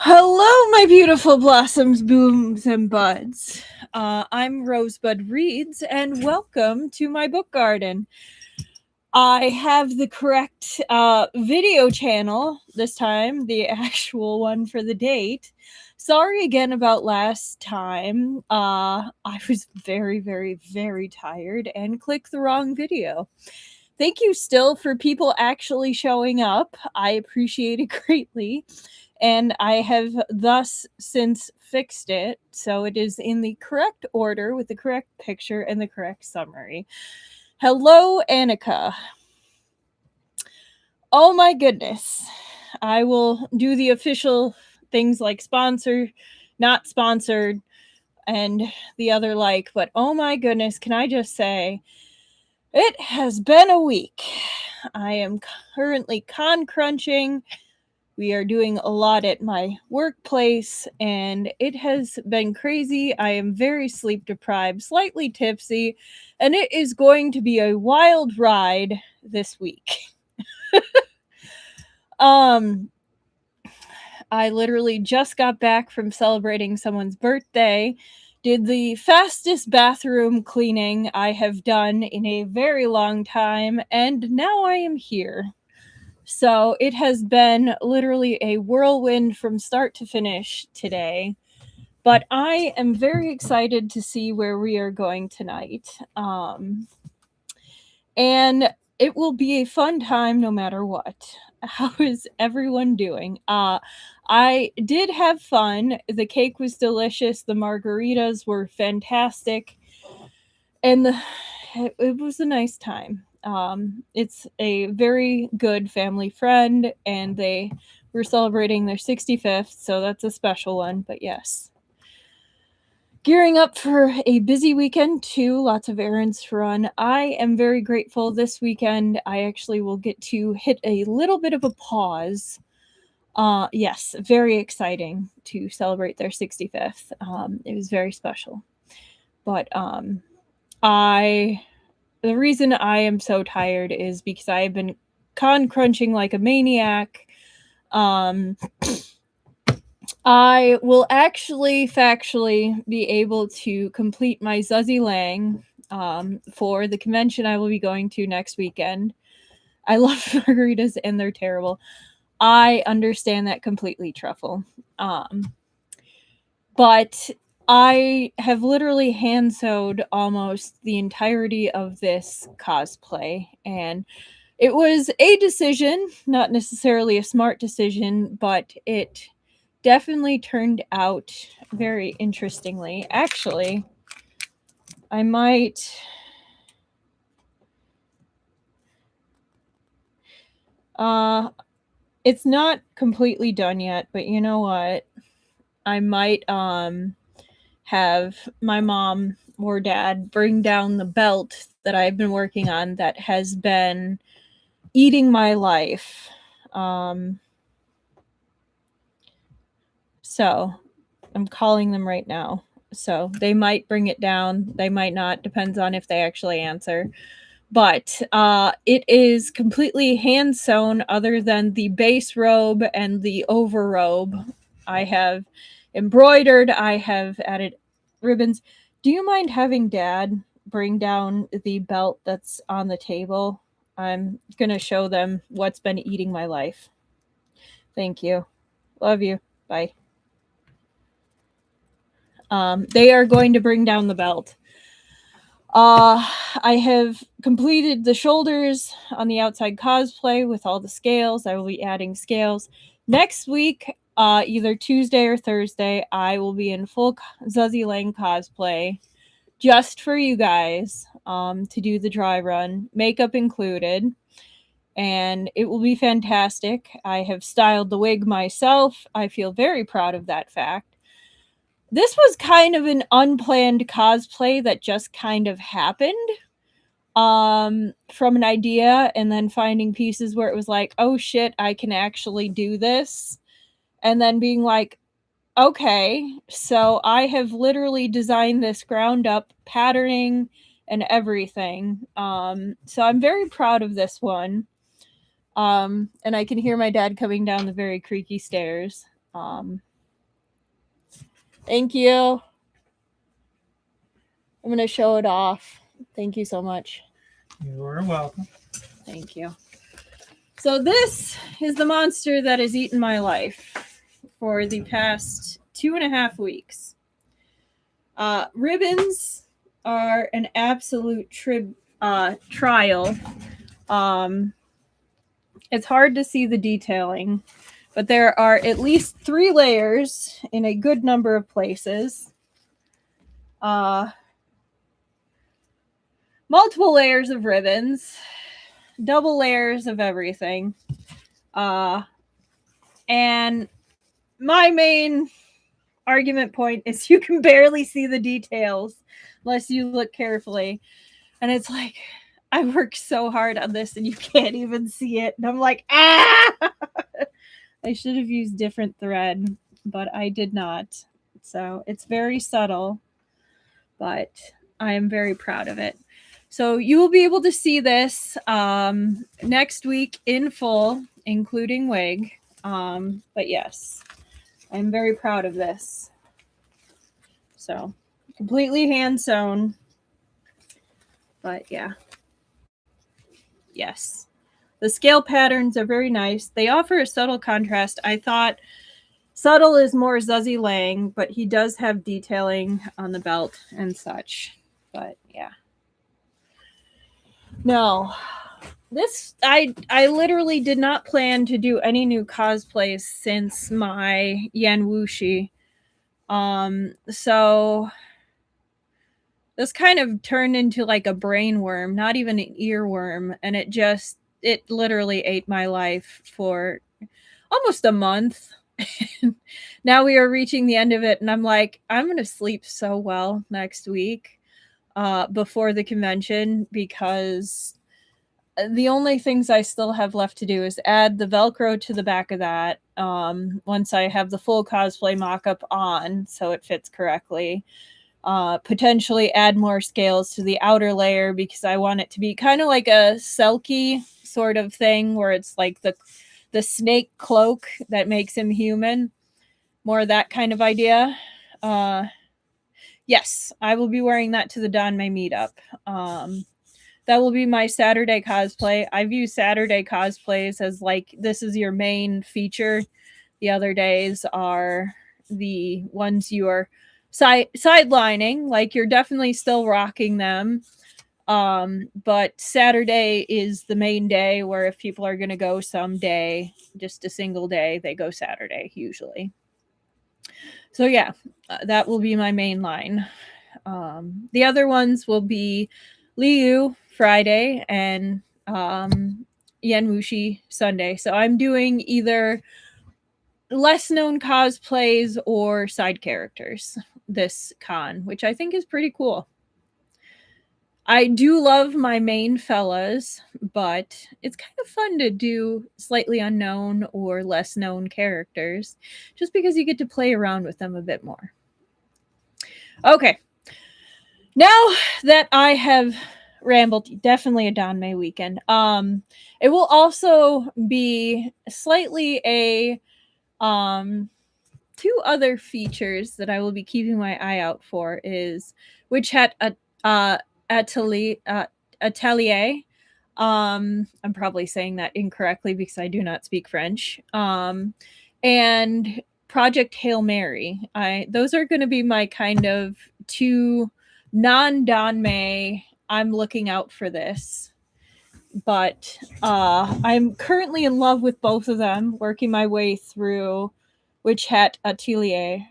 Hello, my beautiful blossoms, blooms, and buds. I'm Rosebud Reads, and welcome to my book garden. I have the correct video channel this time, the actual one for the date. Sorry again about last time. I was very, very, very tired and clicked the wrong video. Thank you still for people actually showing up. I appreciate it greatly. And I have thus since fixed it so it is in the correct order with the correct picture and the correct summary. Hello, Annika. Oh my goodness. I will do the official things like sponsor, not sponsored, and the other like, but oh my goodness, can I just say, it has been a week. I am currently con crunching. We are doing a lot at my workplace, and it has been crazy. I am very sleep deprived, slightly tipsy, and it is going to be a wild ride this week. I literally just got back from celebrating someone's birthday, did the fastest bathroom cleaning I have done in a very long time, and now I am here. So it has been literally a whirlwind from start to finish today. But I am very excited to see where we are going tonight. And it will be a fun time no matter what. How is everyone doing? I did have fun. The cake was delicious. The margaritas were fantastic. And it was a nice time. It's a very good family friend, and they were celebrating their 65th, so that's a special one. But yes, gearing up for a busy weekend too. Lots of errands to run. I am very grateful this weekend. I actually will get to hit a little bit of a pause. Yes, very exciting to celebrate their 65th. It was very special. But the reason I am so tired is because I have been con crunching like a maniac. I will actually factually be able to complete my Zuzzy Lang for the convention I will be going to next weekend. I love margaritas and they're terrible. I understand that completely, Truffle. But I have literally hand sewed almost the entirety of this cosplay, and it was a decision, not necessarily a smart decision, but it definitely turned out very interestingly. Actually, I might. It's not completely done yet, but you know what? I might have my mom or dad bring down the belt that I've been working on that has been eating my life. So I'm calling them right now. So they might bring it down. They might not. Depends on if they actually answer. But it is completely hand sewn other than the base robe and the over robe. I have embroidered. I have added ribbons. Do you mind having Dad bring down the belt that's on the table? I'm going to show them what's been eating my life. Thank you. Love you. Bye. They are going to bring down the belt. I have completed the shoulders on the outside cosplay with all the scales. I will be adding scales. Next week, either Tuesday or Thursday, I will be in full Zuzzy Lang cosplay just for you guys to do the dry run, makeup included. And it will be fantastic. I have styled the wig myself. I feel very proud of that fact. This was kind of an unplanned cosplay that just kind of happened from an idea and then finding pieces where it was like, oh shit, I can actually do this. And then being like, okay, so I have literally designed this ground up patterning and everything. So I'm very proud of this one. And I can hear my dad coming down the very creaky stairs. Thank you. I'm going to show it off. Thank you so much. You are welcome. Thank you. So this is the monster that has eaten my life for the past 2.5 weeks. Ribbons are an absolute trial. It's hard to see the detailing, but there are at least 3 layers in a good number of places. Multiple layers of ribbons, double layers of everything. And my main argument point is you can barely see the details unless you look carefully. And it's like, I worked so hard on this and you can't even see it. And I'm like, ah! I should have used different thread, but I did not. So it's very subtle, but I am very proud of it. So you will be able to see this next week in full, including wig. But yes, I'm very proud of this. So completely hand sewn. But yeah. Yes. The scale patterns are very nice. They offer a subtle contrast. I thought subtle is more Zuzzy Lang, but he does have detailing on the belt and such. But yeah. No. This I literally did not plan to do any new cosplays since my Yan Wuxi. So this kind of turned into like a brain worm, not even an earworm, and it literally ate my life for almost a month. Now we are reaching the end of it, and I'm like, I'm going to sleep so well next week before the convention, because the only things I still have left to do is add the Velcro to the back of that once I have the full cosplay mock-up on so it fits correctly. Potentially add more scales to the outer layer because I want it to be kind of like a Selkie sort of thing where it's like the snake cloak that makes him human. More that kind of idea. Yes, I will be wearing that to the Danmei meetup. That will be my Saturday cosplay. I view Saturday cosplays as like this is your main feature. The other days are the ones you are sidelining, like you're definitely still rocking them. But Saturday is the main day where if people are going to go someday, just a single day, they go Saturday usually. So yeah, that will be my main line. The other ones will be Liu Friday and Yan Wuxi Sunday. So I'm doing either less known cosplays or side characters this con, which I think is pretty cool. I do love my main fellas, but it's kind of fun to do slightly unknown or less known characters just because you get to play around with them a bit more. Okay. Now that I have rambled, definitely a Danmei weekend. It will also be slightly a 2 other features that I will be keeping my eye out for is Witch Hat Atelier. I'm probably saying that incorrectly because I do not speak French. And Project Hail Mary. Those are going to be my kind of 2 non-Danmei. I'm looking out for this. But I'm currently in love with both of them, working my way through Witch Hat Atelier.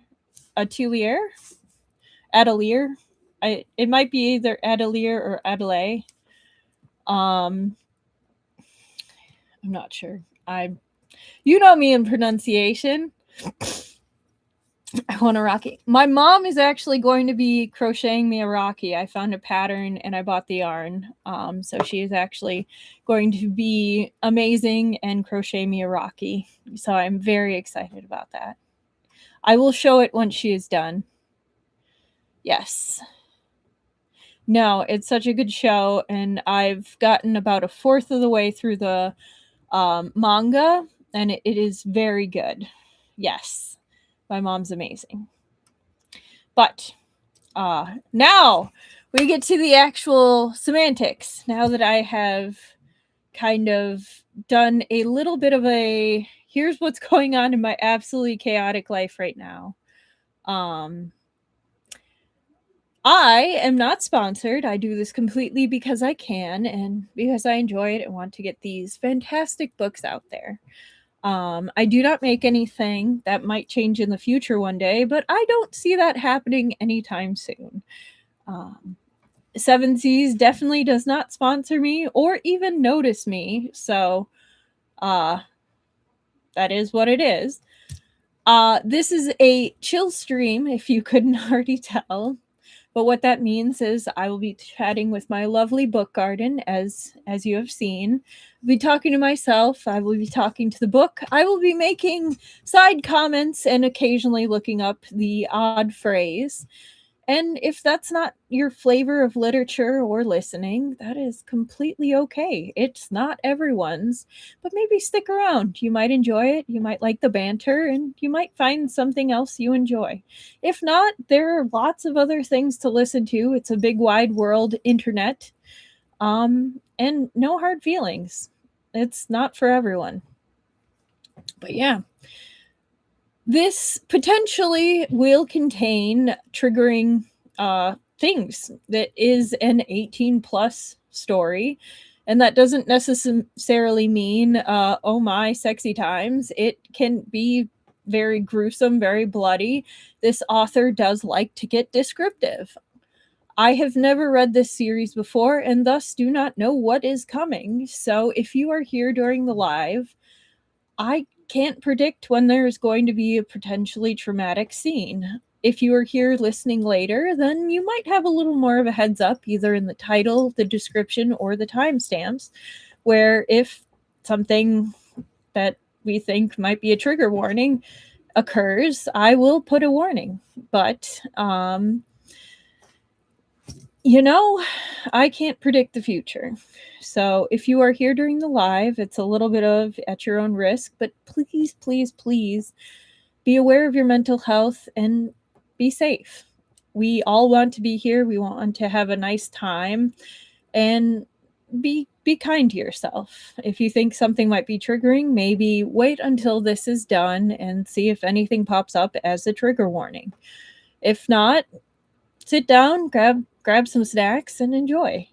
It might be either Atelier or Adelaide. I'm not sure. You know me in pronunciation. I want a Rocky. My mom is actually going to be crocheting me a Rocky. I found a pattern and I bought the yarn. So she is actually going to be amazing and crochet me a Rocky. So I'm very excited about that. I will show it once she is done. Yes. No, it's such a good show, and I've gotten about a fourth of the way through the manga, and it is very good. Yes. My mom's amazing. But now we get to the actual semantics. Now that I have kind of done a little bit of a here's what's going on in my absolutely chaotic life right now. I am not sponsored. I do this completely because I can and because I enjoy it and want to get these fantastic books out there. I do not make anything. That might change in the future one day, but I don't see that happening anytime soon. Seven Seas definitely does not sponsor me or even notice me, so that is what it is. This is a chill stream, if you couldn't already tell. But what that means is I will be chatting with my lovely book garden, as you have seen. I'll be talking to myself. I will be talking to the book. I will be making side comments and occasionally looking up the odd phrase. And if that's not your flavor of literature or listening, that is completely okay. It's not everyone's, but maybe stick around. You might enjoy it, you might like the banter, and you might find something else you enjoy. If not, there are lots of other things to listen to. It's a big wide world internet. And no hard feelings. It's not for everyone. But yeah. This potentially will contain triggering things. That is an 18 plus story. And that doesn't necessarily mean, oh my, sexy times. It can be very gruesome, very bloody. This author does like to get descriptive. I have never read this series before and thus do not know what is coming. So if you are here during the live, I can't predict when there's going to be a potentially traumatic scene. If you are here listening later, then you might have a little more of a heads up, either in the title, the description, or the timestamps, where if something that we think might be a trigger warning occurs, I will put a warning. But, I can't predict the future. So if you are here during the live, it's a little bit of at your own risk, but please, please, please be aware of your mental health and be safe. We all want to be here. We want to have a nice time and be kind to yourself. If you think something might be triggering, maybe wait until this is done and see if anything pops up as a trigger warning. If not, sit down, grab some snacks and enjoy.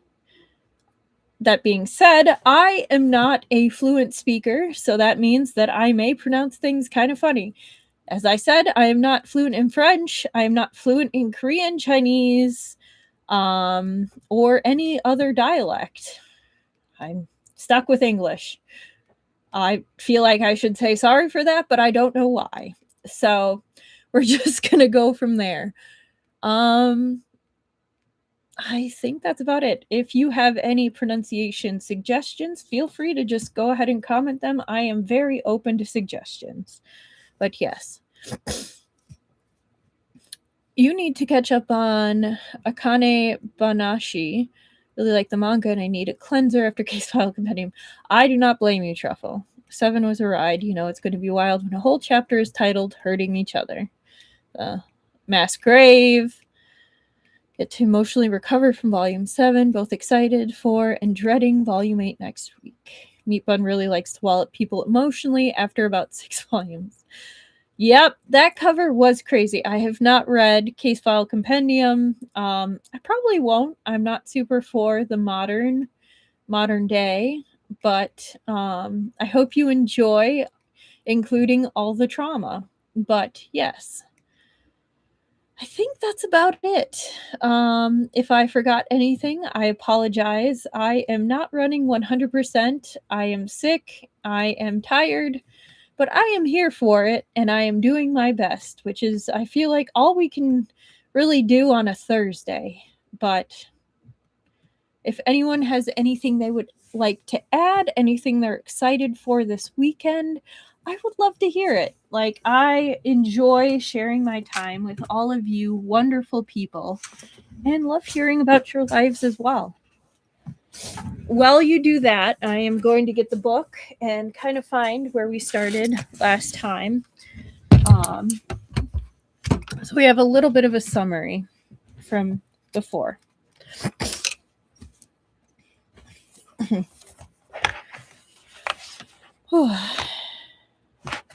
That being said, I am not a fluent speaker, so that means that I may pronounce things kind of funny. As I said, I am not fluent in French. I am not fluent in Korean, Chinese, or any other dialect. I'm stuck with English. I feel like I should say sorry for that, but I don't know why. So we're just going to go from there. I think that's about it. If you have any pronunciation suggestions, feel free to just go ahead and comment them. I am very open to suggestions. But yes. You need to catch up on Akane Banashi. Really like the manga and I need a cleanser after Case File Compendium. I do not blame you, Truffle. 7 was a ride. You know it's going to be wild when a whole chapter is titled Hurting Each Other. Mass Grave. Get to emotionally recover from Volume 7. Both excited for and dreading Volume 8 next week. Meat Bun really likes to wallop people emotionally after about 6 volumes. Yep, that cover was crazy. I have not read Case File Compendium. I probably won't. I'm not super for the modern day, but I hope you enjoy, including all the trauma. But yes, I think that's about it. If I forgot anything, I apologize. I am not running 100%. I am sick. I am tired. But I am here for it, and I am doing my best, which is, I feel like, all we can really do on a Thursday. But if anyone has anything they would like to add, anything they're excited for this weekend, I would love to hear it. Like, I enjoy sharing my time with all of you wonderful people and love hearing about your lives as well. While you do that, I am going to get the book and kind of find where we started last time. So we have a little bit of a summary from before.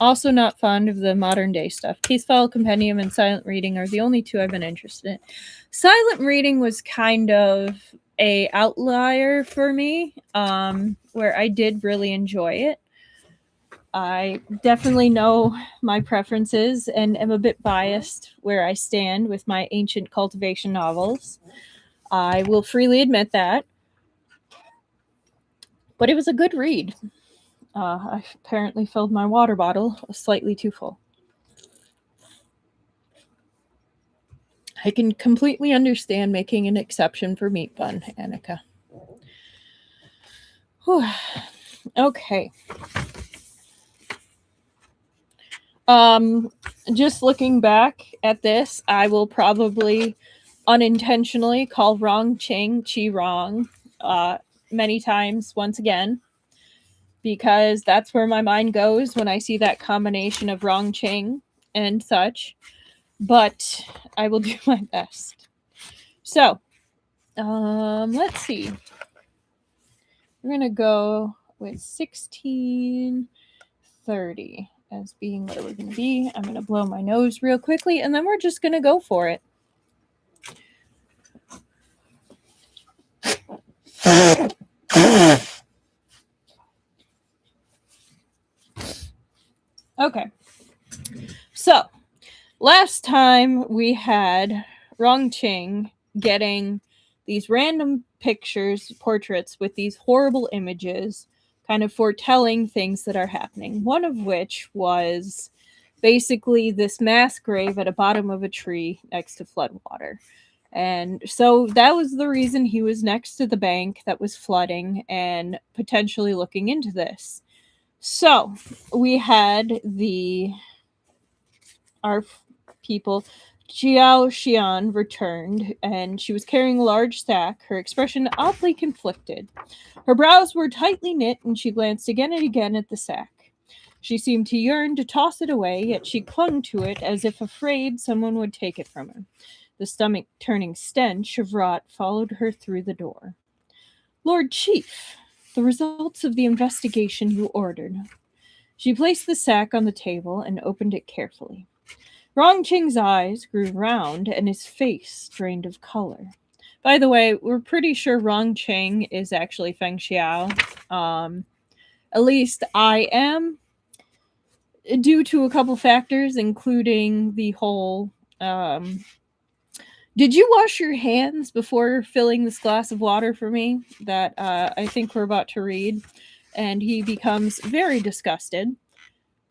Also not fond of the modern day stuff. Case file compendium and silent reading are the only two I've been interested in. Silent reading was kind of a outlier for me, where I did really enjoy it. I definitely know my preferences and am a bit biased where I stand with my ancient cultivation novels. I will freely admit that. But it was a good read. I apparently filled my water bottle slightly too full. I can completely understand making an exception for Meat Bun, Annika. Whew. Okay. Just looking back at this, I will probably unintentionally call Rong Ching Chi wrong many times once again, because that's where my mind goes when I see that combination of Rong Ching and such. But I will do my best. So, let's see. We're going to go with 1630 as being what we're going to be. I'm going to blow my nose real quickly, and then we're just going to go for it. Okay. So, last time we had Rong Ching getting these random pictures, portraits with these horrible images, kind of foretelling things that are happening. One of which was basically this mass grave at the bottom of a tree next to floodwater. And so that was the reason he was next to the bank that was flooding and potentially looking into this. So we had our people, Jiao Xian, returned, and she was carrying a large sack, her expression oddly conflicted. Her brows were tightly knit, and she glanced again and again at the sack. She seemed to yearn to toss it away, yet she clung to it as if afraid someone would take it from her. The stomach-turning stench of rot followed her through the door. Lord Chief, the results of the investigation you ordered. She placed the sack on the table and opened it carefully. Rong Ching's eyes grew round and his face drained of color. By the way, we're pretty sure Rong Ching is actually Feng Xiao. At least I am, due to a couple factors, including the whole... Did you wash your hands before filling this glass of water for me that I think we're about to read? And he becomes very disgusted.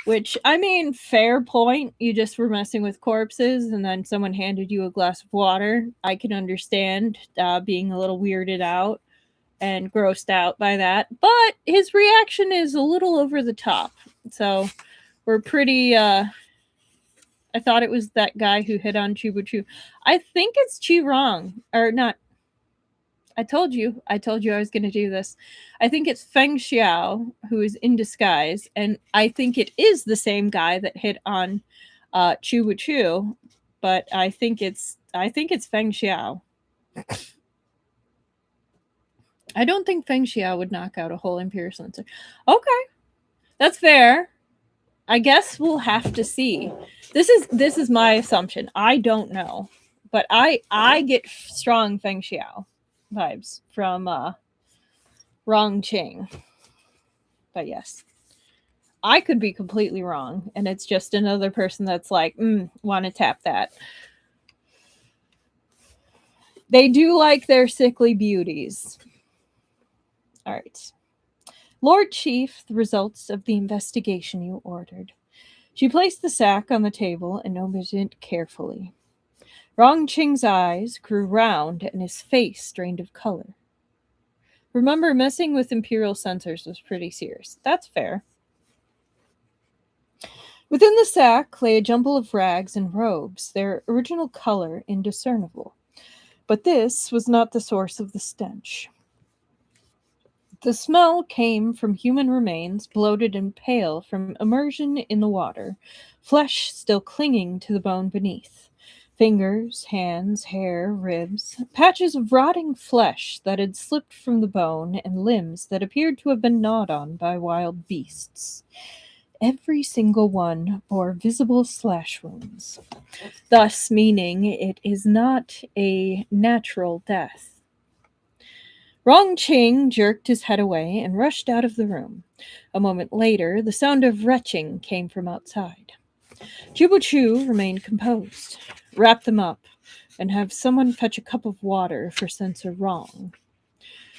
Which, I mean, fair point. You just were messing with corpses and then someone handed you a glass of water. I can understand being a little weirded out and grossed out by that. But his reaction is a little over the top. So we're pretty... I thought it was that guy who hit on Chubuchu. I think it's Chi Rong. Or not. I told you I was going to do this. I think it's Feng Xiao who is in disguise, and I think it is the same guy that hit on Chu, but I think it's Feng Xiao. I don't think Feng Xiao would knock out a whole Imperial sensor. Okay, that's fair. I guess we'll have to see. This is my assumption. I don't know, but I get strong Feng Xiao vibes from Rong Ching. But yes, I could be completely wrong, and it's just another person that's like, want to tap that. They do like their sickly beauties. All right. Lord Chief, the results of the investigation you ordered. She placed the sack on the table and opened it carefully. Rong Ching's eyes grew round and his face drained of color. Remember, messing with Imperial censors was pretty serious. That's fair. Within the sack lay a jumble of rags and robes, their original color indiscernible. But this was not the source of the stench. The smell came from human remains, bloated and pale from immersion in the water, flesh still clinging to the bone beneath. Fingers, hands, hair, ribs, patches of rotting flesh that had slipped from the bone, and limbs that appeared to have been gnawed on by wild beasts. Every single one bore visible slash wounds, thus meaning it is not a natural death. Rong Ching jerked his head away and rushed out of the room. A moment later, the sound of retching came from outside. Chubu Chu remained composed. Wrap them up and have someone fetch a cup of water for Censor Rong.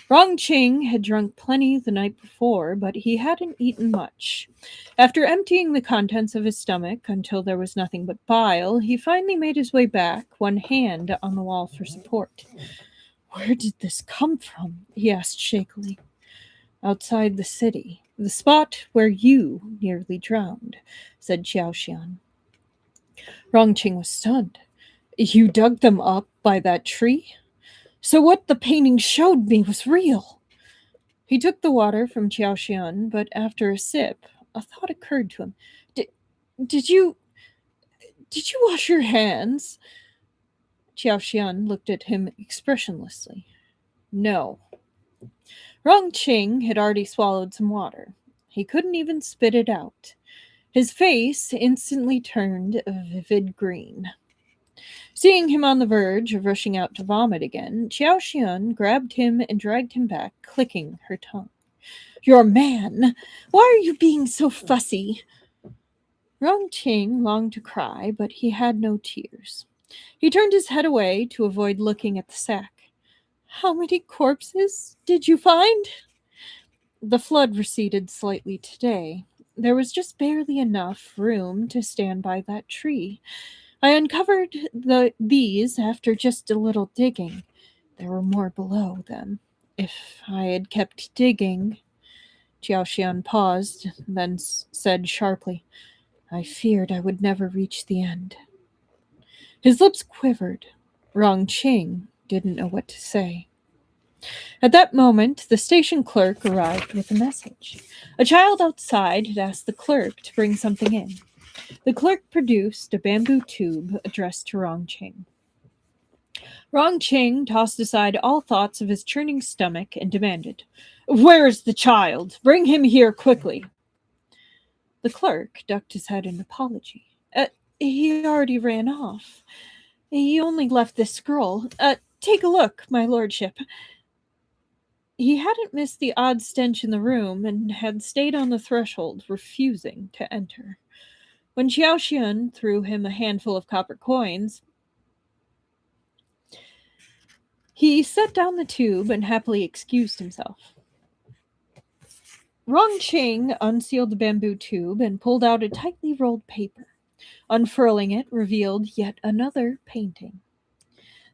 Rong Ching had drunk plenty the night before, but he hadn't eaten much. After emptying the contents of his stomach until there was nothing but bile, he finally made his way back, one hand on the wall for support. "Where did this come from?" he asked shakily. "Outside the city, the spot where you nearly drowned," said Xiaoxian. Rongqing was stunned. "You dug them up by that tree? So what the painting showed me was real." He took the water from Xiaoxian, but after a sip, a thought occurred to him. Did you wash your hands?" Xiaoxian looked at him expressionlessly. "No." Rong Qing had already swallowed some water. He couldn't even spit it out. His face instantly turned a vivid green. Seeing him on the verge of rushing out to vomit again, Xiaoxian grabbed him and dragged him back, clicking her tongue. "You're a man! Why are you being so fussy?" Rong Qing longed to cry, but he had no tears. He turned his head away to avoid looking at the sack. "How many corpses did you find?" The flood receded slightly today. There was just barely enough room to stand by that tree. I uncovered these after just a little digging. There were more below them. If I had kept digging... Xiaoxian paused, then said sharply, "I feared I would never reach the end." His lips quivered. Rong Qing didn't know what to say. At that moment, the station clerk arrived with a message. A child outside had asked the clerk to bring something in. The clerk produced a bamboo tube addressed to Rong Qing. Rong Qing tossed aside all thoughts of his churning stomach and demanded, "Where is the child? Bring him here quickly." The clerk ducked his head in apology. He already ran off. He only left this scroll. Take a look, my lordship." He hadn't missed the odd stench in the room and had stayed on the threshold, refusing to enter. When Xiaoxian threw him a handful of copper coins, he set down the tube and happily excused himself. Rong Qing unsealed the bamboo tube and pulled out a tightly rolled paper. Unfurling it revealed yet another painting.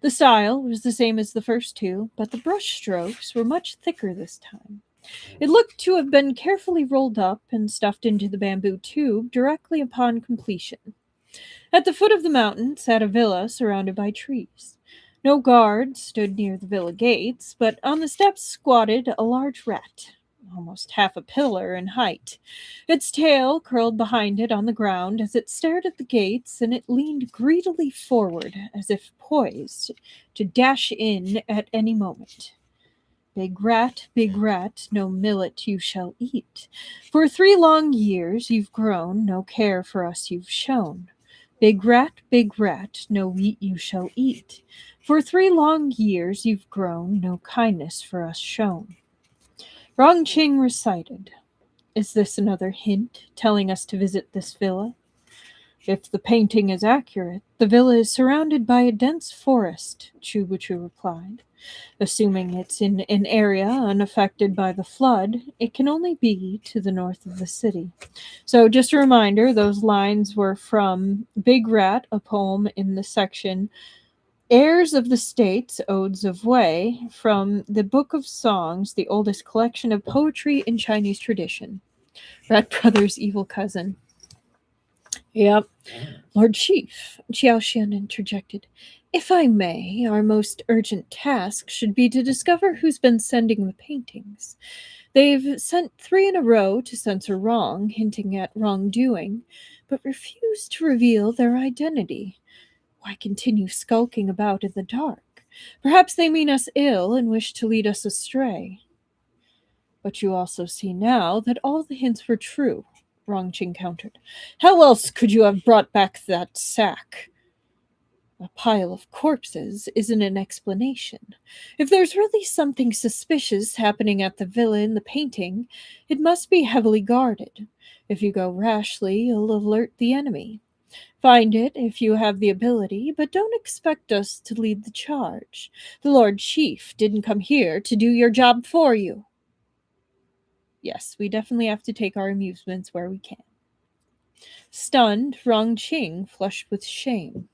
The style was the same as the first two, but the brush strokes were much thicker this time. It looked to have been carefully rolled up and stuffed into the bamboo tube directly upon completion. At the foot of the mountain sat a villa surrounded by trees. No guards stood near the villa gates, but on the steps squatted a large rat, almost half a pillar in height. Its tail curled behind it on the ground as it stared at the gates, and it leaned greedily forward as if poised to dash in at any moment. Big rat, no millet you shall eat. For 3 long years you've grown, no care for us you've shown. Big rat, no wheat you shall eat. For 3 long years you've grown, no kindness for us shown." Rong Qing recited, "Is this another hint telling us to visit this villa?" "If the painting is accurate, the villa is surrounded by a dense forest," Chu Buchu replied. "Assuming it's in an area unaffected by the flood, it can only be to the north of the city." So just a reminder, those lines were from Big Rat, a poem in the section Airs of the States, Odes of Wei, from the Book of Songs, the oldest collection of poetry in Chinese tradition. Rat Brother's evil cousin. "Yep. Lord Chief," Xiaoxian interjected, If I may, our most urgent task should be to discover who's been sending the paintings. They've sent 3 in a row to censor wrong, hinting at wrongdoing, but refuse to reveal their identity. Why continue skulking about in the dark? Perhaps they mean us ill and wish to lead us astray. But you also see now that all the hints were true, Rongqing countered. How else could you have brought back that sack? A pile of corpses isn't an explanation. If there's really something suspicious happening at the villa in the painting, it must be heavily guarded. If you go rashly, you'll alert the enemy. Find it if you have the ability, but don't expect us to lead the charge. The Lord Chief didn't come here to do your job for you. Yes, we definitely have to take our amusements where we can. Stunned, Rongqing flushed with shame.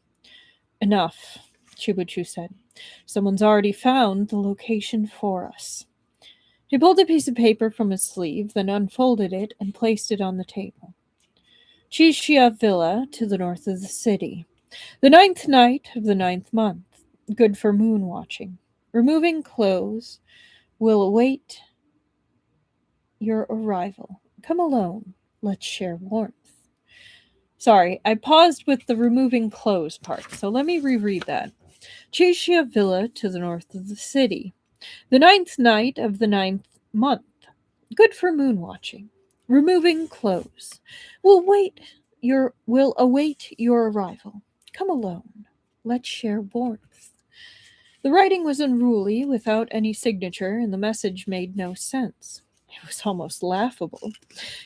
Enough, Chubuchu said. Someone's already found the location for us. He pulled a piece of paper from his sleeve, then unfolded it and placed it on the table. Chixia Villa to the north of the city. The 9th night of the 9th month. Good for moon watching. Removing clothes will await your arrival. Come alone. Let's share warmth. Sorry, I paused with the removing clothes part, so let me reread that. Chixia Villa to the north of the city. The 9th night of the 9th month. Good for moon watching. Removing clothes. Will await your arrival. Come alone. Let's share warmth. The writing was unruly, without any signature, and the message made no sense. It was almost laughable.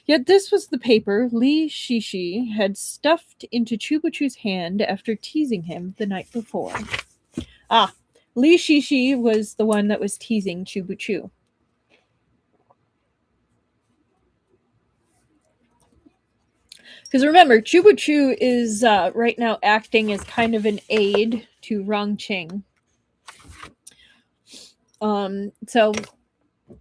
Yet this was the paper Meng Xi Shi had stuffed into Chubuchu's hand after teasing him the night before. Ah, Meng Xi Shi was the one that was teasing Chubuchu. Because remember, Chubuchu is right now acting as kind of an aide to Rongqing. So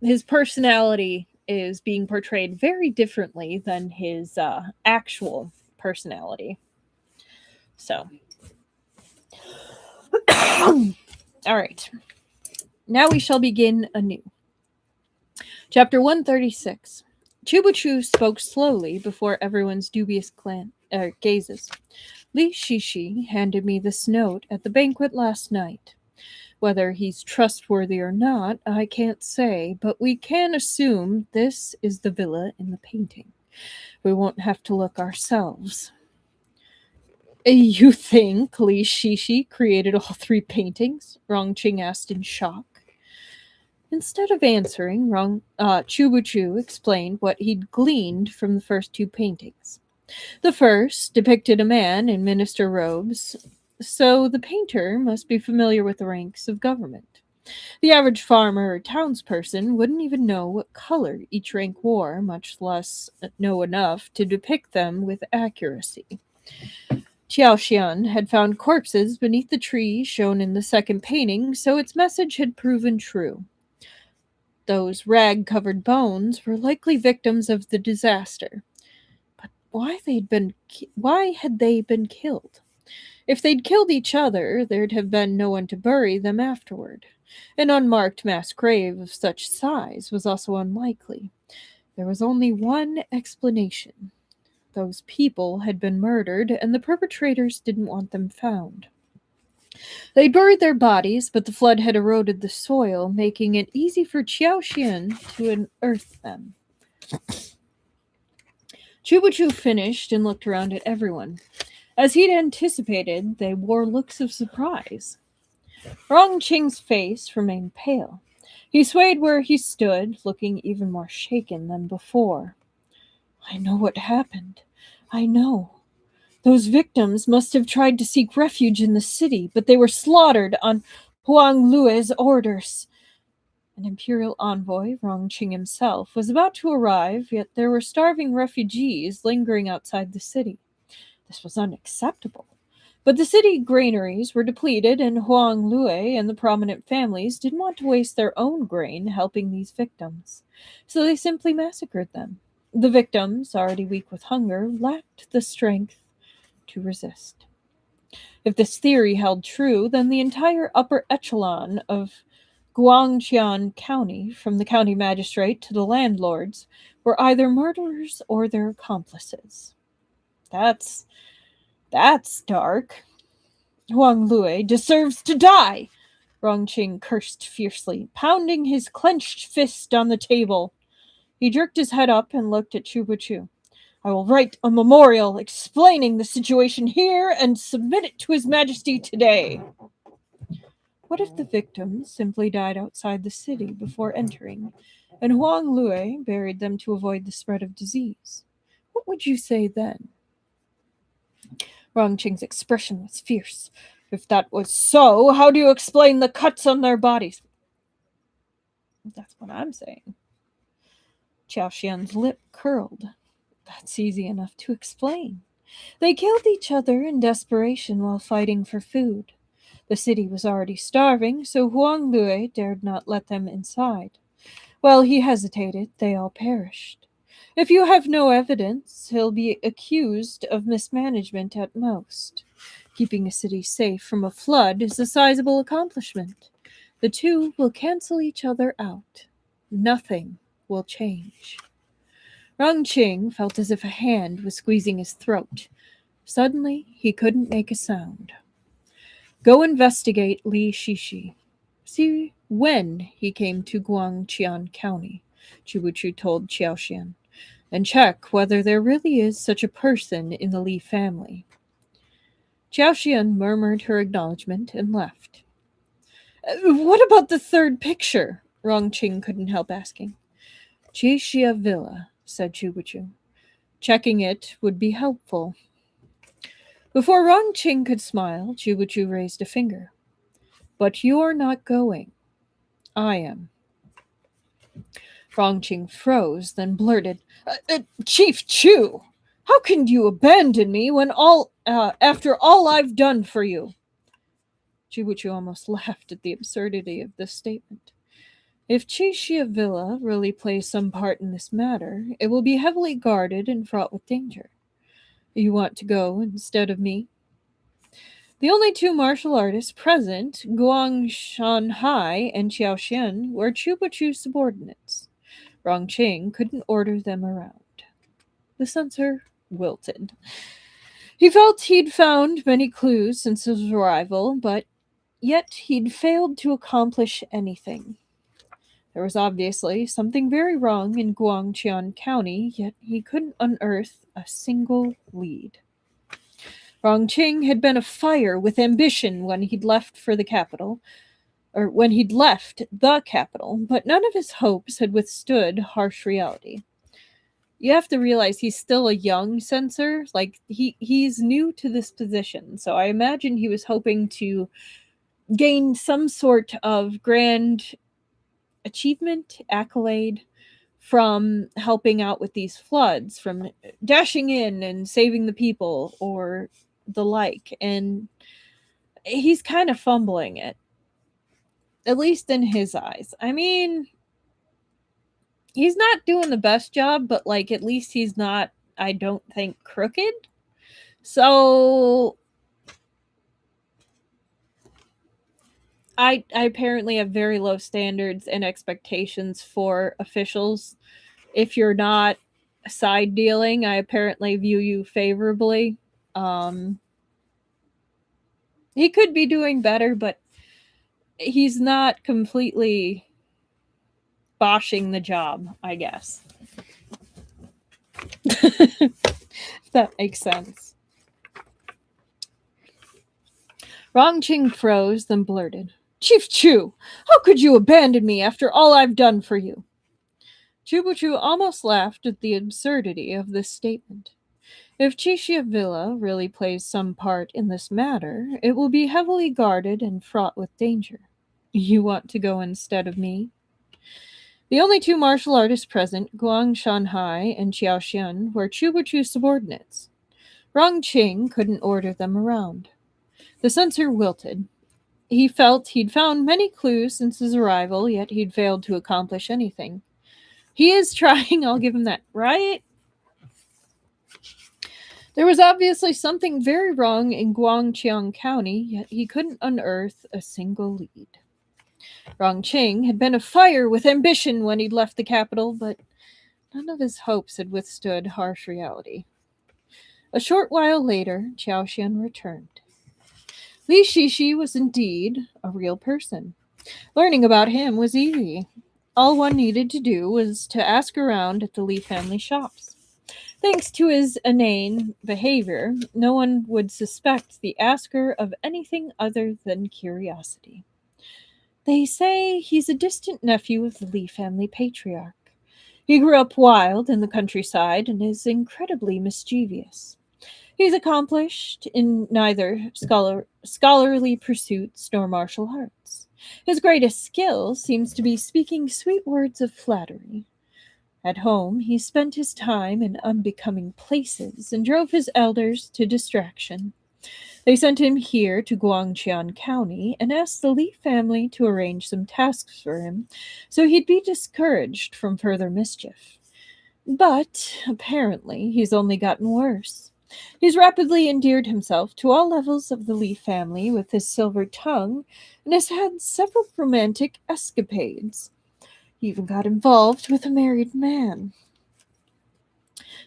his personality is being portrayed very differently than his actual personality. So, all right. Now we shall begin anew. Chapter 136. Chubuchu spoke slowly before everyone's dubious gazes. Meng Xi Shi handed me this note at the banquet last night. Whether he's trustworthy or not, I can't say, but we can assume this is the villa in the painting. We won't have to look ourselves. You think Meng Xi Shi created all 3 paintings? Rongqing asked in shock. Instead of answering, Chubuchu explained what he'd gleaned from the first 2 paintings. The first depicted a man in minister robes, so the painter must be familiar with the ranks of government. The average farmer or townsperson wouldn't even know what color each rank wore, much less know enough to depict them with accuracy. Xiaoxian had found corpses beneath the tree shown in the second painting, so its message had proven true. Those rag-covered bones were likely victims of the disaster. But why had they been killed? If they'd killed each other, there'd have been no one to bury them afterward. An unmarked mass grave of such size was also unlikely. There was only one explanation. Those people had been murdered, and the perpetrators didn't want them found. They buried their bodies, but the flood had eroded the soil, making it easy for Xiaoxian to unearth them. Chubuchu finished and looked around at everyone. As he'd anticipated, they wore looks of surprise. Rongqing's face remained pale. He swayed where he stood, looking even more shaken than before. I know what happened. I know. Those victims must have tried to seek refuge in the city, but they were slaughtered on Huang Lue's orders. An imperial envoy, Rongqing himself, was about to arrive, yet there were starving refugees lingering outside the city. This was unacceptable. But the city granaries were depleted, and Huang Lue and the prominent families didn't want to waste their own grain helping these victims. So they simply massacred them. The victims, already weak with hunger, lacked the strength to resist. If this theory held true, then the entire upper echelon of Guangqian County, from the county magistrate to the landlords, were either murderers or their accomplices. That's dark. Huang Lue deserves to die! Rongqing cursed fiercely, pounding his clenched fist on the table. He jerked his head up and looked at Chu Chu. I will write a memorial explaining the situation here and submit it to His Majesty today. What if the victims simply died outside the city before entering, and Huang Lue buried them to avoid the spread of disease? What would you say then? Rongqing's expression was fierce. If that was so, how do you explain the cuts on their bodies? That's what I'm saying. Qiao Xian's lip curled. That's easy enough to explain. They killed each other in desperation while fighting for food. The city was already starving, so Huang Lue dared not let them inside. While he hesitated, they all perished. If you have no evidence, he'll be accused of mismanagement at most. Keeping a city safe from a flood is a sizable accomplishment. The two will cancel each other out. Nothing will change. Rongqing felt as if a hand was squeezing his throat. Suddenly, he couldn't make a sound. Go investigate Li Shishi. See when he came to Guangqian County, Chu told Qiaoxian, and check whether there really is such a person in the Li family. Qiaoxian murmured her acknowledgement and left. What about the third picture? Rongqing couldn't help asking. Qixia Villa, said Chu. Checking it would be helpful. Before Rongqing could smile, Chu raised a finger. But you're not going. I am. Rongqing froze, then blurted, Chief Chu, how can you abandon me when after all I've done for you? Chu almost laughed at the absurdity of this statement. If Qixia Villa really plays some part in this matter, it will be heavily guarded and fraught with danger. You want to go instead of me? The only two martial artists present, Guang Shanhai and Qiaoxian, were Chu subordinates. Rongqing couldn't order them around. The censor wilted. He felt he'd found many clues since his arrival, but yet he'd failed to accomplish anything. There was obviously something very wrong in Guangqian County, yet he couldn't unearth a single lead. Rongqing had been afire with ambition when he'd left the capital, but none of his hopes had withstood harsh reality. You have to realize he's still a young censor. Like, he's new to this position, so I imagine he was hoping to gain some sort of grand achievement, accolade, from helping out with these floods, from dashing in and saving the people, or the like, and he's kind of fumbling it. At least in his eyes. I mean, he's not doing the best job, but, like, at least he's not, I don't think, crooked. So I apparently have very low standards and expectations for officials. If you're not side dealing, I apparently view you favorably. He could be doing better, but he's not completely boshing the job, I guess. If that makes sense. Rongqing froze, then blurted, Chief Chu, how could you abandon me after all I've done for you? Chu almost laughed at the absurdity of this statement. If Qixia Villa really plays some part in this matter, it will be heavily guarded and fraught with danger. You want to go instead of me? The only two martial artists present, Guang Shanhai and Qiaoxian, were Chu subordinates. Rongqing couldn't order them around. The censor wilted. He felt he'd found many clues since his arrival, yet he'd failed to accomplish anything. He is trying, I'll give him that, right? There was obviously something very wrong in Guangqiang County, yet he couldn't unearth a single lead. Rongqing had been afire with ambition when he'd left the capital, but none of his hopes had withstood harsh reality. A short while later, Xiaoxian returned. Li Shishi was indeed a real person. Learning about him was easy. All one needed to do was to ask around at the Li family shops. Thanks to his inane behavior, no one would suspect the asker of anything other than curiosity. They say he's a distant nephew of the Li family patriarch. He grew up wild in the countryside and is incredibly mischievous. He's accomplished in neither scholarly pursuits nor martial arts. His greatest skill seems to be speaking sweet words of flattery. At home, he spent his time in unbecoming places and drove his elders to distraction. They sent him here to Guangqian County and asked the Li family to arrange some tasks for him so he'd be discouraged from further mischief. But apparently, he's only gotten worse. He's rapidly endeared himself to all levels of the Li family with his silver tongue and has had several romantic escapades. He even got involved with a married man.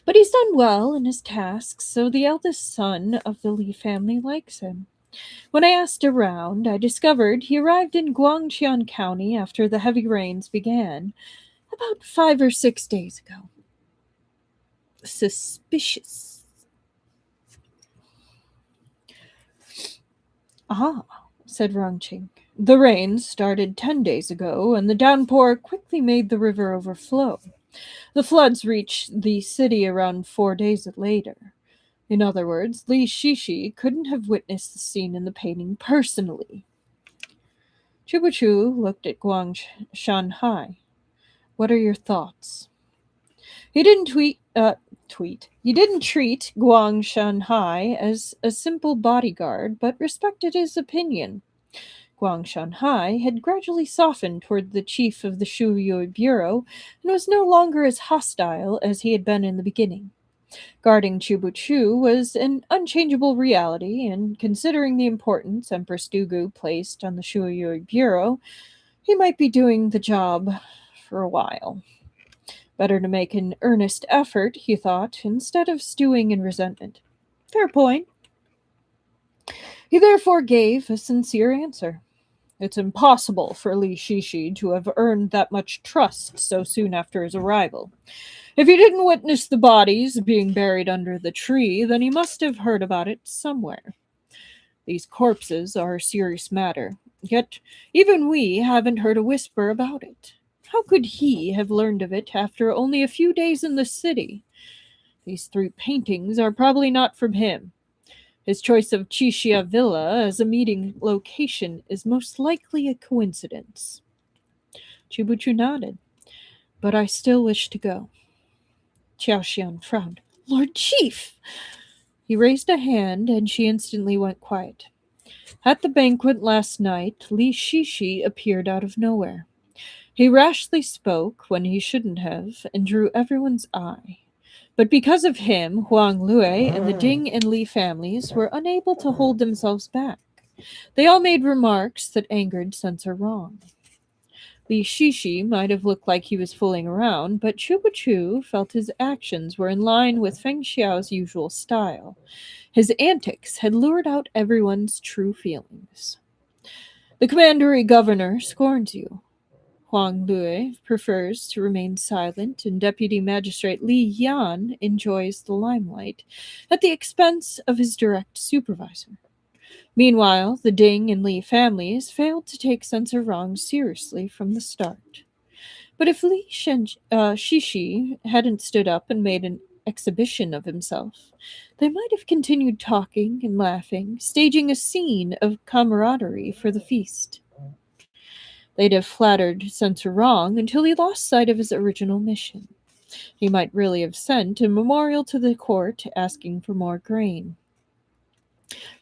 But he's done well in his tasks, so the eldest son of the Li family likes him. When I asked around, I discovered he arrived in Guangqian County after the heavy rains began, about 5 or 6 days ago. Suspicious. Ah, said Rongqing. The rains started 10 days ago, and the downpour quickly made the river overflow. The floods reached the city around 4 days later. In other words, Li Shishi couldn't have witnessed the scene in the painting personally. Chubuchu looked at Guang Shanhai. What are your thoughts? He didn't He didn't treat Guang Shanhai as a simple bodyguard, but respected his opinion. Guang Shanhai had gradually softened toward the chief of the Shuyui Bureau and was no longer as hostile as he had been in the beginning. Guarding Chubuchu was an unchangeable reality, and considering the importance Empress Dugu placed on the Shuyui Bureau, he might be doing the job for a while. Better to make an earnest effort, he thought, instead of stewing in resentment. Fair point. He therefore gave a sincere answer. It's impossible for Li Shishi to have earned that much trust so soon after his arrival. If he didn't witness the bodies being buried under the tree, then he must have heard about it somewhere. These corpses are a serious matter, yet even we haven't heard a whisper about it. How could he have learned of it after only a few days in the city? These 3 paintings are probably not from him. His choice of Chixia Villa as a meeting location is most likely a coincidence. Chibuchu nodded. But I still wish to go. Xiaoxian frowned. Lord Chief! He raised a hand, and she instantly went quiet. At the banquet last night, Li Shishi appeared out of nowhere. He rashly spoke when he shouldn't have, and drew everyone's eye. But because of him, Huang Lue and the Ding and Li families were unable to hold themselves back. They all made remarks that angered Censor Wrong. Li Shishi might have looked like he was fooling around, but Chubuchu felt his actions were in line with Feng Xiao's usual style. His antics had lured out everyone's true feelings. The commandery governor scorns you. Huang Lue prefers to remain silent, and Deputy Magistrate Li Yan enjoys the limelight at the expense of his direct supervisor. Meanwhile, the Ding and Li families failed to take Censor Wrong seriously from the start. But if Shishi hadn't stood up and made an exhibition of himself, they might have continued talking and laughing, staging a scene of camaraderie for the feast. They'd have flattered Censor Wrong until he lost sight of his original mission. He might really have sent a memorial to the court asking for more grain.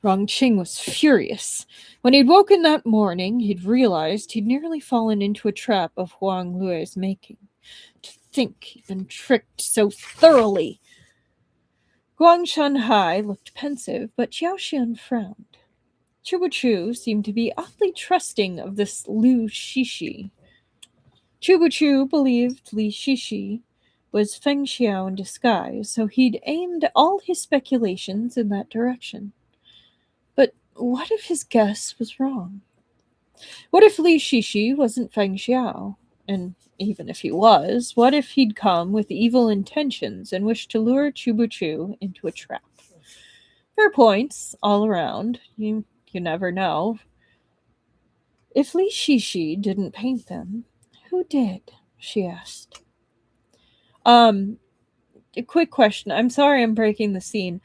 Rongqing was furious. When he'd woken that morning, he'd realized he'd nearly fallen into a trap of Huang Lue's making. To think he'd been tricked so thoroughly. Guang Shanhai looked pensive, but Xiaoxian frowned. Chu Chu seemed to be oddly trusting of this Lu Shishi. Chu Chu believed Li Shishi was Feng Xiao in disguise, so he'd aimed all his speculations in that direction. But what if his guess was wrong? What if Li Shishi wasn't Feng Xiao? And even if he was, what if he'd come with evil intentions and wished to lure Chu Chu into a trap? Fair points all around. You never know. If Li Shishi didn't paint them, who did? She asked. A quick question. I'm sorry I'm breaking the scene.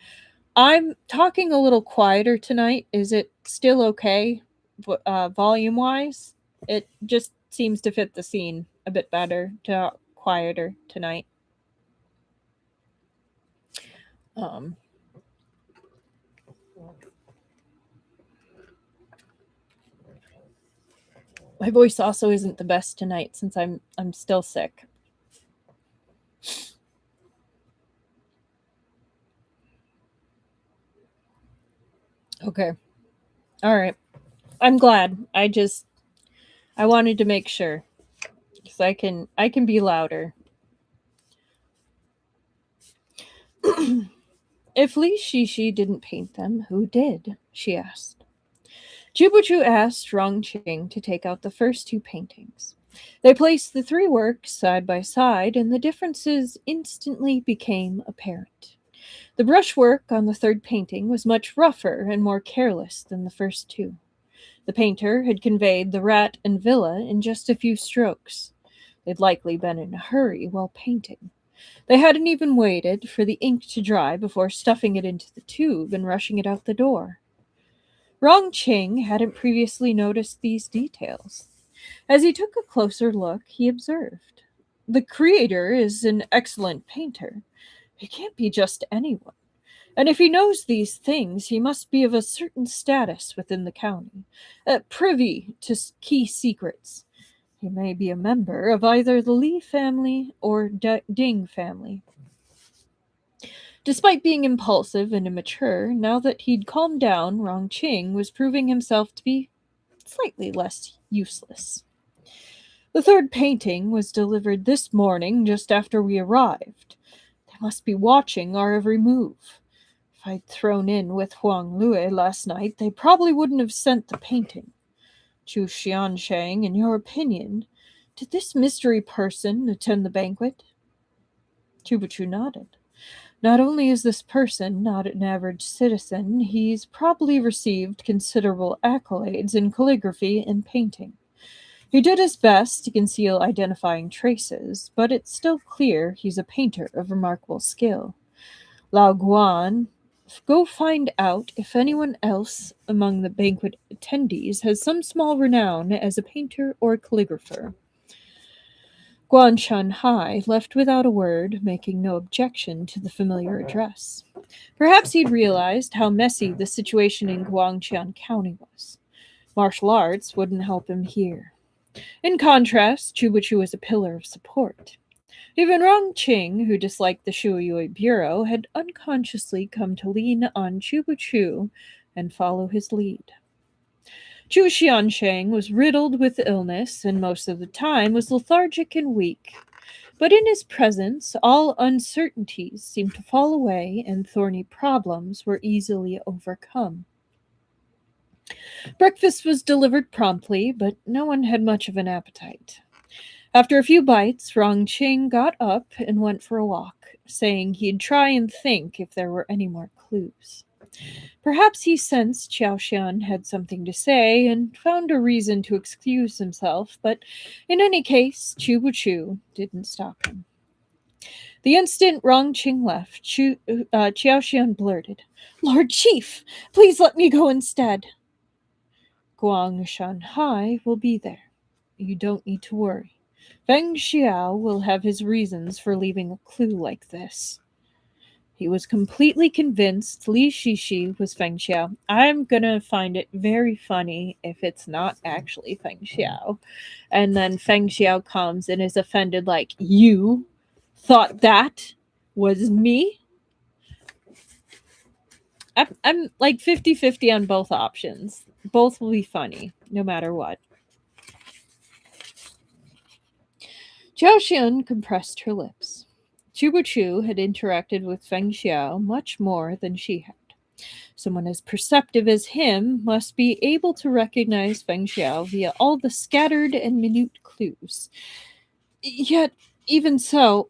I'm talking a little quieter tonight. Is it still okay, volume wise? It just seems to fit the scene a bit better to talk quieter tonight. Um, my voice also isn't the best tonight since I'm still sick. Okay. All right. I'm glad. I wanted to make sure cuz I can be louder. If Li Shishi didn't paint them, who did? She asked. Jubuchu asked Rongqing to take out the first two paintings. They placed the three works side by side, and the differences instantly became apparent. The brushwork on the third painting was much rougher and more careless than the first two. The painter had conveyed the rat and villa in just a few strokes. They'd likely been in a hurry while painting. They hadn't even waited for the ink to dry before stuffing it into the tube and rushing it out the door. Rongqing hadn't previously noticed these details. As he took a closer look, he observed. The creator is an excellent painter. He can't be just anyone. And if he knows these things, he must be of a certain status within the county, privy to key secrets. He may be a member of either the Li family or Ding family. Despite being impulsive and immature, now that he'd calmed down, Rongqing was proving himself to be slightly less useless. The third painting was delivered this morning just after we arrived. They must be watching our every move. If I'd thrown in with Huang Lue last night, they probably wouldn't have sent the painting. Chu Xiansheng, in your opinion, did this mystery person attend the banquet? Chubachu nodded. Not only is this person not an average citizen, he's probably received considerable accolades in calligraphy and painting. He did his best to conceal identifying traces, but it's still clear he's a painter of remarkable skill. Lao Guan, go find out if anyone else among the banquet attendees has some small renown as a painter or calligrapher. Guan Shanhai left without a word, making no objection to the familiar address. Perhaps he'd realized how messy the situation in Guangqian County was. Martial arts wouldn't help him here. In contrast, Chubachu was a pillar of support. Even Rongqing, who disliked the Shuuyue Bureau, had unconsciously come to lean on Chubachu and follow his lead. Chu Xiansheng was riddled with illness and most of the time was lethargic and weak. But in his presence, all uncertainties seemed to fall away and thorny problems were easily overcome. Breakfast was delivered promptly, but no one had much of an appetite. After a few bites, Rongqing got up and went for a walk, saying he'd try and think if there were any more clues. Perhaps he sensed Xiaoxian had something to say and found a reason to excuse himself, but in any case, Chu Chu didn't stop him. The instant Rongqing left, Xiaoxian blurted, "Lord Chief, please let me go instead." "Guang Shanhai will be there. You don't need to worry. Feng Xiao will have his reasons for leaving a clue like this." He was completely convinced Li Shishi was Feng Xiao. I'm gonna find it very funny if it's not actually Feng Xiao. And then Feng Xiao comes and is offended, like, you thought that was me? I'm like 50-50 on both options. Both will be funny, no matter what. Zhao Xian compressed her lips. Chubu Chu had interacted with Feng Xiao much more than she had. Someone as perceptive as him must be able to recognize Feng Xiao via all the scattered and minute clues. Yet, even so,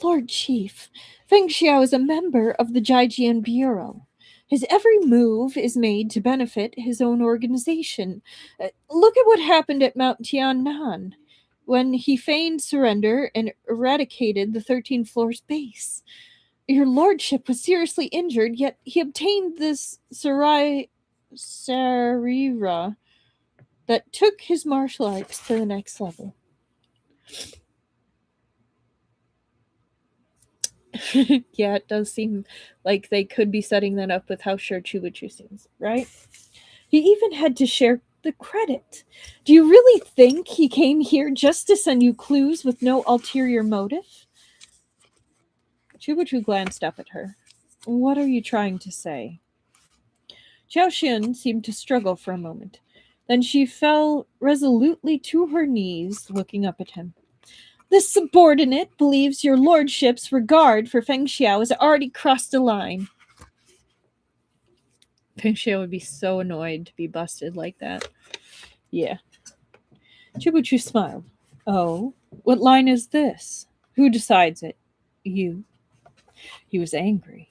Lord Chief, Feng Xiao is a member of the Jijian Bureau. His every move is made to benefit his own organization. Look at what happened at Mount Tiannan when he feigned surrender and eradicated the 13th floor's base. Your lordship was seriously injured, yet he obtained this Sarira that took his martial arts to the next level. Yeah, it does seem like they could be setting that up with how sure Chubachu seems, right? He even had to share the credit. Do you really think he came here just to send you clues with no ulterior motive? Chubachu glanced up at her. What are you trying to say? Xiao Xin seemed to struggle for a moment. Then she fell resolutely to her knees, looking up at him. This subordinate believes your lordship's regard for Feng Xiao has already crossed a line. Feng Xiao would be so annoyed to be busted like that. Yeah. Chubuchu smiled. Oh, what line is this? Who decides it? You. He was angry.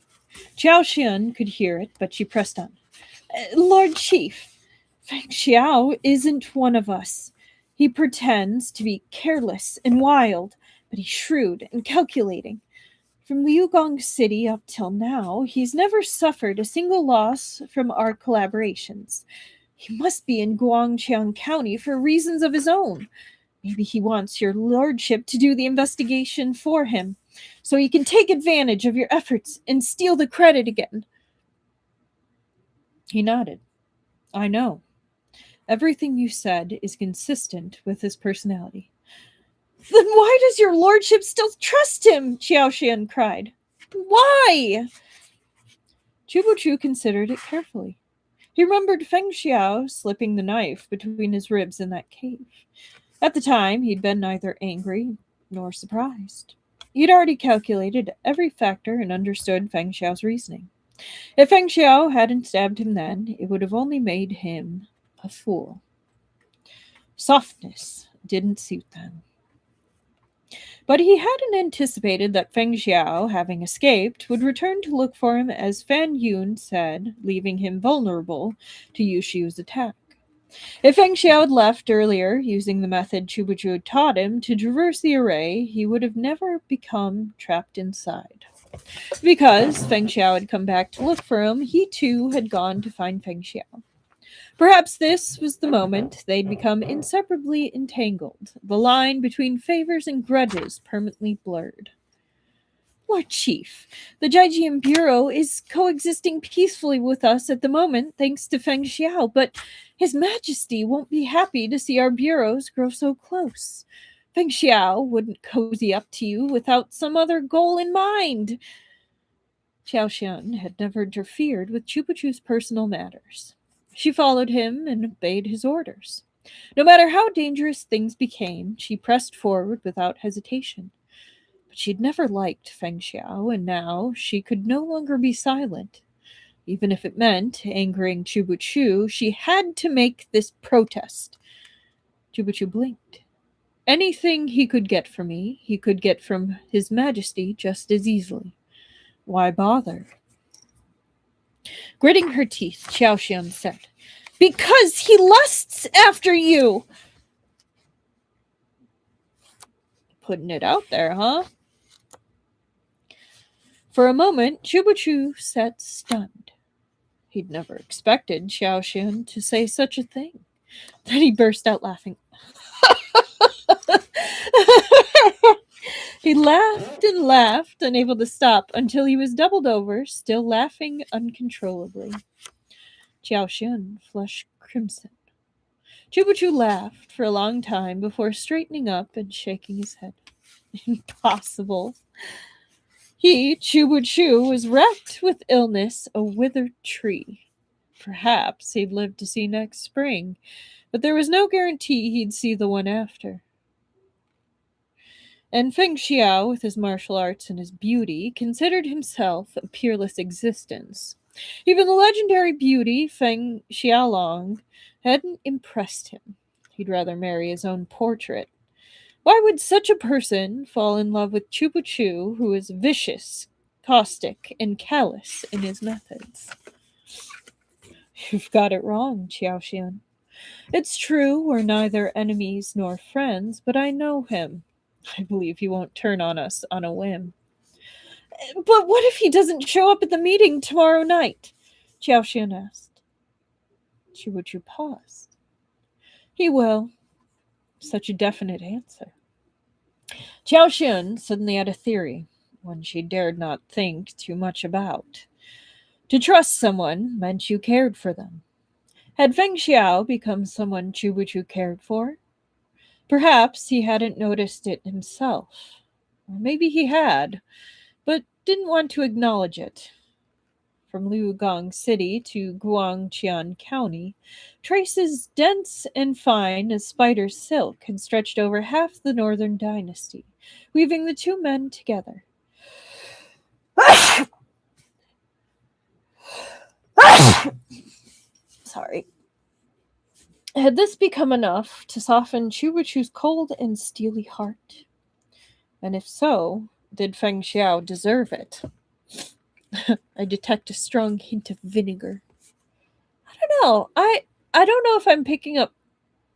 Xiao Xian could hear it, but she pressed on. Lord Chief, Feng Xiao isn't one of us. He pretends to be careless and wild, but he's shrewd and calculating. From Liugong City up till now, he's never suffered a single loss from our collaborations. He must be in Guangqiang County for reasons of his own. Maybe he wants your lordship to do the investigation for him, so he can take advantage of your efforts and steal the credit again. He nodded. I know. Everything you said is consistent with his personality. Then why does your lordship still trust him? Xiao Xian cried. Why? Chubu considered it carefully. He remembered Feng Xiao slipping the knife between his ribs in that cave. At the time, he'd been neither angry nor surprised. He'd already calculated every factor and understood Feng Xiao's reasoning. If Feng Xiao hadn't stabbed him then, it would have only made him a fool. Softness didn't suit them. But he hadn't anticipated that Feng Xiao, having escaped, would return to look for him as Fan Yun said, leaving him vulnerable to Yu Xiu's attack. If Feng Xiao had left earlier, using the method Chubuchu had taught him to traverse the array, he would have never become trapped inside. Because Feng Xiao had come back to look for him, he too had gone to find Feng Xiao. Perhaps this was the moment they'd become inseparably entangled, the line between favors and grudges permanently blurred. Lord Chief, the Jijian Bureau is coexisting peacefully with us at the moment, thanks to Feng Xiao, but His Majesty won't be happy to see our bureaus grow so close. Feng Xiao wouldn't cozy up to you without some other goal in mind. Xiao Xian had never interfered with Chupachu's personal matters. She followed him and obeyed his orders. No matter how dangerous things became, she pressed forward without hesitation. But she'd never liked Feng Xiao, and now she could no longer be silent. Even if it meant angering Chubuchu, she had to make this protest. Chubuchu blinked. Anything he could get from me, he could get from His Majesty just as easily. Why bother? Gritting her teeth, Xiao Xian said, Because he lusts after you! Putting it out there, huh? For a moment, Chubuchu sat stunned. He'd never expected Xiao Xian to say such a thing. Then he burst out laughing. He laughed and laughed, unable to stop, until he was doubled over, still laughing uncontrollably. Xiao Xian flushed crimson. Chubuchu laughed for a long time before straightening up and shaking his head. Impossible. He, Chu, was wrecked with illness, a withered tree. Perhaps he'd live to see next spring, but there was no guarantee he'd see the one after. And Feng Xiao, with his martial arts and his beauty, considered himself a peerless existence. Even the legendary beauty, Feng Xiaolong, hadn't impressed him. He'd rather marry his own portrait. Why would such a person fall in love with Chu, who is vicious, caustic, and callous in his methods? You've got it wrong, Xiaoxian. It's true we're neither enemies nor friends, but I know him. I believe he won't turn on us on a whim. But what if he doesn't show up at the meeting tomorrow night? Xiaoxian asked. Chu paused. He will. Such a definite answer. Xiaoxian suddenly had a theory, one she dared not think too much about. To trust someone meant you cared for them. Had Feng Xiao become someone Chu cared for? Perhaps he hadn't noticed it himself. Or maybe he had, but didn't want to acknowledge it. From Liugong City to Guangqian County, traces dense and fine as spider silk had stretched over half the northern dynasty, weaving the two men together. Sorry. Had this become enough to soften Chu's cold and steely heart? And if so, did Feng Xiao deserve it? I detect a strong hint of vinegar. I don't know. I don't know if I'm picking up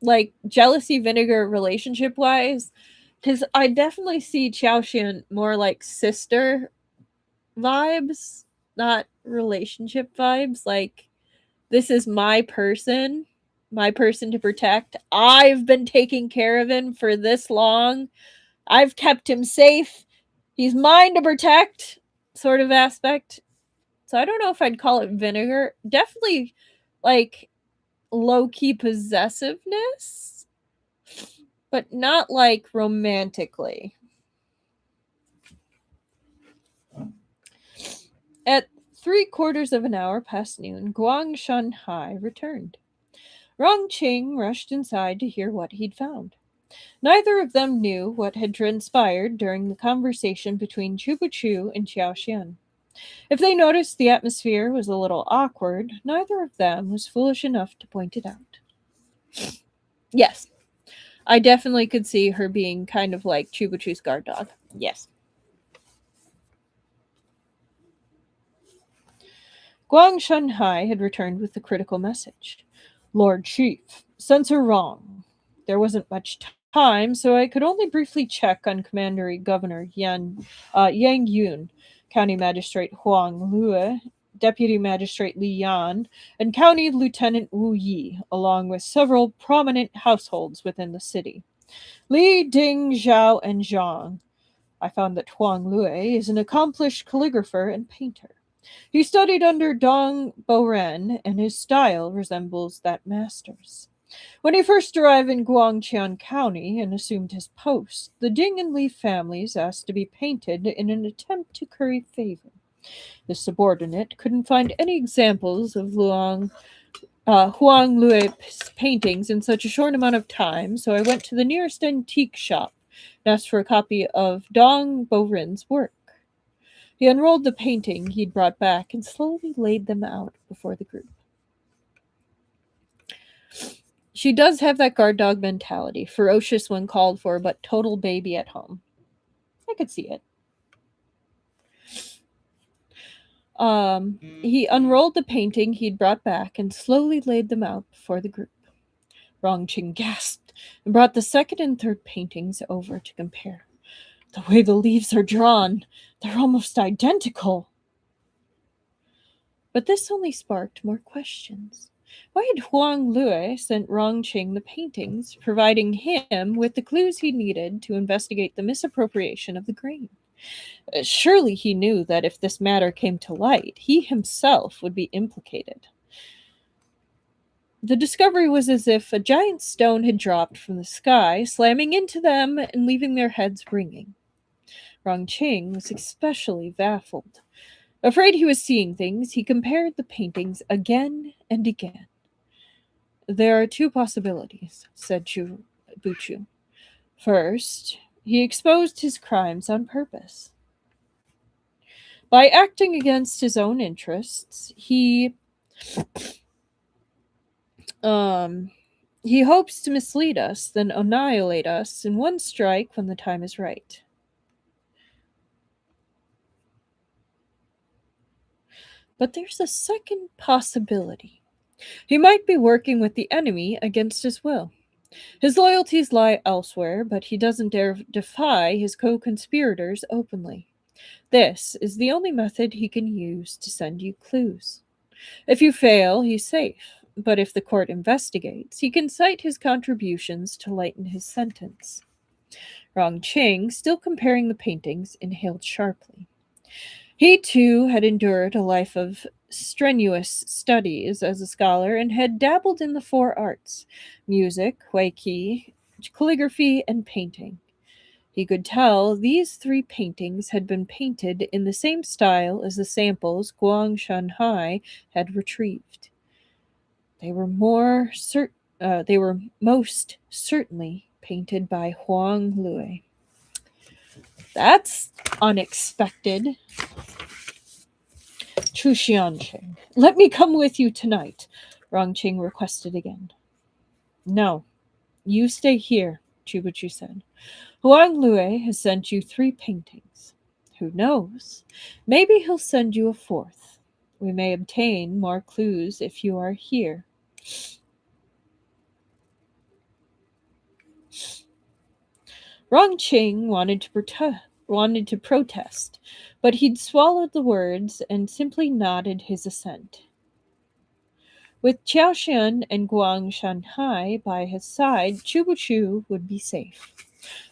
like jealousy vinegar relationship wise, because I definitely see Xiaoxian more like sister vibes, not relationship vibes. Like, this is my person to protect. I've been taking care of him for this long. I've kept him safe. He's mine to protect, sort of aspect. So I don't know if I'd call it vinegar. Definitely like low key possessiveness, but not like romantically. At 3/4 of an hour past noon, Guang Shanhai returned. Rong Qing rushed inside to hear what he'd found. Neither of them knew what had transpired during the conversation between Chu and Xiao Xian. If they noticed the atmosphere was a little awkward, neither of them was foolish enough to point it out. Yes, I definitely could see her being kind of like Chu's guard dog. Yes. Guang Shanhai had returned with the critical message. Lord Chief, censor wrong. There wasn't much time, so I could only briefly check on Commander Governor Yang Yun, County Magistrate Huang Lue, Deputy Magistrate Li Yan, and County Lieutenant Wu Yi, along with several prominent households within the city. Li, Ding, Zhao, and Zhang. I found that Huang Lue is an accomplished calligrapher and painter. He studied under Dong Boren, and his style resembles that master's. When he first arrived in Guangqian County and assumed his post, the Ding and Li families asked to be painted in an attempt to curry favor. The subordinate couldn't find any examples of Huang Lui's paintings in such a short amount of time, so I went to the nearest antique shop and asked for a copy of Dong Boren's work. He unrolled the painting he'd brought back and slowly laid them out before the group. She does have that guard dog mentality, ferocious when called for, but total baby at home. I could see it. He unrolled the painting he'd brought back and slowly laid them out before the group. Rongqing gasped and brought the second and third paintings over to compare. The way the leaves are drawn, they're almost identical. But this only sparked more questions. Why had Huang Lue sent Rongqing the paintings, providing him with the clues he needed to investigate the misappropriation of the grain? Surely he knew that if this matter came to light, he himself would be implicated. The discovery was as if a giant stone had dropped from the sky, slamming into them and leaving their heads ringing. Rongqing was especially baffled. Afraid he was seeing things, he compared the paintings again and again. There are two possibilities, said Buchu. First, he exposed his crimes on purpose. By acting against his own interests, um he hopes to mislead us, then annihilate us in one strike when the time is right. But there's a second possibility. He might be working with the enemy against his will. His loyalties lie elsewhere, but he doesn't dare defy his co-conspirators openly. This is the only method he can use to send you clues. If you fail, he's safe. But if the court investigates, he can cite his contributions to lighten his sentence. Rongqing, still comparing the paintings, inhaled sharply. He too had endured a life of strenuous studies as a scholar and had dabbled in the four arts: music, huiqi, calligraphy, and painting. He could tell these three paintings had been painted in the same style as the samples Guang Shanhai had retrieved. They were most certainly painted by Huang Lue. That's unexpected. Chu Xianqing, let me come with you tonight, Rongqing requested again. No, you stay here, Chubachu said. Huang Lue has sent you three paintings. Who knows? Maybe he'll send you a fourth. We may obtain more clues if you are here. Rongqing wanted to protest, but he'd swallowed the words and simply nodded his assent. With Xiaoxian and Guang Shanhai by his side, Chubuchu would be safe.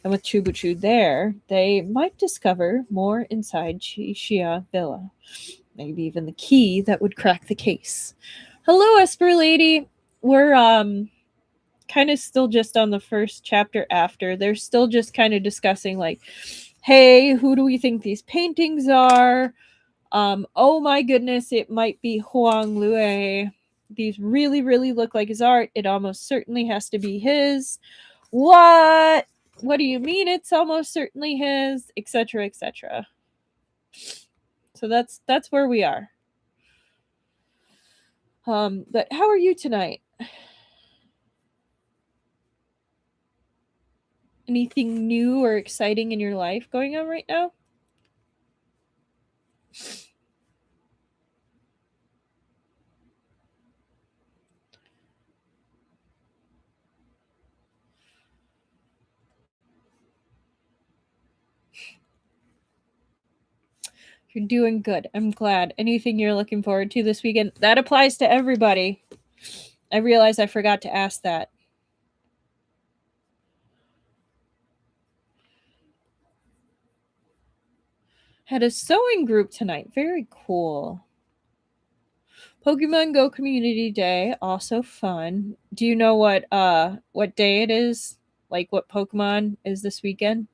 And with Chubuchu there, they might discover more inside Xia Villa. Maybe even the key that would crack the case. Hello, Esper Lady. We're kind of still just on the first chapter after. They're still just kind of discussing like, hey, who do we think these paintings are? Oh my goodness, it might be Huang Lue. These really, really look like his art. It almost certainly has to be his. What? What do you mean it's almost certainly his? Etc. etc. So that's where we are. But how are you tonight? Anything new or exciting in your life going on right now? You're doing good. I'm glad. Anything you're looking forward to this weekend? That applies to everybody. I realize I forgot to ask that. Had a sewing group tonight. Very cool. Pokemon Go Community Day, also fun. Do you know what day it is? Like what Pokemon is this weekend?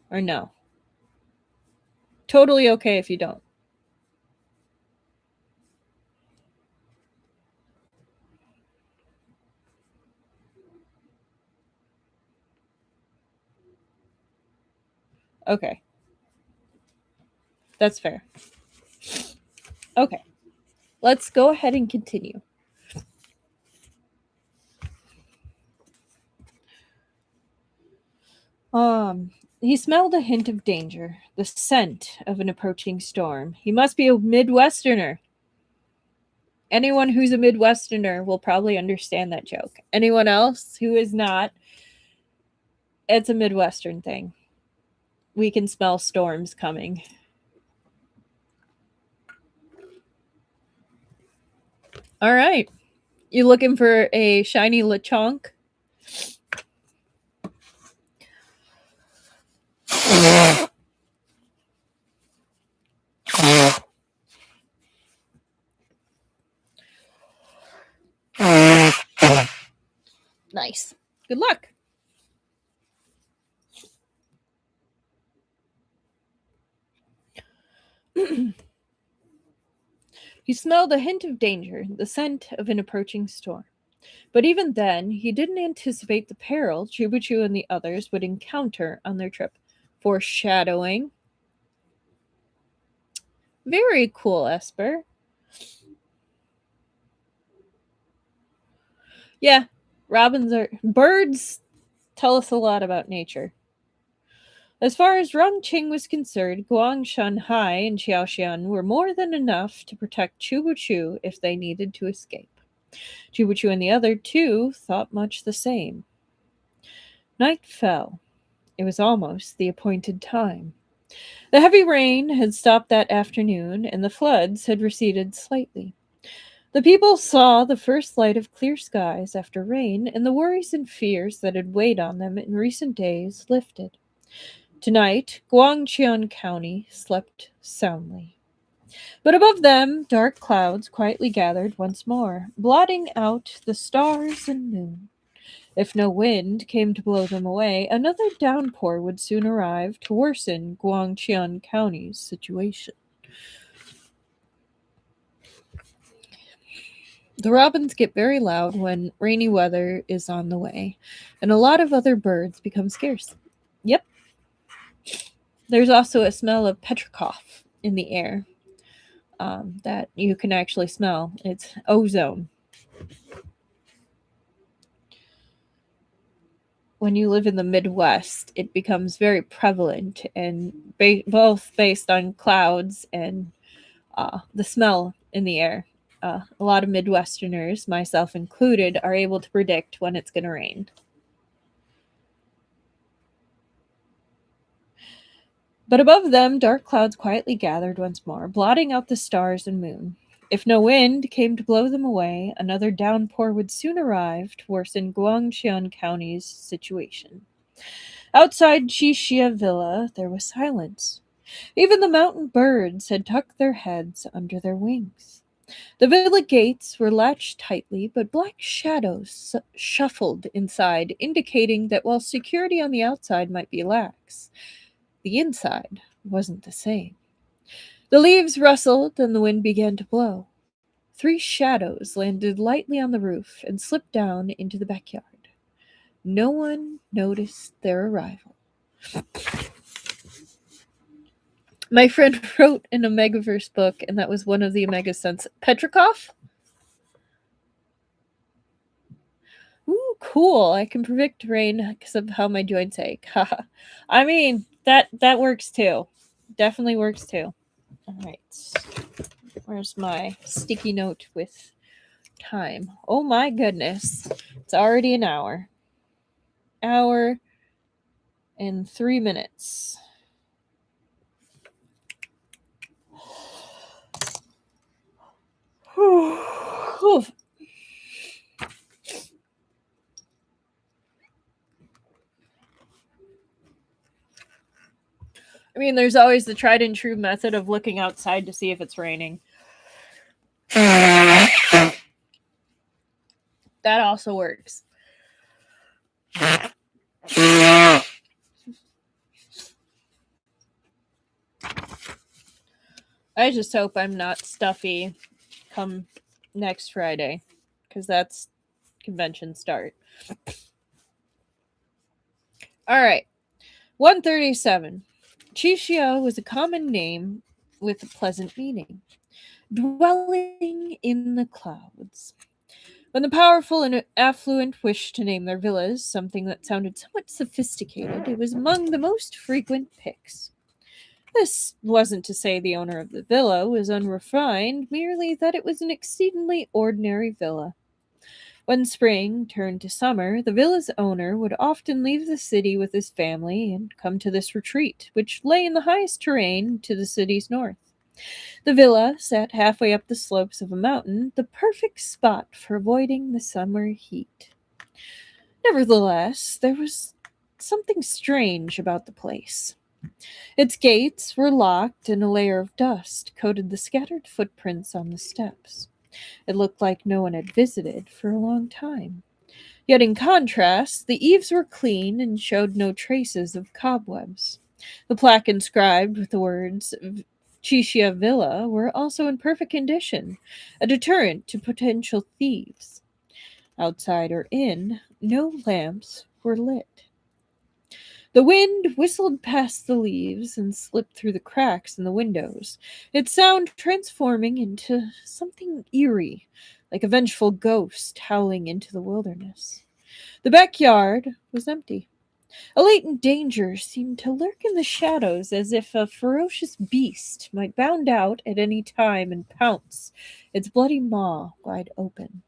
Or no? Totally okay if you don't. Okay. That's fair. Okay. Let's go ahead and continue. He smelled a hint of danger, the scent of an approaching storm. He must be a Midwesterner. Anyone who's a Midwesterner will probably understand that joke. Anyone else who is not, it's a Midwestern thing. We can smell storms coming. All right. You looking for a shiny Lechonk? Nice. Good luck. He smelled a hint of danger, the scent of an approaching storm. But even then, he didn't anticipate the peril Chubuchu and the others would encounter on their trip. Foreshadowing. Very cool, Esper. Yeah, birds tell us a lot about nature. As far as Rongqing was concerned, Guang Shanhai and Xiaoxian were more than enough to protect Chubuchu if they needed to escape. Chubuchu and the other two thought much the same. Night fell. It was almost the appointed time. The heavy rain had stopped that afternoon, and the floods had receded slightly. The people saw the first light of clear skies after rain, and the worries and fears that had weighed on them in recent days lifted. Tonight, Guangqian County slept soundly. But above them, dark clouds quietly gathered once more, blotting out the stars and moon. If no wind came to blow them away, another downpour would soon arrive to worsen Guangqian County's situation. The robins get very loud when rainy weather is on the way, and a lot of other birds become scarce. Yep. There's also a smell of petrichor in the air that you can actually smell. It's ozone. When you live in the Midwest, it becomes very prevalent, and both based on clouds and the smell in the air. A lot of Midwesterners, myself included, are able to predict when it's going to rain. But above them, dark clouds quietly gathered once more, blotting out the stars and moon. If no wind came to blow them away, another downpour would soon arrive to worsen Guangqian County's situation. Outside Xixia Villa, there was silence. Even the mountain birds had tucked their heads under their wings. The villa gates were latched tightly, but black shadows shuffled inside, indicating that while security on the outside might be lax, the inside wasn't the same. The leaves rustled and the wind began to blow. 3 shadows landed lightly on the roof and slipped down into the backyard. No one noticed their arrival. My friend wrote an Omegaverse book, and that was one of the Omega Sense. Petrichor? Ooh, cool. I can predict rain because of how my joints ache. I mean, that works too. Definitely works too. All right. Where's my sticky note with time? Oh my goodness. It's already an hour. Hour and 3 minutes. I mean, there's always the tried and true method of looking outside to see if it's raining. That also works. I just hope I'm not stuffy come next Friday, because that's convention start. All right. 137. Chishio was a common name with a pleasant meaning. Dwelling in the clouds. When the powerful and affluent wished to name their villas something that sounded somewhat sophisticated, it was among the most frequent picks. This wasn't to say the owner of the villa was unrefined, merely that it was an exceedingly ordinary villa. When spring turned to summer, the villa's owner would often leave the city with his family and come to this retreat, which lay in the highest terrain to the city's north. The villa sat halfway up the slopes of a mountain, the perfect spot for avoiding the summer heat. Nevertheless, there was something strange about the place. Its gates were locked, and a layer of dust coated the scattered footprints on the steps. It looked like no one had visited for a long time. Yet in contrast, the eaves were clean and showed no traces of cobwebs. The plaque inscribed with the words Chichia Villa were also in perfect condition, a deterrent to potential thieves. Outside or in, no lamps were lit. The wind whistled past the leaves and slipped through the cracks in the windows, its sound transforming into something eerie, like a vengeful ghost howling into the wilderness. The backyard was empty. A latent danger seemed to lurk in the shadows as if a ferocious beast might bound out at any time and pounce, its bloody maw wide open.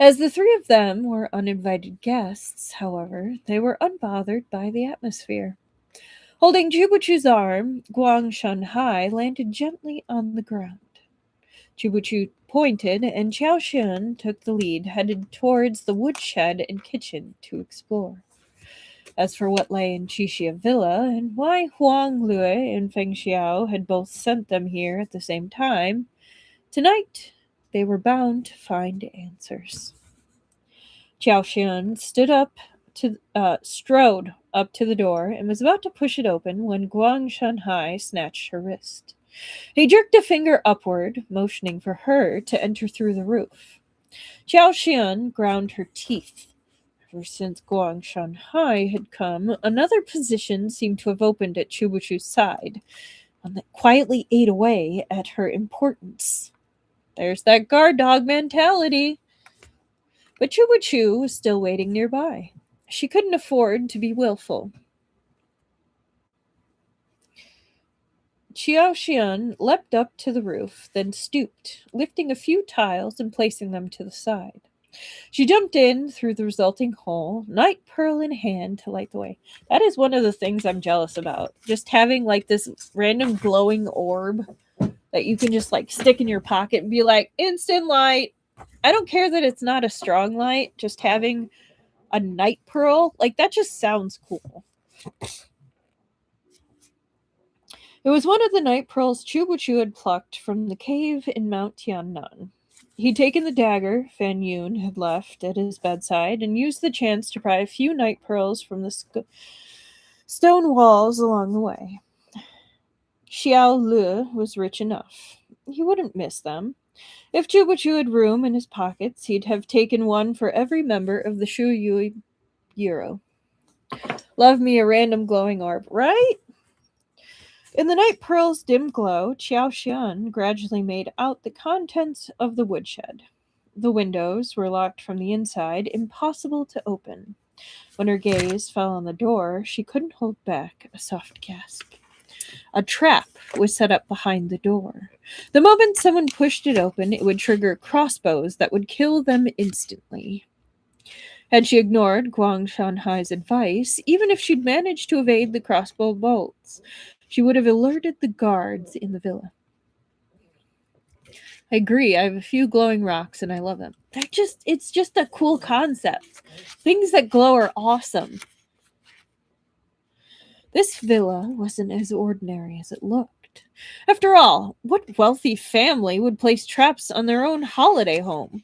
As the three of them were uninvited guests, however, they were unbothered by the atmosphere. Holding Chubuchu's arm, Guang Shanhai landed gently on the ground. Chubuchu pointed, and Xiao Xian took the lead, headed towards the woodshed and kitchen to explore. As for what lay in Qixia Villa, and why Huang Lue and Feng Xiao had both sent them here at the same time, tonight they were bound to find answers. Xiao Xian strode up to the door and was about to push it open when Guang Shanhai snatched her wrist. He jerked a finger upward, motioning for her to enter through the roof. Xiao Xian ground her teeth. Ever since Guang Shanhai had come, another position seemed to have opened at Chubuchu's side, one that quietly ate away at her importance. There's that guard dog mentality. But Chubuchu was still waiting nearby. She couldn't afford to be willful. Xiao Xian leapt up to the roof, then stooped, lifting a few tiles and placing them to the side. She jumped in through the resulting hole, night pearl in hand, to light the way. That is one of the things I'm jealous about. Just having like this random glowing orb that you can just like stick in your pocket and be like, instant light. I don't care that it's not a strong light, just having a night pearl, like that just sounds cool. It was one of the night pearls Chubuchu had plucked from the cave in Mount Tiannan. He'd taken the dagger Fan Yun had left at his bedside and used the chance to pry a few night pearls from the stone walls along the way. Xiao Lu was rich enough. He wouldn't miss them. If Chubuchu had room in his pockets, he'd have taken one for every member of the Shu Yui Bureau. Love me a random glowing orb, right? In the night pearl's dim glow, Xiao Xian gradually made out the contents of the woodshed. The windows were locked from the inside, impossible to open. When her gaze fell on the door, she couldn't hold back a soft gasp. A trap was set up behind the door. The moment someone pushed it open, it would trigger crossbows that would kill them instantly. Had she ignored Guang Shanhai's advice, even if she'd managed to evade the crossbow bolts, she would have alerted the guards in the villa. I agree. I have a few glowing rocks and I love them. It's just a cool concept. Things that glow are awesome. This villa wasn't as ordinary as it looked. After all, what wealthy family would place traps on their own holiday home?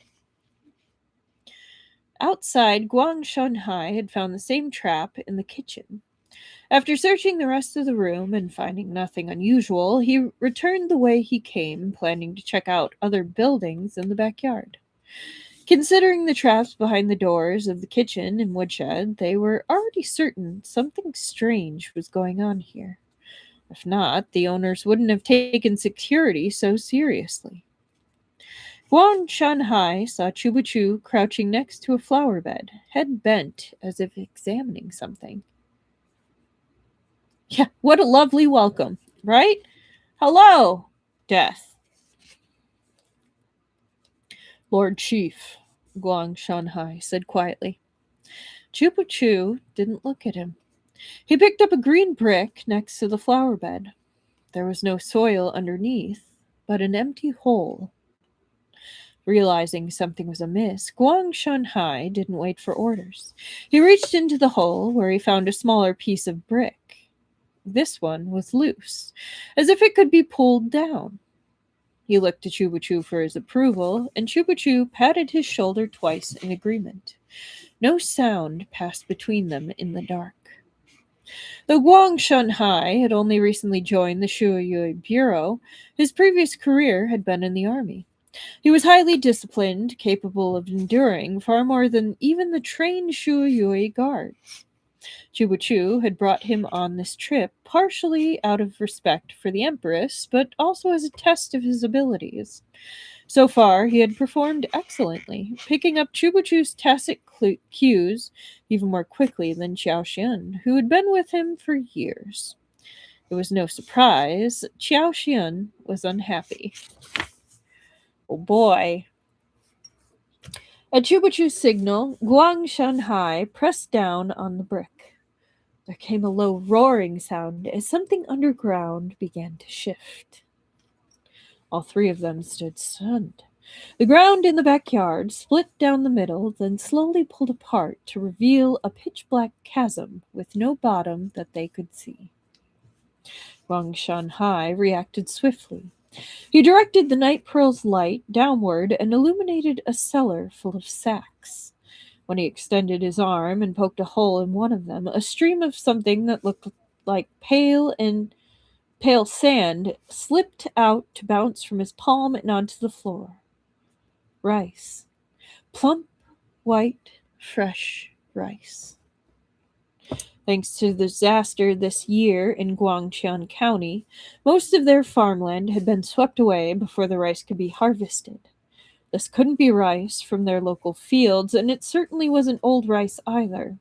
Outside, Guang Shanhai had found the same trap in the kitchen. After searching the rest of the room and finding nothing unusual, he returned the way he came, planning to check out other buildings in the backyard. Considering the traps behind the doors of the kitchen and woodshed, they were already certain something strange was going on here. If not, the owners wouldn't have taken security so seriously. Guan Shanhai saw Chubuchu crouching next to a flower bed, head bent as if examining something. Yeah, what a lovely welcome, right? Hello, Death. Lord Chief, Guang Shanhai said quietly. Chubuchu didn't look at him. He picked up a green brick next to the flower bed. There was no soil underneath, but an empty hole. Realizing something was amiss, Guang Shanhai didn't wait for orders. He reached into the hole where he found a smaller piece of brick. This one was loose, as if it could be pulled down. He looked to Chubachu for his approval, and Chubachu patted his shoulder twice in agreement. No sound passed between them in the dark. Though Guang Shunhai had only recently joined the Shuoyui Bureau, his previous career had been in the army. He was highly disciplined, capable of enduring far more than even the trained Shuoyui guards. Chubachu had brought him on this trip partially out of respect for the Empress, but also as a test of his abilities. So far, he had performed excellently, picking up Chubachu's tacit cues even more quickly than Xiao Xian, who had been with him for years. It was no surprise Xiao Xian was unhappy. Oh boy. At Chubachu's signal, Guang Shanhai pressed down on the brick. There came a low roaring sound as something underground began to shift. All three of them stood stunned. The ground in the backyard split down the middle, then slowly pulled apart to reveal a pitch-black chasm with no bottom that they could see. Wang Shanhai reacted swiftly. He directed the Night Pearl's light downward and illuminated a cellar full of sacks. When he extended his arm and poked a hole in one of them, a stream of something that looked like pale sand slipped out to bounce from his palm and onto the floor. Rice. Plump, white, fresh rice. Thanks to the disaster this year in Guangqian County, most of their farmland had been swept away before the rice could be harvested. This couldn't be rice from their local fields, and it certainly wasn't old rice either.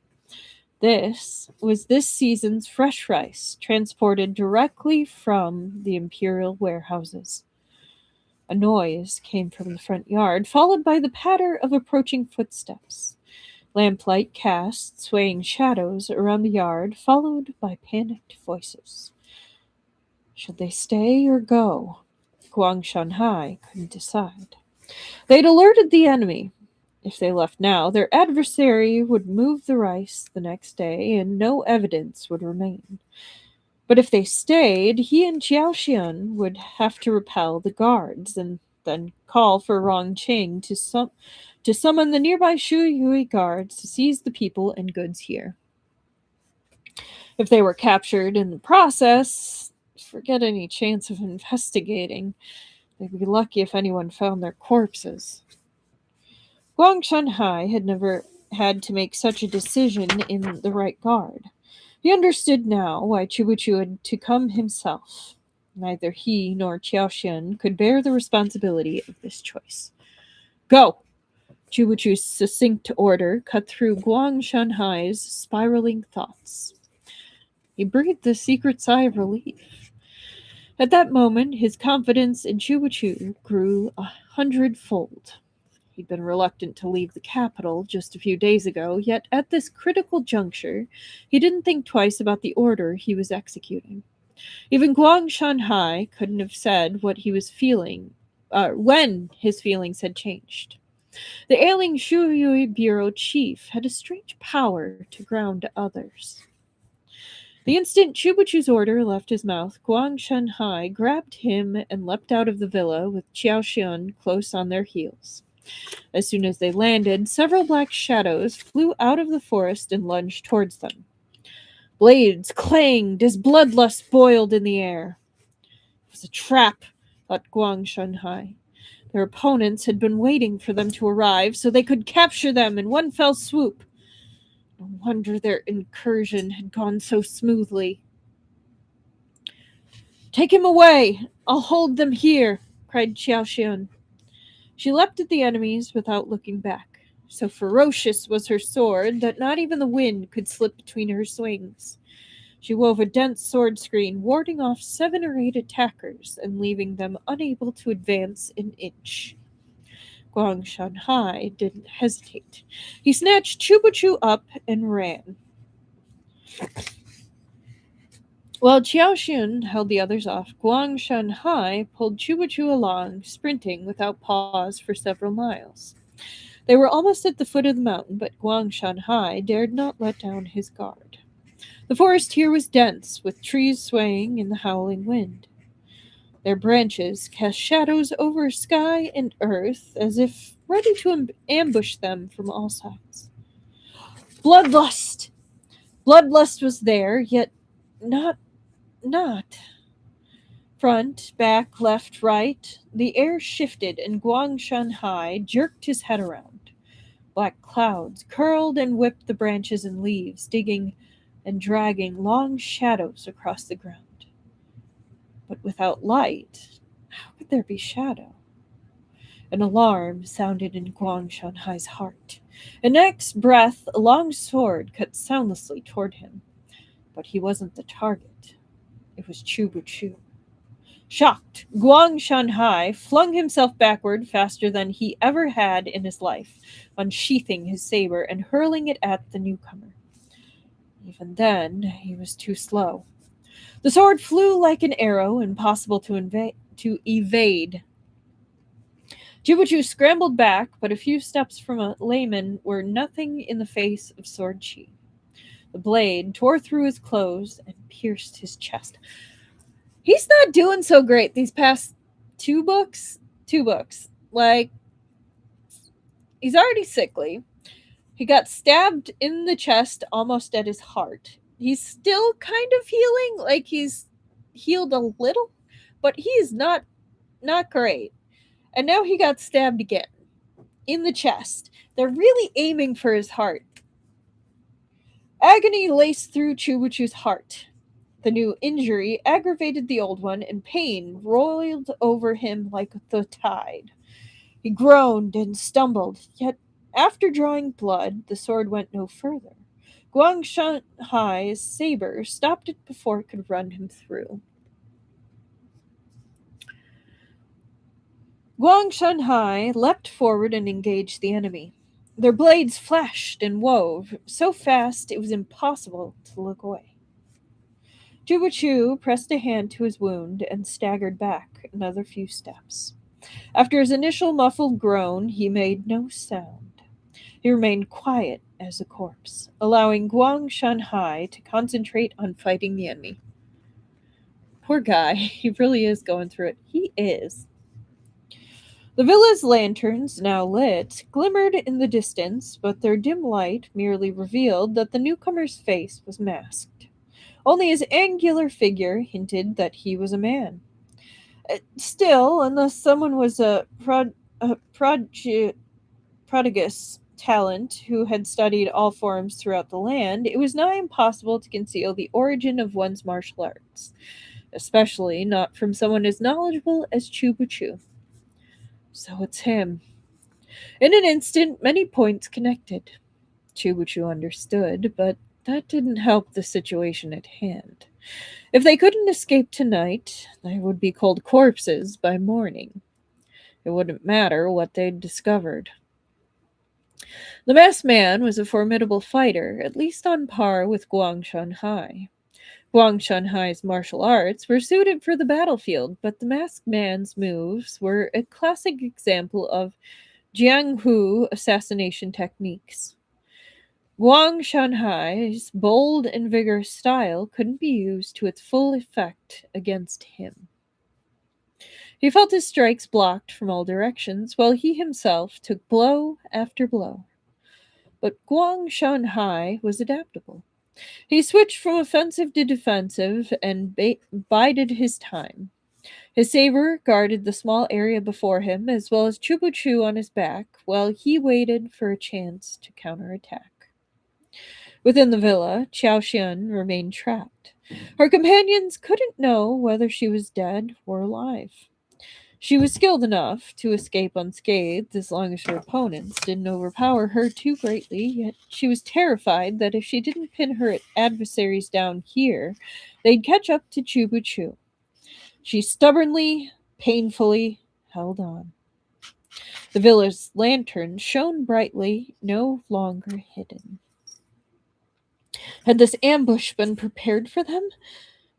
This was this season's fresh rice, transported directly from the imperial warehouses. A noise came from the front yard, followed by the patter of approaching footsteps. Lamplight cast swaying shadows around the yard, followed by panicked voices. Should they stay or go? Guang Shanhai couldn't decide. They'd alerted the enemy. If they left now, their adversary would move the rice the next day, and no evidence would remain. But if they stayed, he and Jiao Xian would have to repel the guards and then call for Rong Qing to summon the nearby Shu Yui guards to seize the people and goods here. If they were captured in the process, forget any chance of investigating. They'd be lucky if anyone found their corpses. Guang Shanhai had never had to make such a decision in the right guard. He understood now why Chubachu had to come himself. Neither he nor Qiaoxian could bear the responsibility of this choice. Go! Chubachu's succinct order cut through Guang Shanhai's spiraling thoughts. He breathed a secret sigh of relief. At that moment, his confidence in Chubachu grew 100-fold. He'd been reluctant to leave the capital just a few days ago, yet at this critical juncture, he didn't think twice about the order he was executing. Even Guang Shanhai couldn't have said what he was feeling, when his feelings had changed. The ailing Shuyui Bureau chief had a strange power to ground others. The instant Chubachu's order left his mouth, Guang Shanhai grabbed him and leapt out of the villa with Qiao Xian close on their heels. As soon as they landed, several black shadows flew out of the forest and lunged towards them. Blades clanged as bloodlust boiled in the air. It was a trap, thought Guang Shanhai. Their opponents had been waiting for them to arrive so they could capture them in one fell swoop. No wonder their incursion had gone so smoothly. Take him away! I'll hold them here, cried Qiao Xian. She leapt at the enemies without looking back. So ferocious was her sword that not even the wind could slip between her swings. She wove a dense sword screen, warding off 7 or 8 attackers and leaving them unable to advance an inch. Guang Shanhai didn't hesitate. He snatched Chubachu up and ran. While Qiao Xian held the others off, Guang Shanhai pulled Chubachu along, sprinting without pause for several miles. They were almost at the foot of the mountain, but Guang Shanhai dared not let down his guard. The forest here was dense, with trees swaying in the howling wind. Their branches cast shadows over sky and earth as if ready to ambush them from all sides. Bloodlust! Bloodlust was there, yet not. Front, back, left, right. The air shifted, and Guang Shanhai jerked his head around. Black clouds curled and whipped the branches and leaves, digging and dragging long shadows across the ground. But without light, how could there be shadow? An alarm sounded in Guang Shanhai's heart. In next breath, a long sword cut soundlessly toward him. But he wasn't the target. It was Chu Bu Chu. Shocked, Guang Shanhai flung himself backward faster than he ever had in his life, unsheathing his saber and hurling it at the newcomer. Even then, he was too slow. The sword flew like an arrow, impossible to evade. Jubuchu scrambled back, but a few steps from a layman were nothing in the face of Sword Chi. The blade tore through his clothes and pierced his chest. He's not doing so great these past two books. Like, he's already sickly. He got stabbed in the chest almost at his heart. He's still kind of healing, like he's healed a little, but he's not great. And now he got stabbed again in the chest. They're really aiming for his heart. Agony laced through Chubuchu's heart. The new injury aggravated the old one, and pain roiled over him like the tide. He groaned and stumbled, yet after drawing blood, the sword went no further. Guang Shanhai's saber stopped it before it could run him through. Guang Shanhai leapt forward and engaged the enemy. Their blades flashed and wove so fast it was impossible to look away. Jubuchu pressed a hand to his wound and staggered back another few steps. After his initial muffled groan, he made no sound. He remained quiet as a corpse, allowing Guang Shanhai to concentrate on fighting the enemy. Poor guy, he really is going through it. He is. The villa's lanterns, now lit, glimmered in the distance, but their dim light merely revealed that the newcomer's face was masked. Only his angular figure hinted that he was a man. Still, unless someone was a prodigious talent who had studied all forms throughout the land, it was nigh impossible to conceal the origin of one's martial arts, especially not from someone as knowledgeable as Chu Bu Chu. So it's him. In an instant, many points connected. Chu Bu Chu understood, but that didn't help the situation at hand. If they couldn't escape tonight, they would be cold corpses by morning. It wouldn't matter what they'd discovered. The masked man was a formidable fighter, at least on par with Guang Shanhai. Guang Shanhai's martial arts were suited for the battlefield, but the masked man's moves were a classic example of Jianghu assassination techniques. Guang Shanhai's bold and vigorous style couldn't be used to its full effect against him. He felt his strikes blocked from all directions, while he himself took blow after blow. But Guang Shanhai was adaptable. He switched from offensive to defensive and bided his time. His saber guarded the small area before him, as well as Chu Bu Chu on his back, while he waited for a chance to counterattack. Within the villa, Qiao Xian remained trapped. Her companions couldn't know whether she was dead or alive. She was skilled enough to escape unscathed as long as her opponents didn't overpower her too greatly, yet she was terrified that if she didn't pin her adversaries down here, they'd catch up to Chu Bu Chu. She stubbornly, painfully held on. The villa's lantern shone brightly, no longer hidden. Had this ambush been prepared for them?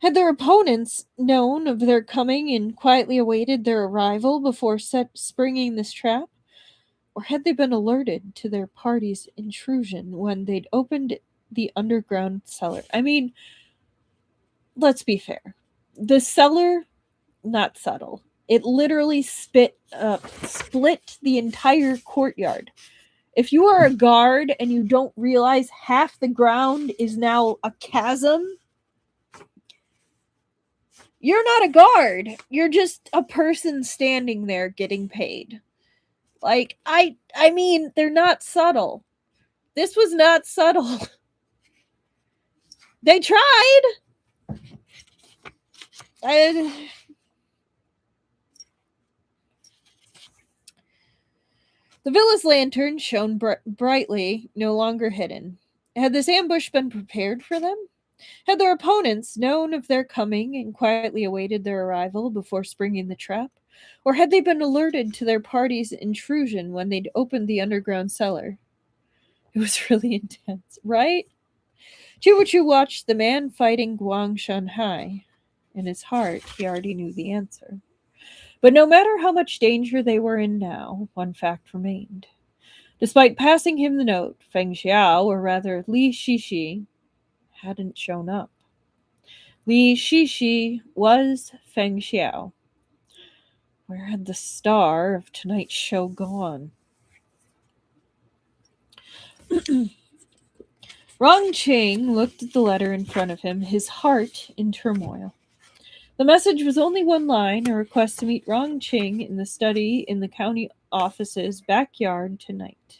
Had their opponents known of their coming and quietly awaited their arrival before springing this trap? Or had they been alerted to their party's intrusion when they'd opened the underground cellar? I mean, let's be fair. The cellar not subtle. It literally split the entire courtyard. If you are a guard and you don't realize half the ground is now a chasm, you're not a guard. You're just a person standing there getting paid. Like, I mean, they're not subtle. This was not subtle. They tried. The villa's lantern shone brightly, no longer hidden. Had this ambush been prepared for them? Had their opponents known of their coming and quietly awaited their arrival before springing the trap? Or had they been alerted to their party's intrusion when they'd opened the underground cellar? It was really intense, right? Chu watched the man fighting Guang Shanhai. In his heart, he already knew the answer. But no matter how much danger they were in now, one fact remained. Despite passing him the note, Feng Xiao, or rather Li Shishi, hadn't shown up. Li Shishi was Feng Xiao. Where had the star of tonight's show gone? Rong Qing looked at the letter in front of him, his heart in turmoil. The message was only one line, a request to meet Rong Qing in the study in the county office's backyard tonight.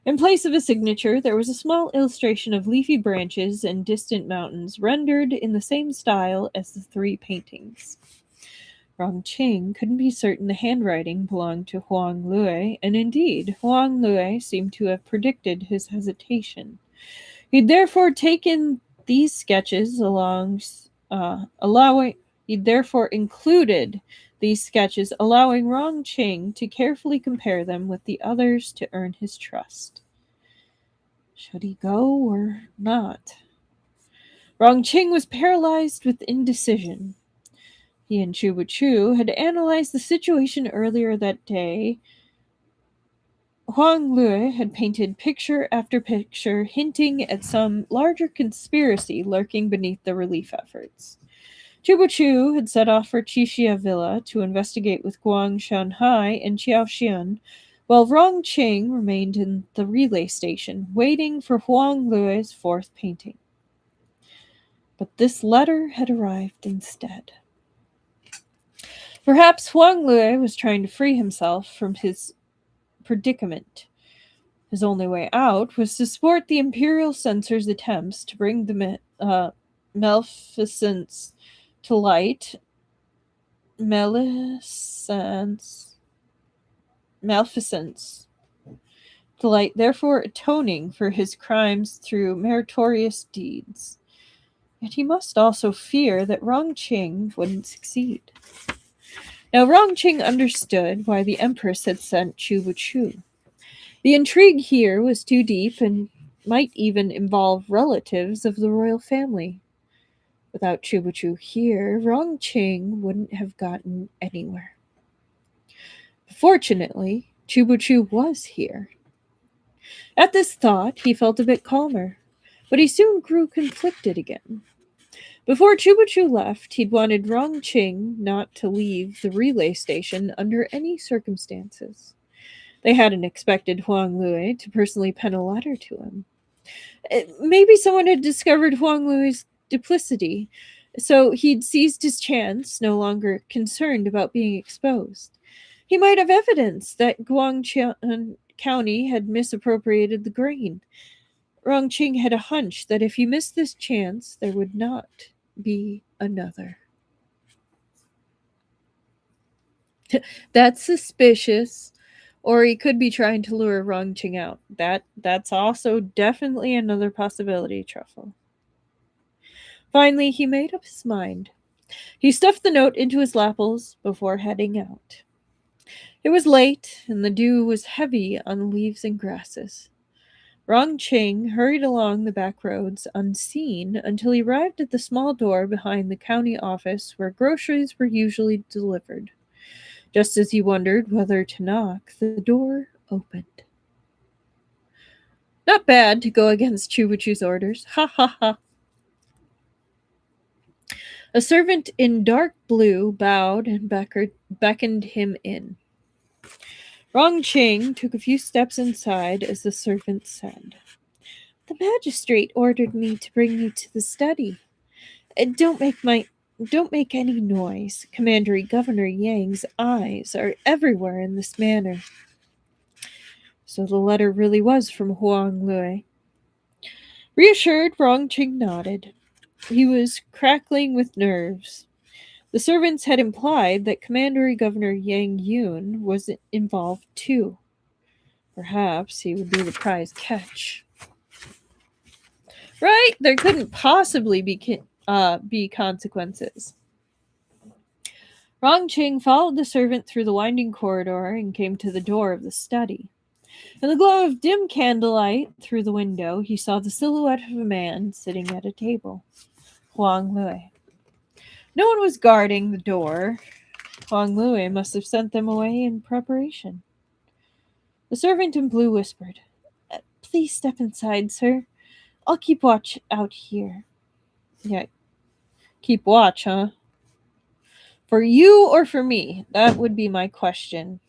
In place of a signature, there was a small illustration of leafy branches and distant mountains, rendered in the same style as the three paintings. Rong Qing couldn't be certain the handwriting belonged to Huang Lue, and indeed, Huang Lue seemed to have predicted his hesitation. He'd therefore taken these sketches He'd therefore included these sketches, allowing Rong Qing to carefully compare them with the others to earn his trust. Should he go or not? Rong Qing was paralyzed with indecision. He and Chu had analyzed the situation earlier that day. Huang Lue had painted picture after picture, hinting at some larger conspiracy lurking beneath the relief efforts. Chu had set off for Qixia Villa to investigate with Guang Shanhai and Xiaoxian, while Rong Qing remained in the relay station, waiting for Huang Lue's fourth painting. But this letter had arrived instead. Perhaps Huang Lue was trying to free himself from his predicament. His only way out was to support the Imperial Censor's attempts to bring the Maleficence to light. Maleficence to light, therefore atoning for his crimes through meritorious deeds. Yet he must also fear that Rong Qing wouldn't succeed. Now Rong Qing understood why the Empress had sent Chu. The intrigue here was too deep and might even involve relatives of the royal family. Without Chu here, Rong Qing wouldn't have gotten anywhere. Fortunately, Chu was here. At this thought, he felt a bit calmer, but he soon grew conflicted again. Before Chu left, he'd wanted Rong Qing not to leave the relay station under any circumstances. They hadn't expected Huang Lue to personally pen a letter to him. Maybe someone had discovered Huang Lue's duplicity, so he'd seized his chance, no longer concerned about being exposed. He might have evidence that Guangqian County had misappropriated the grain. Rong Qing had a hunch that if he missed this chance, there would not be another. That's suspicious. Or he could be trying to lure Rong Qing out. That's also definitely another possibility, Truffle. Finally, he made up his mind. He stuffed the note into his lapels before heading out. It was late, and the dew was heavy on the leaves and grasses. Rong Qing hurried along the back roads unseen until he arrived at the small door behind the county office where groceries were usually delivered. Just as he wondered whether to knock, the door opened. Not bad to go against Chu's orders. Ha ha ha. A servant in dark blue bowed and beckoned him in. Rongqing took a few steps inside as the servant said, "The magistrate ordered me to bring you to the study. Don't make any noise. Commander Governor Yang's eyes are everywhere in this manor." So the letter really was from Huang Lue. Reassured, Rongqing nodded. He was crackling with nerves. The servants had implied that Commander Governor Yang Yun was involved too. Perhaps he would be the prize catch. Right? There couldn't possibly be consequences. Rongqing followed the servant through the winding corridor and came to the door of the study. In the glow of dim candlelight through the window, he saw the silhouette of a man sitting at a table. Huang Lue. No one was guarding the door. Huang Lue must have sent them away in preparation. The servant in blue whispered, "Please step inside, sir. I'll keep watch out here." Yeah, keep watch, huh? For you or for me? That would be my question.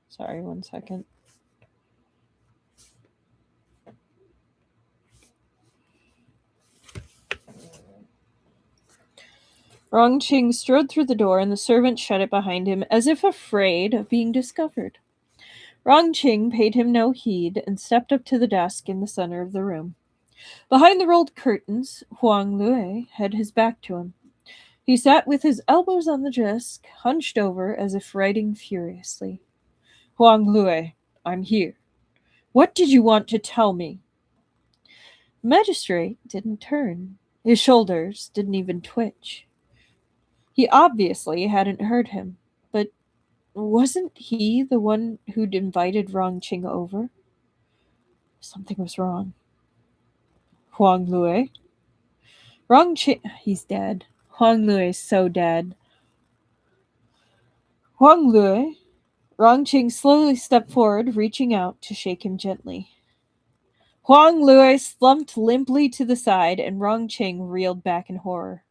Sorry, 1 second. Rongqing strode through the door and the servant shut it behind him as if afraid of being discovered. Rongqing paid him no heed and stepped up to the desk in the center of the room. Behind the rolled curtains, Huang Lue had his back to him. He sat with his elbows on the desk, hunched over as if writing furiously. "Huang Lue, I'm here. What did you want to tell me?" The magistrate didn't turn. His shoulders didn't even twitch. He obviously hadn't heard him, but wasn't he the one who'd invited Rongqing over? Something was wrong. "Huang Lue?" Rongqing, he's dead. Huang Lue is so dead. "Huang Lue?" Rongqing slowly stepped forward, reaching out to shake him gently. Huang Lue slumped limply to the side, and Rongqing reeled back in horror.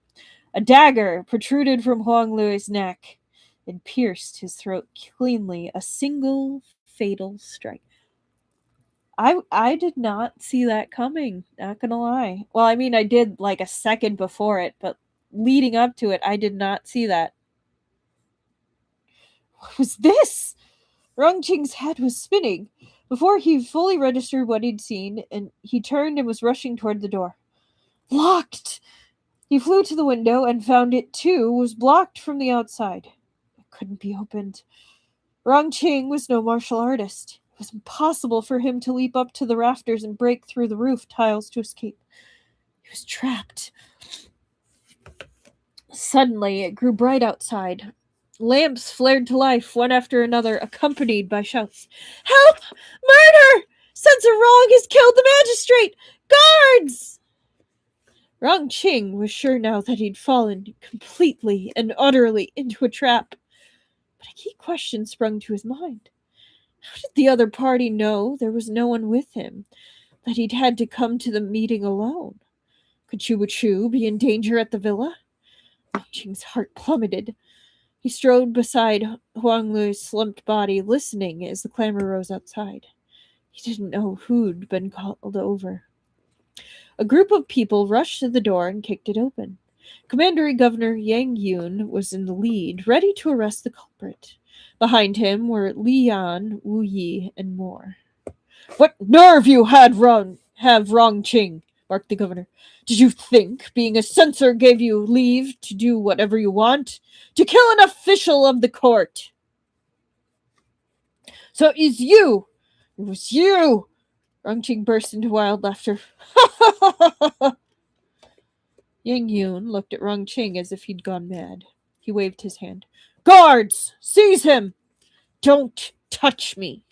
A dagger protruded from Huang Lue's neck and pierced his throat cleanly, a single fatal strike. I did not see that coming, not gonna lie. Well, I mean, I did like a second before it, but leading up to it, I did not see that. What was this? Rongqing's head was spinning. Before he fully registered what he'd seen, and he turned and was rushing toward the door. Locked! He flew to the window and found it, too, was blocked from the outside. It couldn't be opened. Rongqing was no martial artist. It was impossible for him to leap up to the rafters and break through the roof tiles to escape. He was trapped. Suddenly, it grew bright outside. Lamps flared to life, one after another, accompanied by shouts. "Help! Murder! Censor Rong has killed the magistrate! Guards!" Rongqing was sure now that he'd fallen completely and utterly into a trap. But a key question sprung to his mind. How did the other party know there was no one with him, that he'd had to come to the meeting alone? Could Chu be in danger at the villa? Rongqing's heart plummeted. He strode beside Huang Lu's slumped body, listening as the clamor rose outside. He didn't know who'd been called over. A group of people rushed to the door and kicked it open. Commander Governor Yang Yun was in the lead, ready to arrest the culprit. Behind him were Li Yan, Wu Yi, and more. "What nerve you have, Rongqing?" barked the governor. "Did you think being a censor gave you leave to do whatever you want? To kill an official of the court?" "So it is you! It was you!" Rongqing burst into wild laughter. Yang Yun looked at Rongqing as if he'd gone mad. He waved his hand. "Guards! Seize him! Don't touch me!"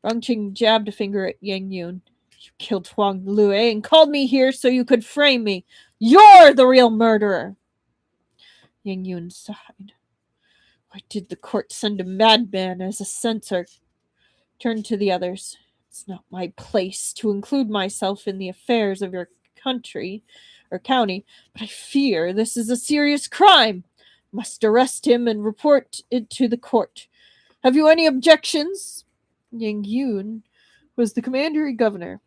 Rongqing jabbed a finger at Yang Yun. "You killed Huang Lue and called me here so you could frame me. You're the real murderer!" Yang Yun sighed. Why did the court send a madman as a censor? Turned to the others. It's not my place to include myself in the affairs of your country or county, but I fear this is a serious crime. Must arrest him and report it to the court. Have you any objections? Yang Yun was the commandery governor.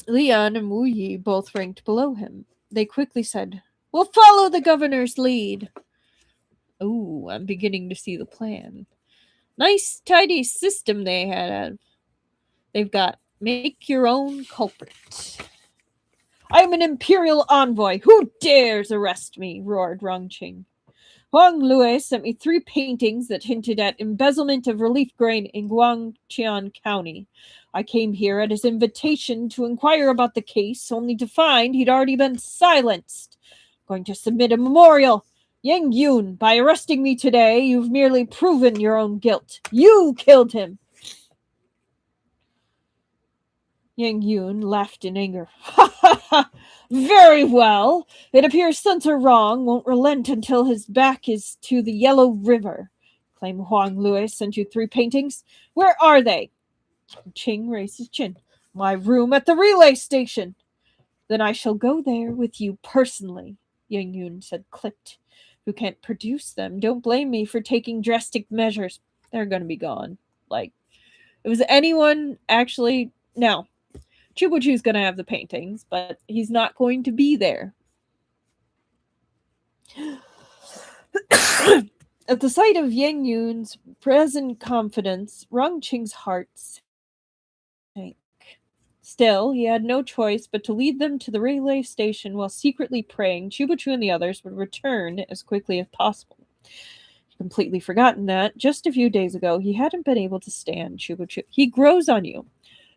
Lian and Wu Yi both ranked below him. They quickly said, "We'll follow the governor's lead." Oh, I'm beginning to see the plan. Nice, tidy system they had. They've got make your own culprit. I'm an imperial envoy. Who dares arrest me? Roared Rongqing. Huang Lue sent me 3 paintings that hinted at embezzlement of relief grain in Guangqian County. I came here at his invitation to inquire about the case, only to find he'd already been silenced. Going to submit a memorial. Yang Yun, by arresting me today, you've merely proven your own guilt. You killed him. Yang Yun laughed in anger. Ha ha ha! Very well. It appears Censor Rong won't relent until his back is to the Yellow River. Claim Huang Lue sent you 3 paintings. Where are they? Qing raised his chin. My room at the relay station. Then I shall go there with you personally, Yang Yun said, clipped. Who can't produce them? Don't blame me for taking drastic measures. They're going to be gone. Like, was anyone actually... No. Chubuchu's going to have the paintings, but he's not going to be there. At the sight of Yang Yun's present confidence, Rongqing's heart sank. Still, he had no choice but to lead them to the relay station while secretly praying Chubuchu and the others would return as quickly as possible. He'd completely forgotten that, just a few days ago, he hadn't been able to stand Chubuchu. He grows on you.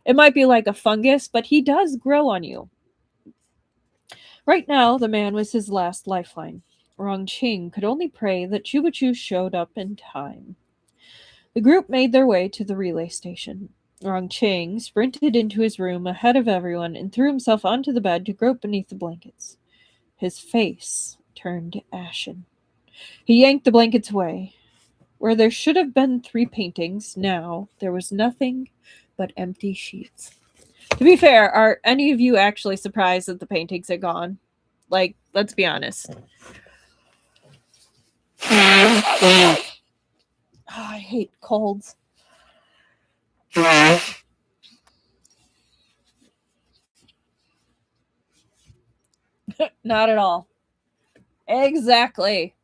It might be like a fungus, but he does grow on you. Right now, the man was his last lifeline. Rongqing could only pray that Chubuchu showed up in time. The group made their way to the relay station. Rongqing sprinted into his room ahead of everyone and threw himself onto the bed to grope beneath the blankets. His face turned ashen. He yanked the blankets away. Where there should have been 3 paintings, now there was nothing but empty sheets. To be fair, are any of you actually surprised that the paintings are gone? Like, let's be honest. Oh, I hate colds. Not at all. Exactly.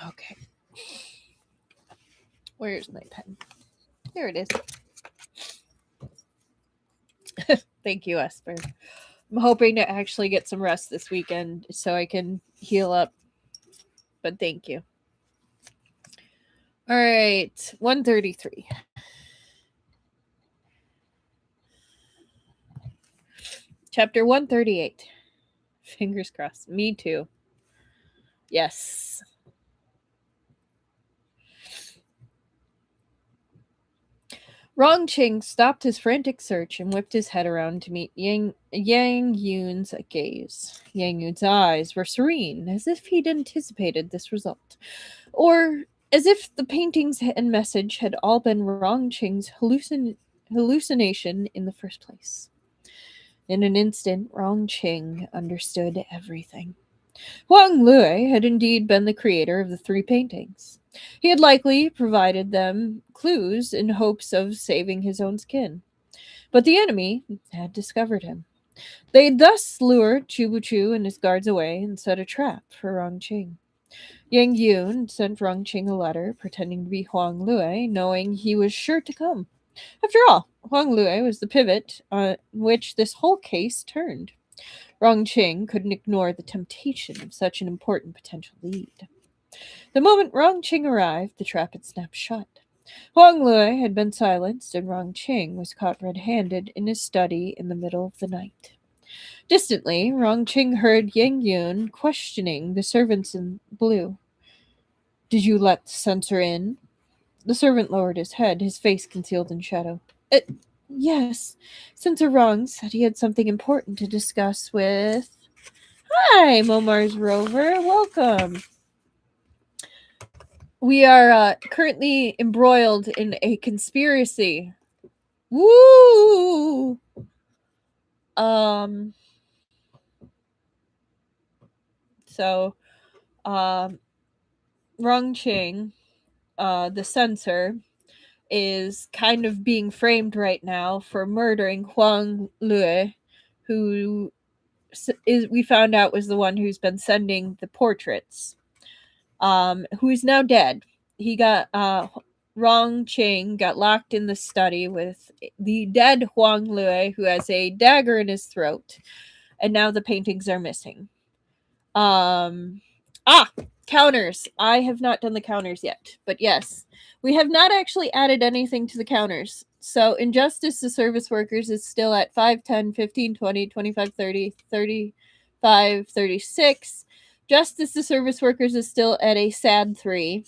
Okay. Where's my pen? There it is. Thank you, Esper. I'm hoping to actually get some rest this weekend so I can heal up. But thank you. All right, 133. Chapter 138. Fingers crossed. Me too. Yes. Rongqing stopped his frantic search and whipped his head around to meet Yang Yun's gaze. Yang Yun's eyes were serene, as if he'd anticipated this result. Or as if the paintings and message had all been Rongqing's hallucination in the first place. In an instant, Rongqing understood everything. Huang Lue had indeed been the creator of the 3 paintings. He had likely provided them clues in hopes of saving his own skin. But the enemy had discovered him. They thus lured Chubuchu and his guards away and set a trap for Rongqing. Yang Yun sent Rongqing a letter pretending to be Huang Lue, knowing he was sure to come. After all, Huang Lue was the pivot on which this whole case turned. Rongqing couldn't ignore the temptation of such an important potential lead. The moment Rongqing arrived, the trap had snapped shut. Huang Lue had been silenced, and Rongqing was caught red-handed in his study in the middle of the night. Distantly, Rongqing heard Yang Yun questioning the servants in blue. Did you let the censor in? The servant lowered his head, his face concealed in shadow. Yes. Censor Wrong said he had something important to discuss with... Hi, Momar's Rover. Welcome. We are currently embroiled in a conspiracy. Woo! So, Rong Qing, the censor, is kind of being framed right now for murdering Huang Lue, who we found out was the one who's been sending the portraits, who is now dead. He got Rong Qing got locked in the study with the dead Huang Lue, who has a dagger in his throat, and now the paintings are missing. Counters. I have not done the counters yet, but yes, we have not actually added anything to the counters. So injustice to service workers is still at 5, 10, 15, 20, 25, 30, 35, 36. Justice to service workers is still at a sad 3.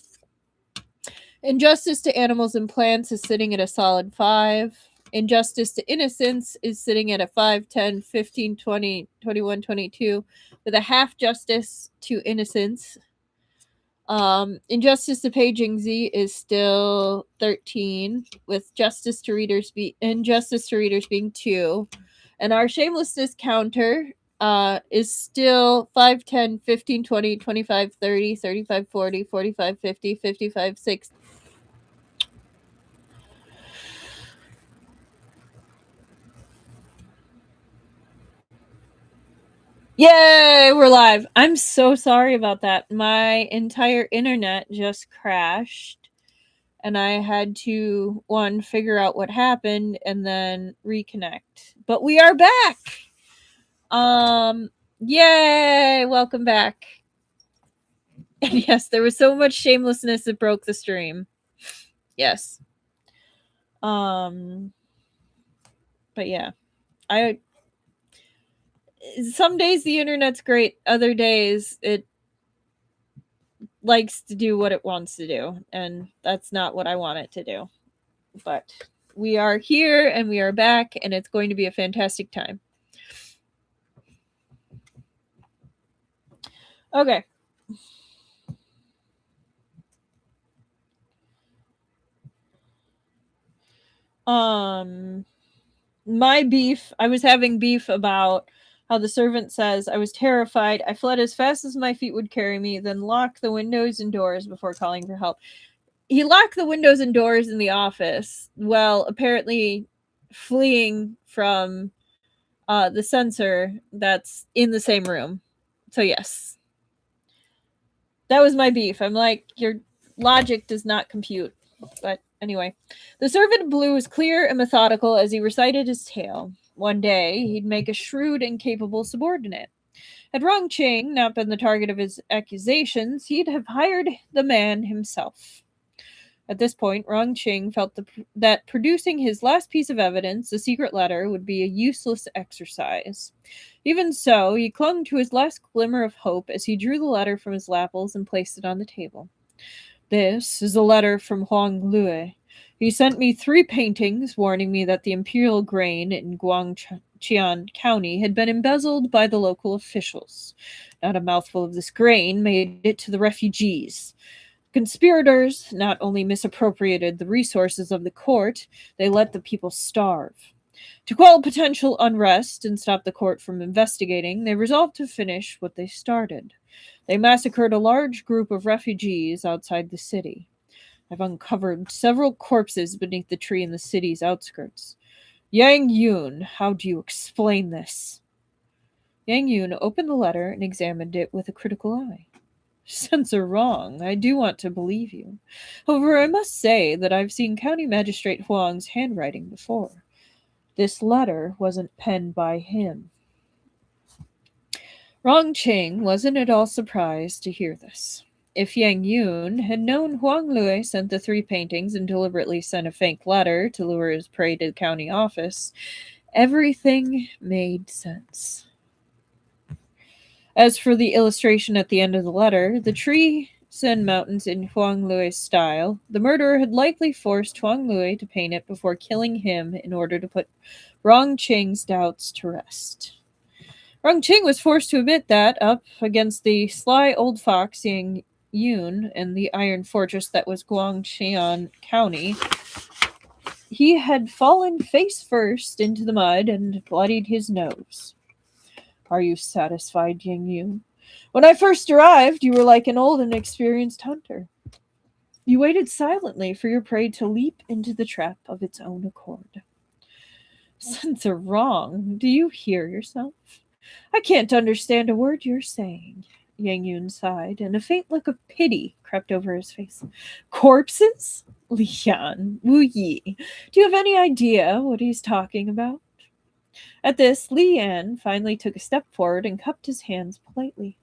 Injustice to animals and plants is sitting at a solid 5. Injustice to innocence is sitting at a 5, 10, 15, 20, 21, 22, with a half justice to innocence. Injustice to Paging Z is still 13, with injustice to readers being 2. And our shamelessness counter is still 5, 10, 15, 20, 25, 30, 35, 40, 45, 50, 55, 60. Yay, we're live. I'm so sorry about that. My entire internet just crashed, and I had to, figure out what happened and then reconnect. But we are back. Yay, welcome back. And yes, there was so much shamelessness it broke the stream. Yes. But yeah. Some days the internet's great, other days it likes to do what it wants to do, and that's not what I want it to do. But we are here and we are back, and it's going to be a fantastic time. Okay. My beef, I was having beef about how the servant says, I was terrified. I fled as fast as my feet would carry me, then locked the windows and doors before calling for help. He locked the windows and doors in the office while apparently fleeing from the censor that's in the same room. So yes. That was my beef. I'm like, your logic does not compute. But anyway, the servant in blue was clear and methodical as he recited his tale. One day, he'd make a shrewd and capable subordinate. Had Rong Qing not been the target of his accusations, he'd have hired the man himself. At this point, Rong Qing felt that producing his last piece of evidence, a secret letter, would be a useless exercise. Even so, he clung to his last glimmer of hope as he drew the letter from his lapels and placed it on the table. This is a letter from Huang Lue. He sent me 3 paintings warning me that the imperial grain in Guangqian County had been embezzled by the local officials. Not a mouthful of this grain made it to the refugees. Conspirators not only misappropriated the resources of the court, they let the people starve. To quell potential unrest and stop the court from investigating, they resolved to finish what they started. They massacred a large group of refugees outside the city. I've uncovered several corpses beneath the tree in the city's outskirts. Yang Yun, how do you explain this? Yang Yun opened the letter and examined it with a critical eye. Censor Wrong, I do want to believe you. However, I must say that I've seen County Magistrate Huang's handwriting before. This letter wasn't penned by him. Rong Qing wasn't at all surprised to hear this. If Yang Yun had known Huang Lue sent the 3 paintings and deliberately sent a fake letter to lure his prey to the county office, everything made sense. As for the illustration at the end of the letter, the tree Sand Mountains in Huang Lui's style, the murderer had likely forced Huang Lui to paint it before killing him in order to put Rong Qing's doubts to rest. Rong Qing was forced to admit that, up against the sly old fox Yang Yun and the iron fortress that was Guangxian County, he had fallen face first into the mud and bloodied his nose. Are you satisfied, Yang Yun? When I first arrived, you were like an old and experienced hunter. You waited silently for your prey to leap into the trap of its own accord. Sense are wrong. Do you hear yourself? I can't understand a word you're saying. Yang Yun sighed, and a faint look of pity crept over his face. Corpses? Li Yan, Wu Yi, do you have any idea what he's talking about? At this, Li Yan finally took a step forward and cupped his hands politely.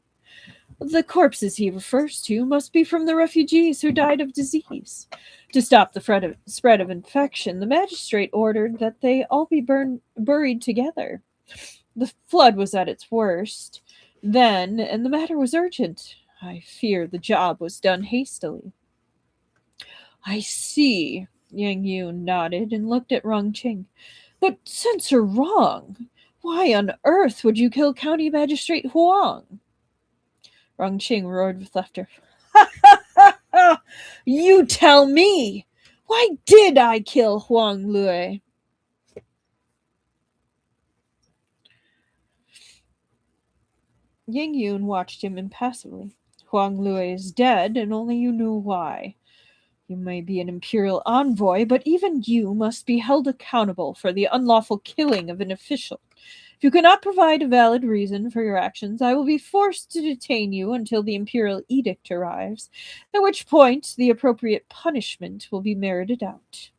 The corpses he refers to must be from the refugees who died of disease. To stop the spread of infection, the magistrate ordered that they all be buried together. The flood was at its worst then, and the matter was urgent. I fear the job was done hastily. I see. Yang Yun nodded and looked at Rong Qing. But since you're wrong, why on earth would you kill County Magistrate Huang? Rong Qing roared with laughter. You tell me! Why did I kill Huang Lui? Yang Yun watched him impassively. Huang Lui is dead, and only you knew why. You may be an imperial envoy, but even you must be held accountable for the unlawful killing of an official. If you cannot provide a valid reason for your actions, I will be forced to detain you until the imperial edict arrives, at which point the appropriate punishment will be merited out.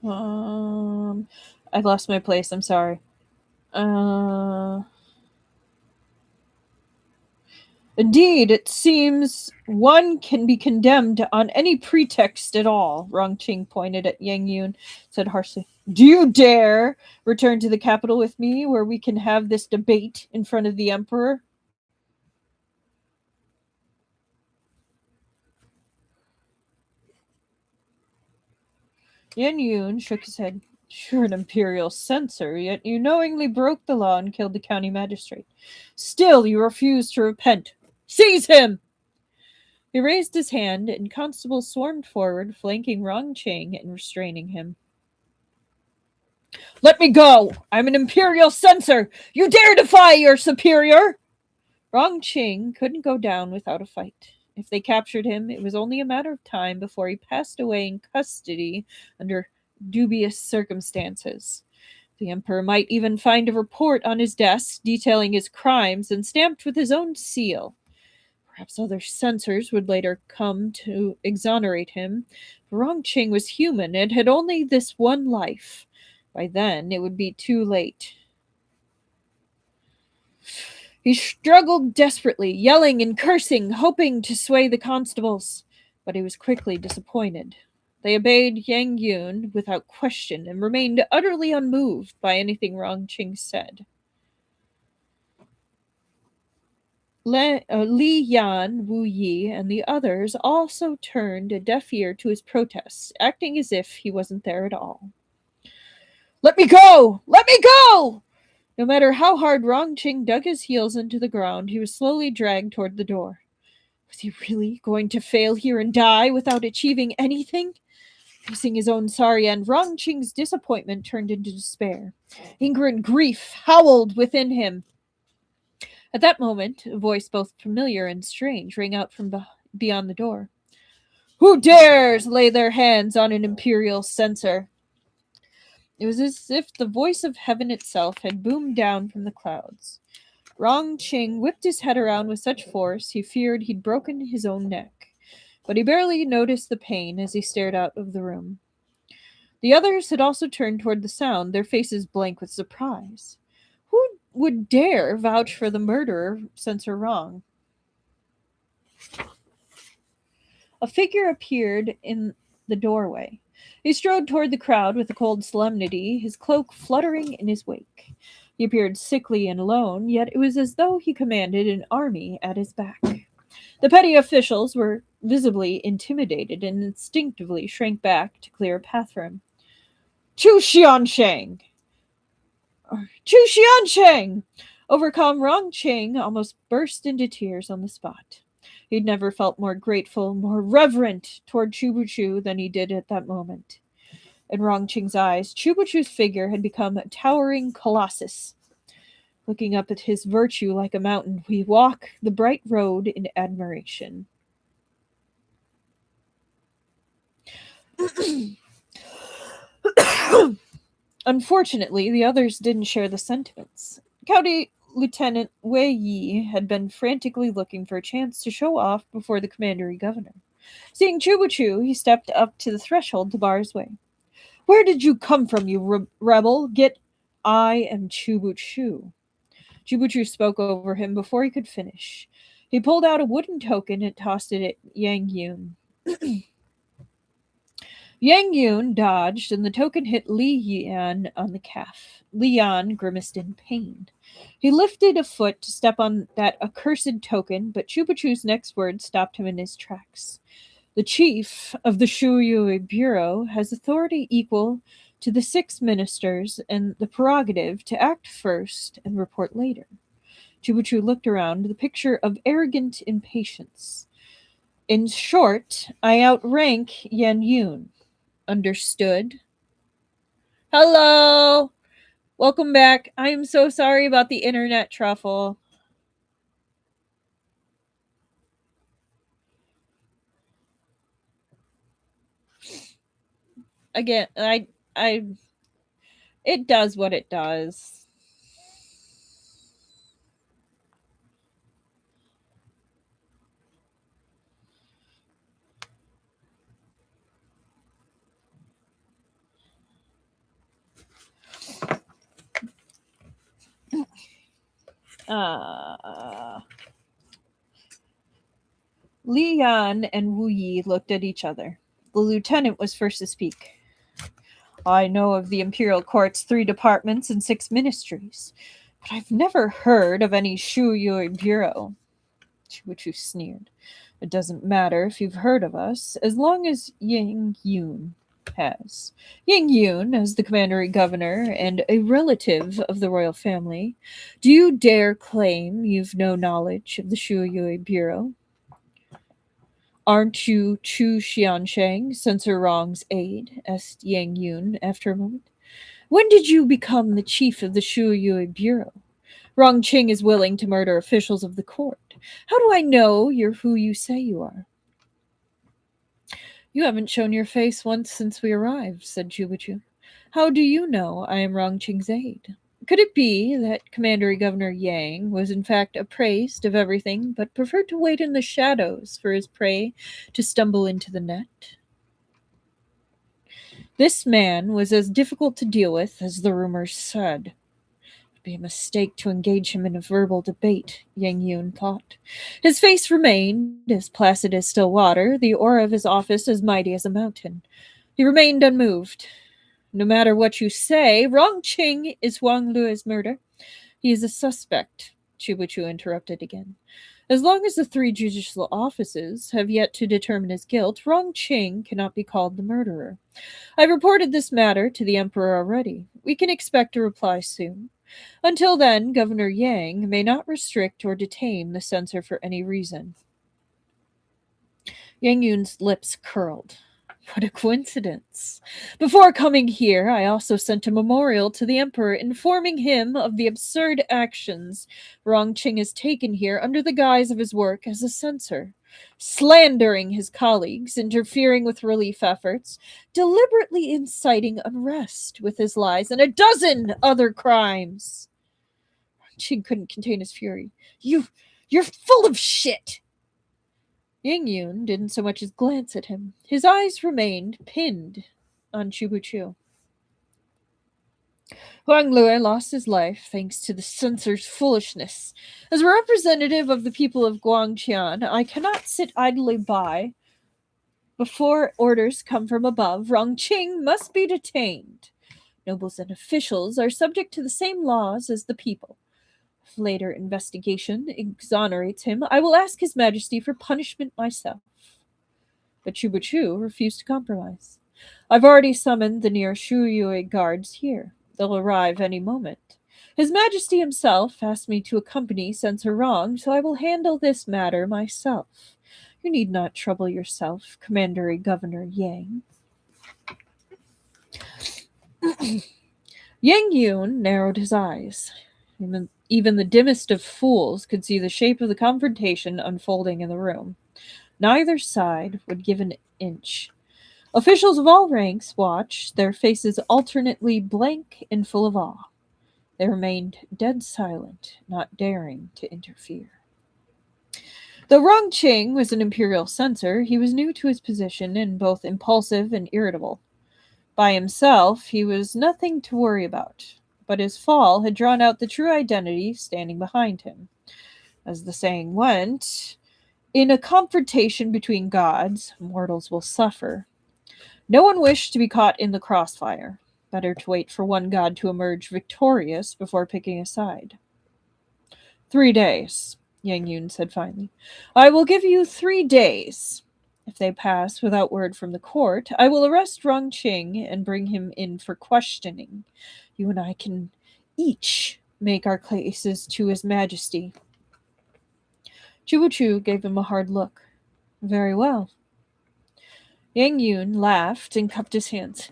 I lost my place. I'm sorry. Indeed, it seems one can be condemned on any pretext at all. Rong Qing pointed at Yang Yun, said harshly. Do you dare return to the capital with me where we can have this debate in front of the emperor? Yan Yun shook his head. You're an imperial censor, yet you knowingly broke the law and killed the county magistrate. Still, you refuse to repent. Seize him! He raised his hand, and constables swarmed forward, flanking Rong Qing and restraining him. Let me go! I'm an imperial censor! You dare defy your superior! Rong Qing couldn't go down without a fight. If they captured him, it was only a matter of time before he passed away in custody under dubious circumstances. The emperor might even find a report on his desk detailing his crimes and stamped with his own seal. Perhaps other censors would later come to exonerate him. Rong Qing was human and had only this one life. By then, it would be too late. He struggled desperately, yelling and cursing, hoping to sway the constables. But he was quickly disappointed. They obeyed Yang Yun without question and remained utterly unmoved by anything Rong Qing said. Li Yan, Wu Yi, and the others also turned a deaf ear to his protests, acting as if he wasn't there at all. Let me go! Let me go! No matter how hard Rong Qing dug his heels into the ground, he was slowly dragged toward the door. Was he really going to fail here and die without achieving anything? Facing his own sorry end, Rong Qing's disappointment turned into despair. Anger and grief howled within him. At that moment, a voice both familiar and strange rang out from beyond the door. Who dares lay their hands on an imperial censor? It was as if the voice of heaven itself had boomed down from the clouds. Rong Qing whipped his head around with such force he feared he'd broken his own neck, but he barely noticed the pain as he stared out of the room. The others had also turned toward the sound, their faces blank with surprise. Who would dare vouch for the murderer, censor Rong? A figure appeared in the doorway. He strode toward the crowd with a cold solemnity, his cloak fluttering in his wake. He appeared sickly and alone, yet it was as though he commanded an army at his back. The petty officials were visibly intimidated and instinctively shrank back to clear a path for him. Chu Xiansheng! Chu Xiansheng! Overcome, Rong Qing almost burst into tears on the spot. He'd never felt more grateful, more reverent toward Chubuchu than he did at that moment. In Rong Qing's eyes, Chubuchu's figure had become a towering colossus. Looking up at his virtue like a mountain, we walk the bright road in admiration. Unfortunately, the others didn't share the sentiments. County Lieutenant Wei Yi had been frantically looking for a chance to show off before the commandery governor. Seeing Chubuchu, he stepped up to the threshold to bar his way. Where did you come from, you rebel? I am Chubuchu. Chubuchu spoke over him before he could finish. He pulled out a wooden token and tossed it at Yang Yun. Yang Yun dodged, and the token hit Li Yan on the calf. Li Yan grimaced in pain. He lifted a foot to step on that accursed token, but Chubuchu's next word stopped him in his tracks. The chief of the Shuyui Bureau has authority equal to the 6 ministers and the prerogative to act first and report later. Chubuchu looked around, the picture of arrogant impatience. In short, I outrank Yan Yun. Understood? Hello! Welcome back. I am so sorry about the internet truffle. Again, it does what it does. Li Yan and Wu Yi looked at each other. The lieutenant was first to speak. I know of the imperial court's 3 departments and 6 ministries, but I've never heard of any Shuyui Bureau. Chubuchu sneered. It doesn't matter if you've heard of us, as long as Yang Yun has. Yang Yun, as the commandery governor and a relative of the royal family, do you dare claim you've no knowledge of the Shuyui Bureau? Aren't you Chu Xiansheng, Censor Rong's aide? Asked Yang Yun after a moment. When did you become the chief of the Shuyui Bureau? Rong Qing is willing to murder officials of the court. How do I know you're who you say you are? You haven't shown your face once since we arrived, said Chubuchu. How do you know I am Rong Qing's aide? Could it be that Commandery Governor Yang was in fact appraised of everything, but preferred to wait in the shadows for his prey to stumble into the net? This man was as difficult to deal with as the rumors said. It would be a mistake to engage him in a verbal debate, Yang Yun thought. His face remained as placid as still water, the aura of his office as mighty as a mountain. He remained unmoved. No matter what you say, Rong Qing is Huang Lui's murder. He is a suspect, Chubuchu interrupted again. As long as the 3 judicial offices have yet to determine his guilt, Rong Qing cannot be called the murderer. I've reported this matter to the Emperor already. We can expect a reply soon. Until then, Governor Yang may not restrict or detain the censor for any reason. Yang Yun's lips curled. What a coincidence. Before coming here, I also sent a memorial to the Emperor informing him of the absurd actions Rong Qing has taken here under the guise of his work as a censor, slandering his colleagues, interfering with relief efforts, deliberately inciting unrest with his lies, and a dozen other crimes. Rong Qing couldn't contain his fury. You're full of shit! Yang Yun didn't so much as glance at him. His eyes remained pinned on Chubuchu. Huang Lui lost his life thanks to the censor's foolishness. As a representative of the people of Guangqian, I cannot sit idly by Before orders come from above, Rongqing must be detained. Nobles and officials are subject to the same laws as the people. If later investigation exonerates him, I will ask His Majesty for punishment myself. But Chubuchu refused to compromise. I've already summoned the near Shuyue guards here. They'll arrive any moment. His Majesty himself asked me to accompany Censor Rong, so I will handle this matter myself. You need not trouble yourself, Commander Governor Yang. Yang Yun narrowed his eyes. Even the dimmest of fools could see the shape of the confrontation unfolding in the room. Neither side would give an inch. Officials of all ranks watched, their faces alternately blank and full of awe. They remained dead silent, not daring to interfere. Though Rongqing was an imperial censor, he was new to his position and both impulsive and irritable. By himself, he was nothing to worry about, but his fall had drawn out the true identity standing behind him. As the saying went, in a confrontation between gods, mortals will suffer. No one wished to be caught in the crossfire. Better to wait for one god to emerge victorious before picking a side. 3 days, Yang Yun said finally. I will give you 3 days. If they pass without word from the court, I will arrest Rongqing and bring him in for questioning. You and I can each make our cases to His Majesty. Chubuchu gave him a hard look. Very well. Yang Yun laughed and cupped his hands.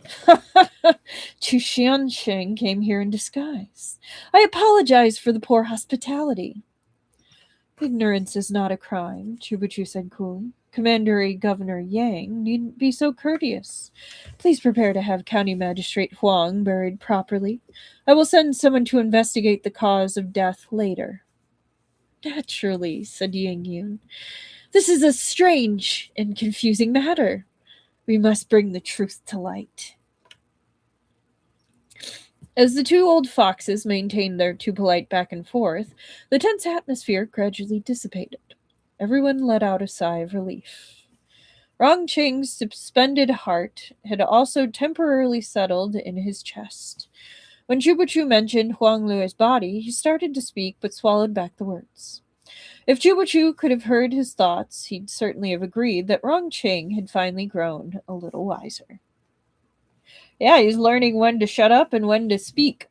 Chu Xiansheng came here in disguise. I apologize for the poor hospitality. Ignorance is not a crime, Chubuchu said coolly. Commander Governor Yang needn't be so courteous. Please prepare to have County Magistrate Huang buried properly. I will send someone to investigate the cause of death later. Naturally, said Yang Yun. This is a strange and confusing matter. We must bring the truth to light. As the two old foxes maintained their too polite back and forth, the tense atmosphere gradually dissipated. Everyone let out a sigh of relief. Rongqing's suspended heart had also temporarily settled in his chest. When Chubuchu mentioned Huang Lui's body, he started to speak but swallowed back the words. If Chubuchu could have heard his thoughts, he'd certainly have agreed that Rongqing had finally grown a little wiser. Yeah, he's learning when to shut up and when to speak.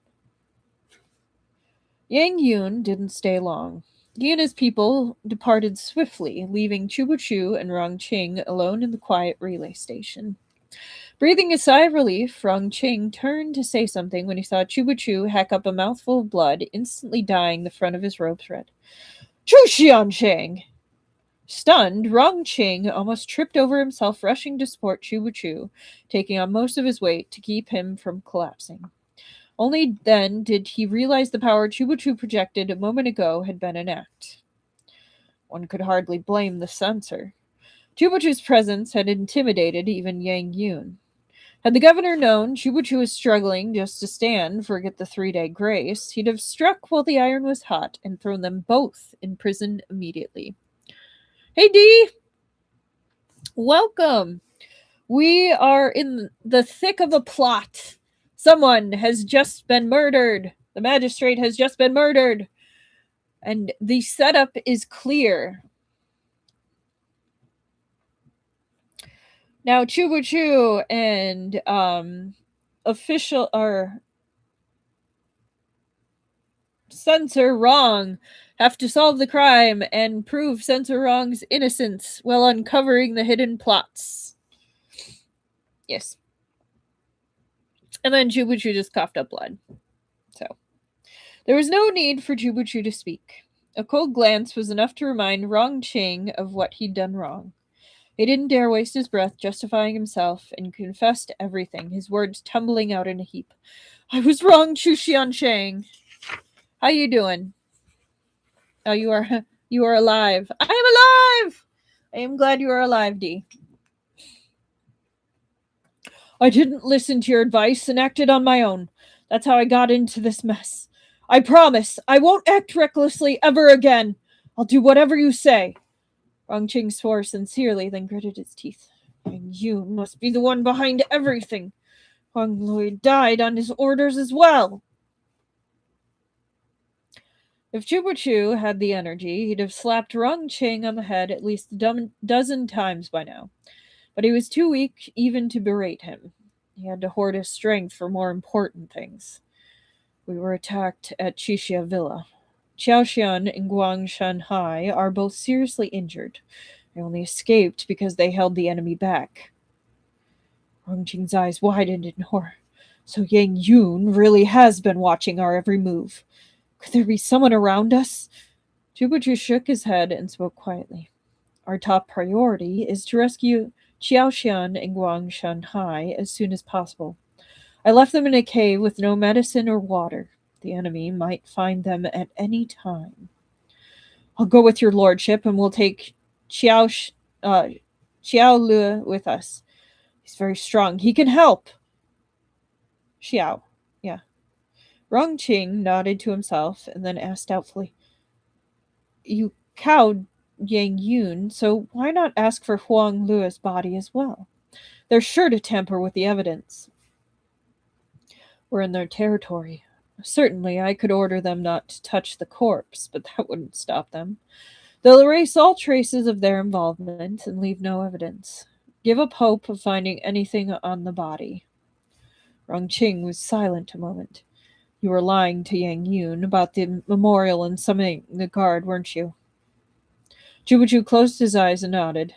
Yang Yun didn't stay long. He and his people departed swiftly, leaving Chubuchu and Rongqing alone in the quiet relay station. Breathing a sigh of relief, Rongqing turned to say something when he saw Chubuchu hack up a mouthful of blood, instantly dyeing the front of his robe thread. Chu Xiansheng! Stunned, Rongqing almost tripped over himself, rushing to support Chubuchu, taking on most of his weight to keep him from collapsing. Only then did he realize the power Chubuchu projected a moment ago had been an act. One could hardly blame the censor. Chubuchu's presence had intimidated even Yang Yun. Had the governor known Chubuchu was struggling just to stand, forget the 3-day grace, he'd have struck while the iron was hot and thrown them both in prison immediately. Hey, Dee! Welcome! We are in the thick of a plot. Someone has just been murdered. The magistrate has just been murdered. And the setup is clear. Now, Chubuchu and official or Censor Rong have to solve the crime and prove Censor Rong's innocence while uncovering the hidden plots. Yes. And then Chubuchu just coughed up blood. So, there was no need for Chubuchu to speak. A cold glance was enough to remind Rongqing of what he'd done wrong. He didn't dare waste his breath justifying himself and confessed everything, his words tumbling out in a heap. I was wrong, Chu Xiansheng. How you doing? Oh, you are alive. I am alive! I am glad you are alive, Dee. I didn't listen to your advice and acted on my own. That's how I got into this mess. I promise I won't act recklessly ever again. I'll do whatever you say. Rongqing swore sincerely, then gritted his teeth. And you must be the one behind everything. Huang Lui died on his orders as well. If Chupa Chu had the energy, he'd have slapped Rong Qing on the head at least a dozen times by now. But he was too weak even to berate him. He had to hoard his strength for more important things. We were attacked at Qixia Villa. Xiaoxian and Guang Shanhai are both seriously injured. They only escaped because they held the enemy back. Rong Qing's eyes widened in horror. So Yang Yun really has been watching our every move. Could there be someone around us? Chubachu shook his head and spoke quietly. Our top priority is to rescue Xiaoxian and Guang Shanhai as soon as possible. I left them in a cave with no medicine or water. The enemy might find them at any time. I'll go with your lordship and we'll take Xiao Lu with us. He's very strong. He can help. Xiao. Yeah. Rong Qing nodded to himself and then asked doubtfully, You cowed Yang Yun, so why not ask for Huang Lu's body as well? They're sure to tamper with the evidence. We're in their territory. Certainly, I could order them not to touch the corpse, but that wouldn't stop them. They'll erase all traces of their involvement and leave no evidence. Give up hope of finding anything on the body. Rong Qing was silent a moment. You were lying to Yang Yun about the memorial and summoning the guard, weren't you? Chubachu closed his eyes and nodded.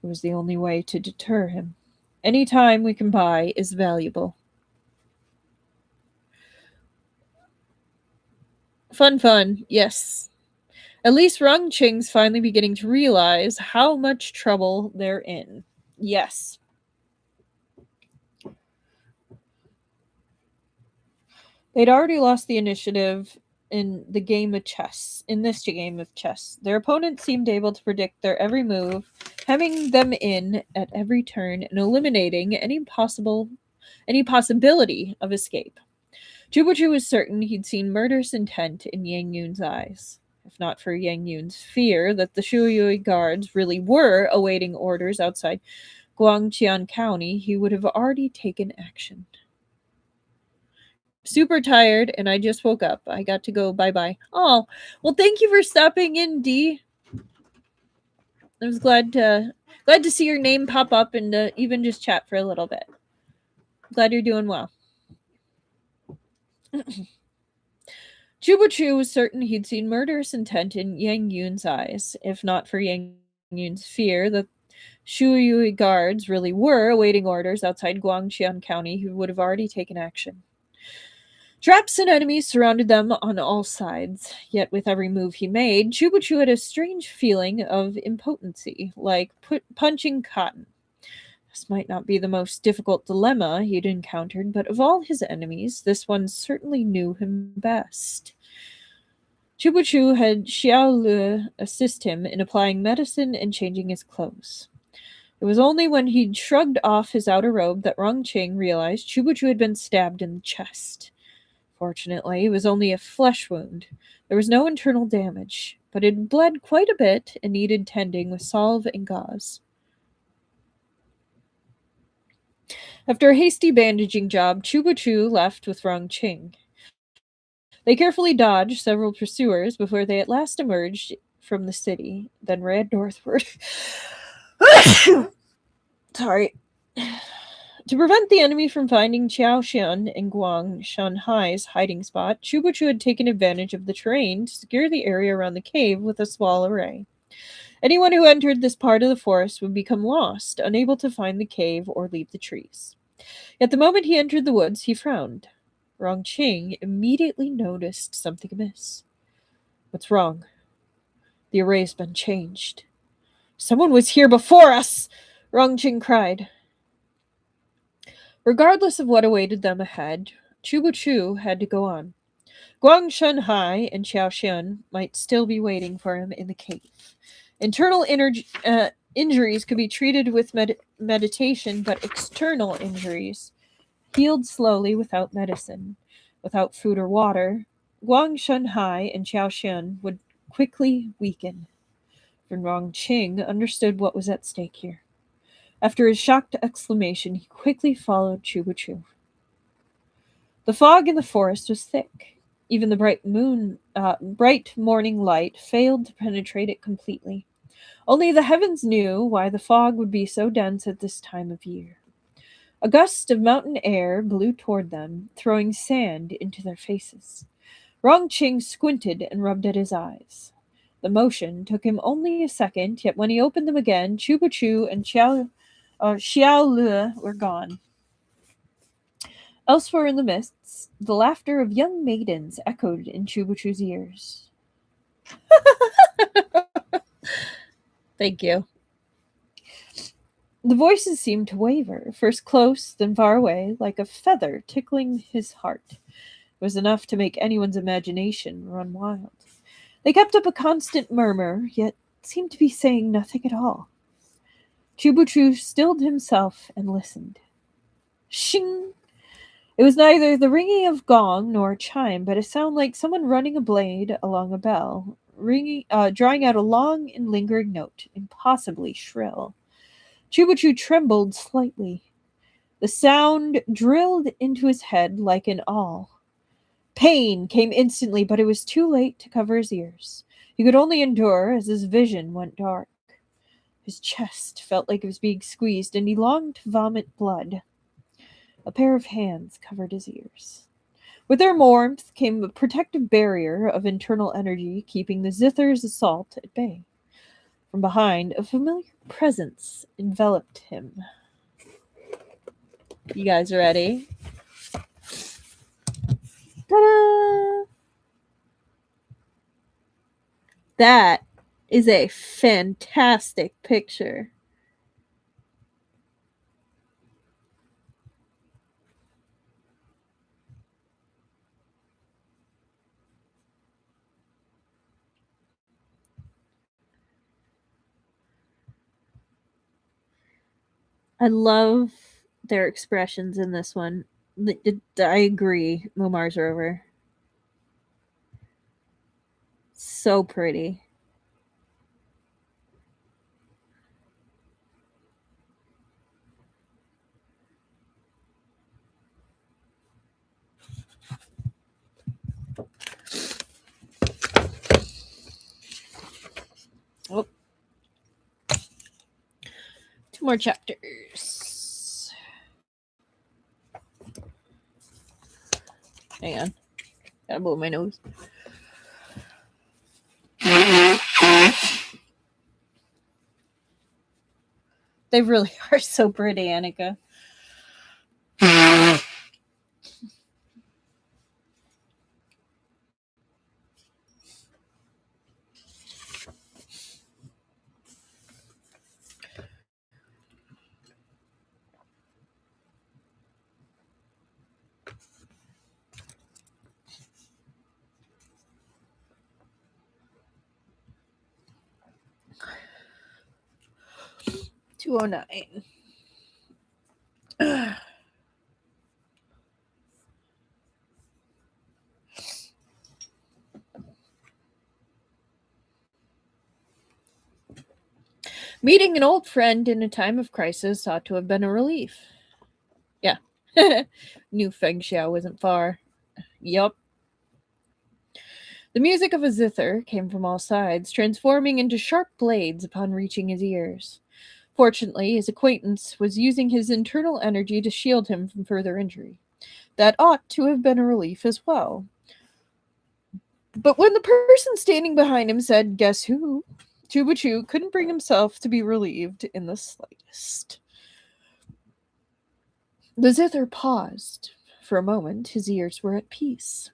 It was the only way to deter him. Any time we can buy is valuable. Fun, yes. At least Rong Qing's finally beginning to realize how much trouble they're in. Yes. They'd already lost the initiative in this game of chess. Their opponent seemed able to predict their every move, hemming them in at every turn and eliminating any possibility of escape. Chubachu was certain he'd seen murderous intent in Yang Yun's eyes. If not for Yang Yun's fear that the Shuyui guards really were awaiting orders outside Guangqian County, he would have already taken action. Super tired, and I just woke up. I got to go bye-bye. Oh, well, thank you for stopping in, Dee. I was glad to see your name pop up and even just chat for a little bit. Glad you're doing well. Chubachu was certain he'd seen murderous intent in Yang Yun's eyes, if not for Yang Yun's fear that Shuyui guards really were awaiting orders outside Guangqian County, who would have already taken action. Traps and enemies surrounded them on all sides, yet with every move he made, Chubachu had a strange feeling of impotency, like punching cotton. This might not be the most difficult dilemma he'd encountered, but of all his enemies, this one certainly knew him best. Chubachu had Xiao Lu assist him in applying medicine and changing his clothes. It was only when he'd shrugged off his outer robe that Rong Qing realized Chubachu had been stabbed in the chest. Fortunately, it was only a flesh wound. There was no internal damage, but it bled quite a bit and needed tending with salve and gauze. After a hasty bandaging job, Chubachu left with Rong Qing. They carefully dodged several pursuers before they at last emerged from the city, then ran northward. Sorry. To prevent the enemy from finding Xiaoxian and Guang Shanhai's hiding spot, Chubachu had taken advantage of the terrain to secure the area around the cave with a small array. Anyone who entered this part of the forest would become lost, unable to find the cave or leave the trees. Yet the moment he entered the woods, he frowned. Rong Qing immediately noticed something amiss. What's wrong? The array's been changed. Someone was here before us! Rong Qing cried. Regardless of what awaited them ahead, Chubachu had to go on. Guang Shanhai and Xiaoxian might still be waiting for him in the cave. Internal injuries could be treated with meditation, but external injuries healed slowly without medicine. Without food or water, Guang Shanhai and Xiaoxian would quickly weaken. And Rong Qing understood what was at stake here. After his shocked exclamation, he quickly followed Chubachu. The fog in the forest was thick. Even the bright morning light failed to penetrate it completely. Only the heavens knew why the fog would be so dense at this time of year. A gust of mountain air blew toward them, throwing sand into their faces. Rongqing squinted and rubbed at his eyes. The motion took him only a second, yet when he opened them again, Chubachu and Xiao Lue were gone. Elsewhere in the mists, the laughter of young maidens echoed in Chubachu's ears. Thank you. The voices seemed to waver, first close, then far away, like a feather tickling his heart. It was enough to make anyone's imagination run wild. They kept up a constant murmur, yet seemed to be saying nothing at all. Chubuchu stilled himself and listened. Shing! It was neither the ringing of gong nor a chime, but a sound like someone running a blade along a bell, drawing out a long and lingering note, impossibly shrill. Chubuchu trembled slightly. The sound drilled into his head like an awl. Pain came instantly, but it was too late to cover his ears. He could only endure as his vision went dark. His chest felt like it was being squeezed, and he longed to vomit blood. A pair of hands covered his ears. With their warmth came a protective barrier of internal energy, keeping the Zither's assault at bay. From behind, a familiar presence enveloped him. You guys ready? Ta-da! That is a fantastic picture. I love their expressions in this one. I agree. Momar's Rover. So pretty. Oh. 2 more chapters. Hang on. Gotta blow my nose. They really are so pretty, Annika. $209. Meeting an old friend in a time of crisis ought to have been a relief. Yeah. Knew Feng Xiao wasn't far. Yup. The music of a zither came from all sides, transforming into sharp blades upon reaching his ears. Fortunately, his acquaintance was using his internal energy to shield him from further injury. That ought to have been a relief as well. But when the person standing behind him said, "Guess who?" Chubachu couldn't bring himself to be relieved in the slightest. The zither paused. For a moment, his ears were at peace.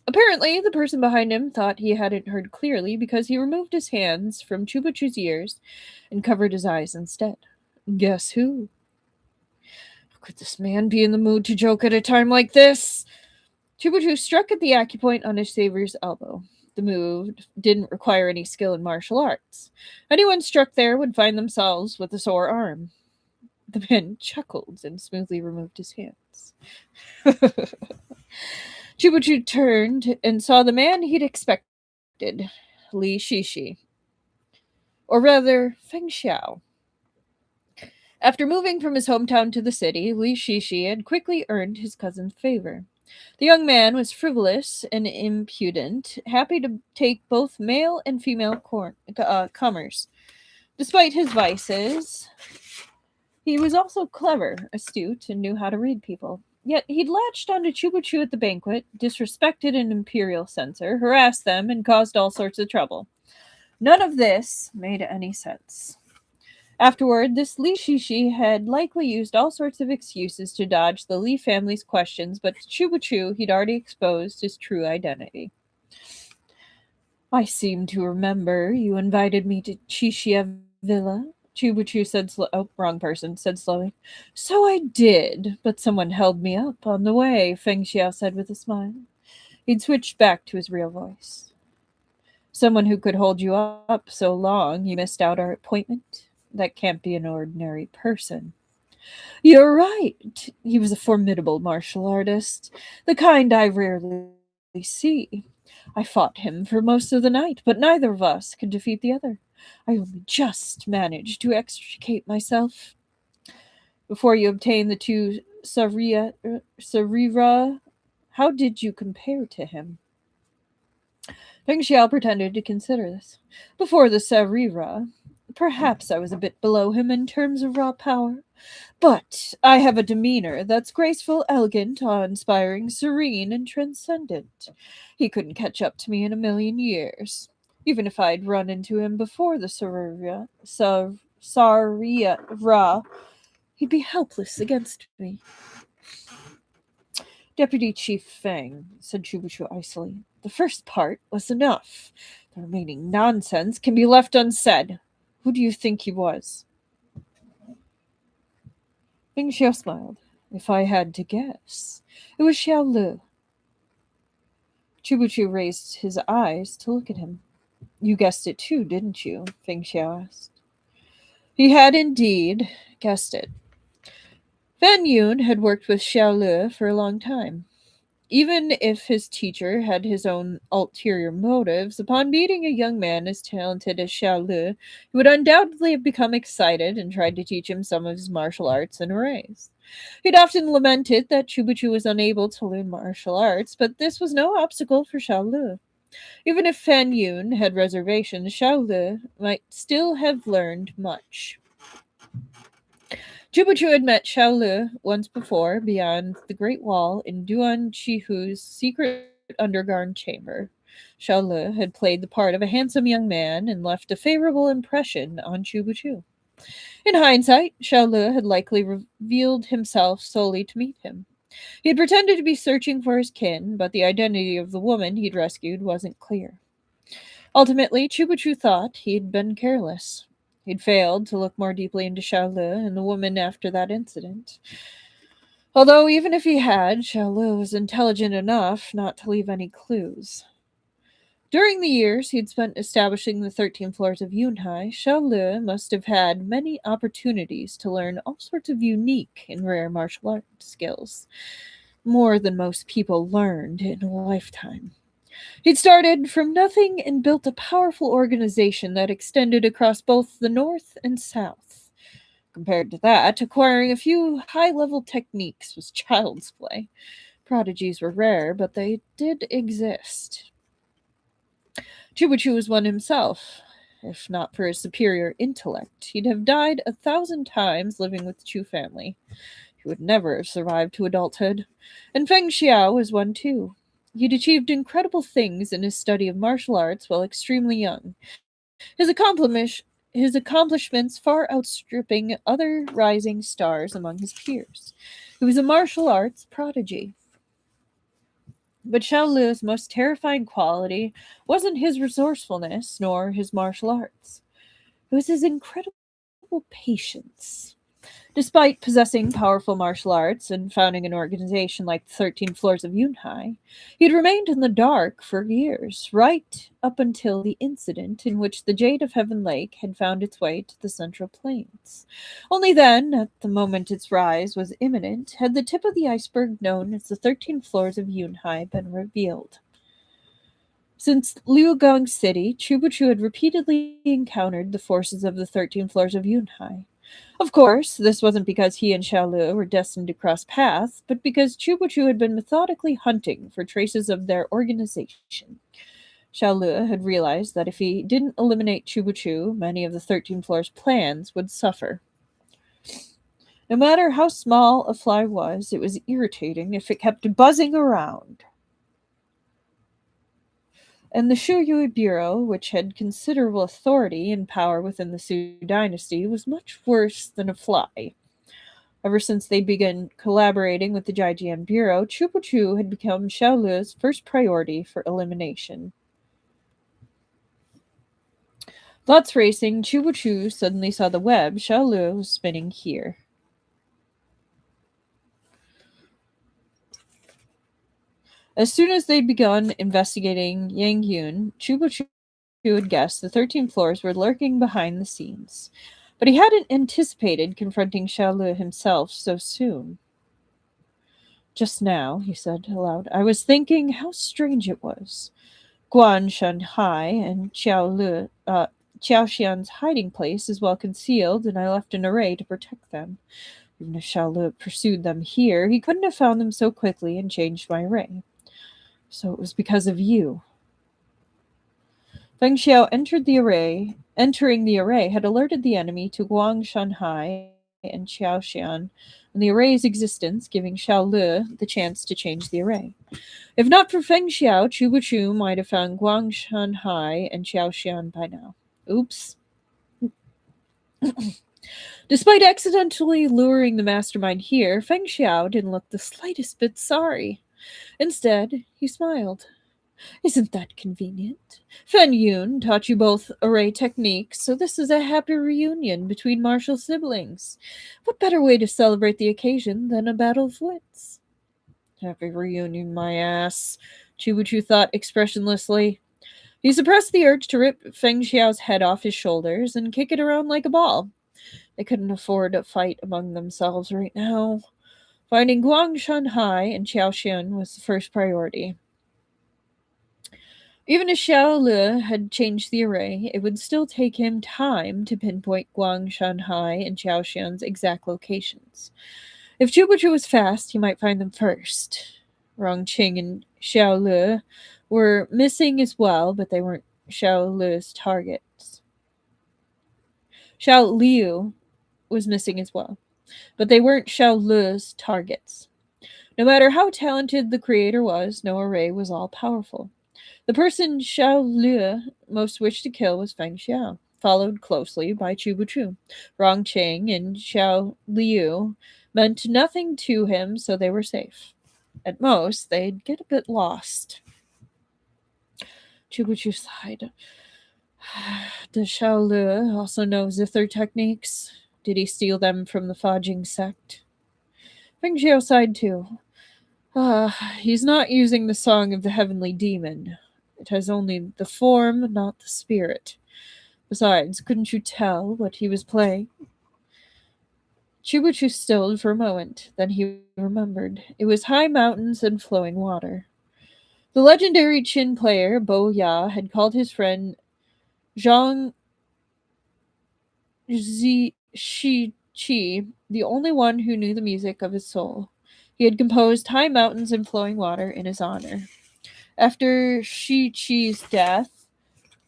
Apparently, the person behind him thought he hadn't heard clearly because he removed his hands from Chubachu's ears and covered his eyes instead. Guess who? How could this man be in the mood to joke at a time like this? Chubachu struck at the acupoint on his savior's elbow. The move didn't require any skill in martial arts. Anyone struck there would find themselves with a sore arm. The man chuckled and smoothly removed his hands. Chubachu turned and saw the man he'd expected, Li Shishi. Or rather, Feng Xiao. After moving from his hometown to the city, Li Shishi had quickly earned his cousin's favor. The young man was frivolous and impudent, happy to take both male and female comers. Despite his vices, he was also clever, astute, and knew how to read people. Yet he'd latched onto Chubachu at the banquet, disrespected an imperial censor, harassed them, and caused all sorts of trouble. None of this made any sense. Afterward, this Li Shishi had likely used all sorts of excuses to dodge the Li family's questions, but to Chubachu he'd already exposed his true identity. I seem to remember you invited me to Chishia Villa. Chubachu said, oh, wrong person, said slowly. So I did, but someone held me up on the way, Feng Xiao said with a smile. He'd switched back to his real voice. Someone who could hold you up so long you missed out our appointment? That can't be an ordinary person. You're right. He was a formidable martial artist, the kind I rarely see. I fought him for most of the night, but neither of us could defeat the other. I only just managed to extricate myself. Before you obtained the two Sarira, how did you compare to him? Feng Xiao pretended to consider this. Before the Sarira, perhaps I was a bit below him in terms of raw power. But I have a demeanor that's graceful, elegant, awe-inspiring, serene, and transcendent. He couldn't catch up to me in a million years. Even if I'd run into him before the Saria, he'd be helpless against me. Deputy Chief Feng, said Chubushu icily. The first part was enough. The remaining nonsense can be left unsaid. Who do you think he was? Ming Xiao smiled. If I had to guess, it was Xiao Lu. Chubuchu raised his eyes to look at him. You guessed it too, didn't you? Feng Xiao asked. He had indeed guessed it. Fan Yun had worked with Xiao Lu for a long time. Even if his teacher had his own ulterior motives, upon meeting a young man as talented as Xiao Lu, he would undoubtedly have become excited and tried to teach him some of his martial arts and arrays. He'd often lamented that Chubuchu was unable to learn martial arts, but this was no obstacle for Xiao Lu. Even if Fan Yun had reservations, Xiao Lu might still have learned much. Chubuchu had met Xiao Lu once before beyond the Great Wall in Duan Chihu's secret underground chamber. Xiao Lu had played the part of a handsome young man and left a favorable impression on Chubuchu. In hindsight, Xiao Lu had likely revealed himself solely to meet him. He had pretended to be searching for his kin, but the identity of the woman he'd rescued wasn't clear. Ultimately, Chubuchu thought he'd been careless. He'd failed to look more deeply into Xiao Lu and the woman after that incident. Although even if he had, Xiao Lu was intelligent enough not to leave any clues. During the years he'd spent establishing the 13 floors of Yunhai, Xiao Lu must have had many opportunities to learn all sorts of unique and rare martial art skills, more than most people learned in a lifetime. He'd started from nothing and built a powerful organization that extended across both the north and south. Compared to that, acquiring a few high-level techniques was child's play. Prodigies were rare, but they did exist. Chubuchu was one himself. If not for his superior intellect, he'd have died 1,000 times living with the Chu family. He would never have survived to adulthood. And Feng Xiao was one too. He'd achieved incredible things in his study of martial arts while extremely young. His accomplishments far outstripping other rising stars among his peers. He was a martial arts prodigy. But Xiao Lu's most terrifying quality wasn't his resourcefulness nor his martial arts. It was his incredible patience. Despite possessing powerful martial arts and founding an organization like the 13 Floors of Yunhai, he'd remained in the dark for years, right up until the incident in which the Jade of Heaven Lake had found its way to the Central Plains. Only then, at the moment its rise was imminent, had the tip of the iceberg known as the 13 Floors of Yunhai been revealed. Since Liugang City, Chubuchu had repeatedly encountered the forces of the 13 Floors of Yunhai. Of course, this wasn't because he and Xiaolu were destined to cross paths, but because Chubuchu had been methodically hunting for traces of their organization. Xiaolu had realized that if he didn't eliminate Chubuchu, many of the 13th floor's plans would suffer. No matter how small a fly was, it was irritating if it kept buzzing around. And the Shuyui Bureau, which had considerable authority and power within the Su dynasty, was much worse than a fly. Ever since they began collaborating with the Jijian Bureau, Chubuchu had become Xiaolu's first priority for elimination. Thoughts racing, Chubuchu suddenly saw the web Xiaolu was spinning here. As soon as they'd begun investigating Yang Yun, Chubuchu had guessed the 13 floors were lurking behind the scenes. But he hadn't anticipated confronting Xiaolu himself so soon. Just now, he said aloud, I was thinking how strange it was. Guan Shanhai and Xiaoxian's hiding place is well concealed, and I left an array to protect them. Even if Xiaolu pursued them here, he couldn't have found them so quickly and changed my array. So it was because of you. Feng Xiao entering the array had alerted the enemy to Guang Shanhai and Xiaoxian and the array's existence, giving Xiaolu the chance to change the array. If not for Feng Xiao, Chubuchu might have found Guang Shanhai and Xiaoxian by now. Oops. Despite accidentally luring the mastermind here, Feng Xiao didn't look the slightest bit sorry. Instead, he smiled. Isn't that convenient? Fan Yun taught you both array techniques, so this is a happy reunion between martial siblings. What better way to celebrate the occasion than a battle of wits? Happy reunion, my ass, Chubuchu thought expressionlessly. He suppressed the urge to rip Feng Xiao's head off his shoulders and kick it around like a ball. They couldn't afford a fight among themselves right now. Finding Guang Shanhai and Xiaoxian was the first priority. Even if Xiao Le had changed the array, it would still take him time to pinpoint Guang Shanhai and Xiaoxian's exact locations. If Chubuchu was fast, he might find them first. Rongqing and Xiao Le were missing as well, but they weren't Xiao Le's targets. Xiao Liu was missing as well, but they weren't Xiao Le's targets. No matter how talented the creator was, no array was all powerful. The person Xiao Liu most wished to kill was Feng Xiao, followed closely by Chubuchu. Rongqing and Xiao Liu meant nothing to him, so they were safe. At most, they'd get a bit lost. Chubuchu sighed. Does Xiao Liu also know Zither techniques? Did he steal them from the Fajing sect? Feng Xiao sighed too. He's not using the Song of the Heavenly Demon. It has only the form, not the spirit. Besides, couldn't you tell what he was playing? Chubuchu stilled for a moment, then he remembered. It was high mountains and flowing water. The legendary Qin player, Bo Ya, had called his friend Zhang Shi Qi the only one who knew the music of his soul. He had composed High Mountains and Flowing Water in his honor. After Shi Qi's death,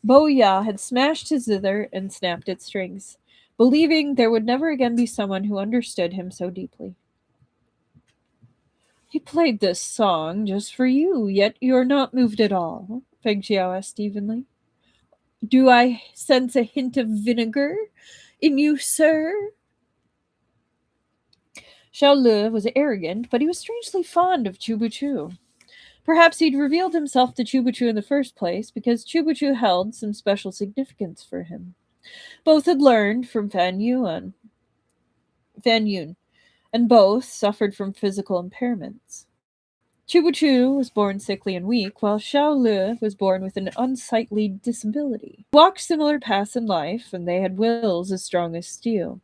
Bo Ya had smashed his zither and snapped its strings, believing there would never again be someone who understood him so deeply. He played this song just for you, yet you're not moved at all, Feng Xiao asked evenly. Do I sense a hint of vinegar in you, sir? Xiao Le was arrogant, but he was strangely fond of Chubuchu. Perhaps he'd revealed himself to Chubuchu in the first place because Chubuchu held some special significance for him. Both had learned from Fan Yun, and both suffered from physical impairments. Chubuchu was born sickly and weak, while Xiao Le was born with an unsightly disability. They walked similar paths in life, and they had wills as strong as steel.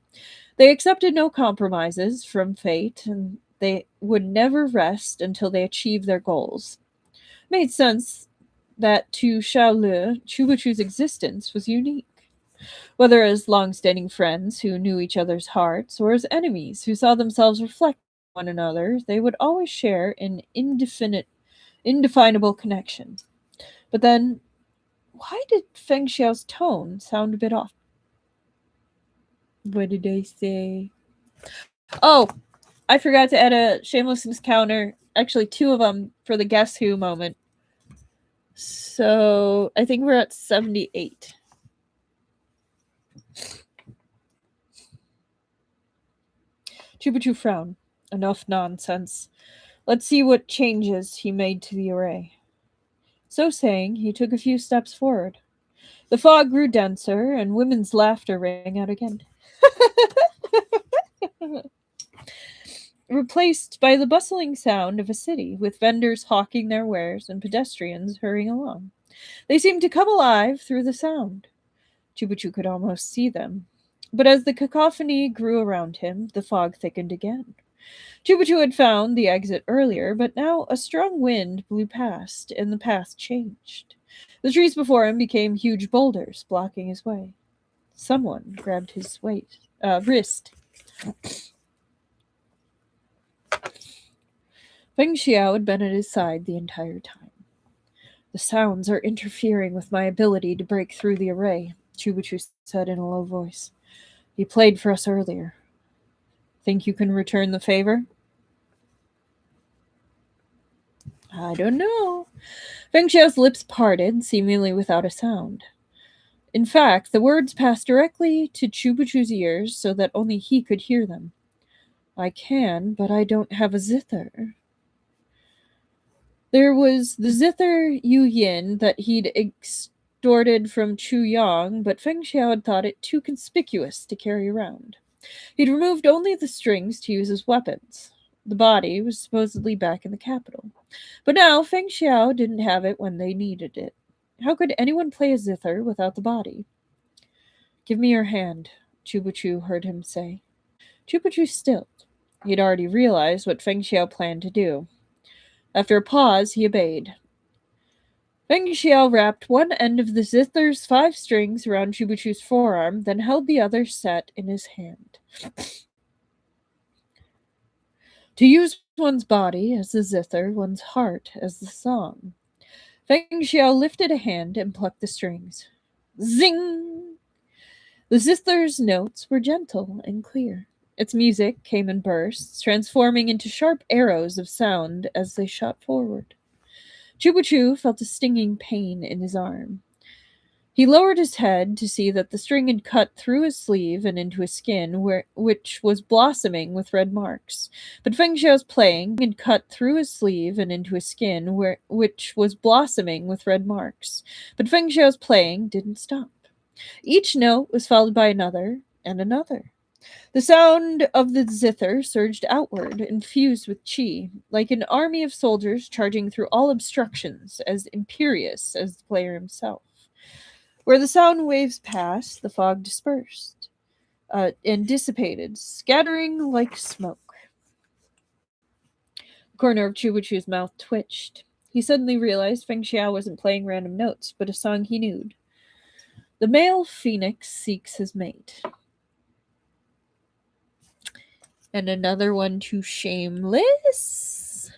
They accepted no compromises from fate, and they would never rest until they achieved their goals. It made sense that to Xiao Le, Chubuchu's existence was unique. Whether as long-standing friends who knew each other's hearts, or as enemies who saw themselves reflect one another, they would always share an indefinable connection. But then, why did Feng Xiao's tone sound a bit off? What did I say? Oh, I forgot to add a shamelessness counter. Actually, two of them for the Guess Who moment. So I think we're at 78. Chubachu frowned. Enough nonsense. Let's see what changes he made to the array. So saying, he took a few steps forward. The fog grew denser, and women's laughter rang out again. Replaced by the bustling sound of a city, with vendors hawking their wares and pedestrians hurrying along. They seemed to come alive through the sound. Chubachu could almost see them. But as the cacophony grew around him, the fog thickened again. Chubachu had found the exit earlier, but now a strong wind blew past, and the path changed. The trees before him became huge boulders, blocking his way. Someone grabbed his wrist. Feng Xiao had been at his side the entire time. The sounds are interfering with my ability to break through the array, Chubachu said in a low voice. You played for us earlier. Think you can return the favor? I don't know. Feng Xiao's lips parted, seemingly without a sound. In fact, the words passed directly to Chubachu's ears so that only he could hear them. I can, but I don't have a zither. There was the zither Yu Yin that he'd extorted from Chu Yang, but Feng Xiao had thought it too conspicuous to carry around. He'd removed only the strings to use as weapons. The body was supposedly back in the capital. But now Feng Xiao didn't have it when they needed it. How could anyone play a zither without the body? Give me your hand, Chubachu heard him say. Chubachu stilled. He'd already realized what Feng Xiao planned to do. After a pause, he obeyed. Feng Xiao wrapped one end of the zither's 5 strings around Chubachu's forearm, then held the other set in his hand. To use one's body as the zither, one's heart as the song. Feng Xiao lifted a hand and plucked the strings. Zing! The zither's notes were gentle and clear. Its music came in bursts, transforming into sharp arrows of sound as they shot forward. Chubachu felt a stinging pain in his arm. He lowered his head to see that the string had cut through his sleeve and into his skin, which was blossoming with red marks. But Feng Xiao's playing had cut through his sleeve and into his skin, which was blossoming with red marks. But Feng Xiao's playing didn't stop. Each note was followed by another and another. The sound of the zither surged outward, infused with qi, like an army of soldiers charging through all obstructions, as imperious as the player himself. Where the sound waves passed, the fog dispersed and dissipated, scattering like smoke. The corner of Chubachu's mouth twitched. He suddenly realized Feng Xiao wasn't playing random notes, but a song he knew. The male phoenix seeks his mate. And another one to Shameless.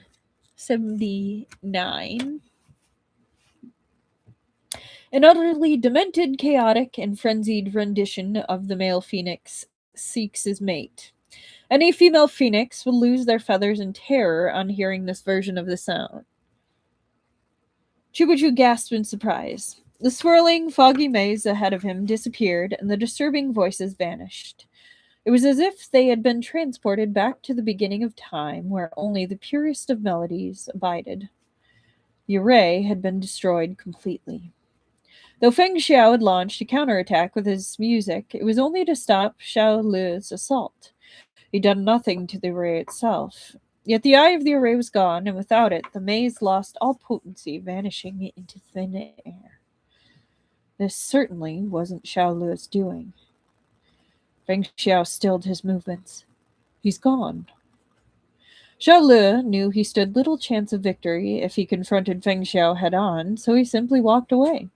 79. An utterly demented, chaotic, and frenzied rendition of the male phoenix seeks his mate. Any female phoenix would lose their feathers in terror on hearing this version of the sound. Chubachu gasped in surprise. The swirling, foggy maze ahead of him disappeared, and the disturbing voices vanished. It was as if they had been transported back to the beginning of time, where only the purest of melodies abided. The array had been destroyed completely. Though Feng Xiao had launched a counterattack with his music, it was only to stop Xiao Lu's assault. He'd done nothing to the array itself. Yet the eye of the array was gone, and without it, the maze lost all potency, vanishing into thin air. This certainly wasn't Xiao Lu's doing. Feng Xiao stilled his movements. He's gone. Xiao Lu knew he stood little chance of victory if he confronted Feng Xiao head-on, so he simply walked away.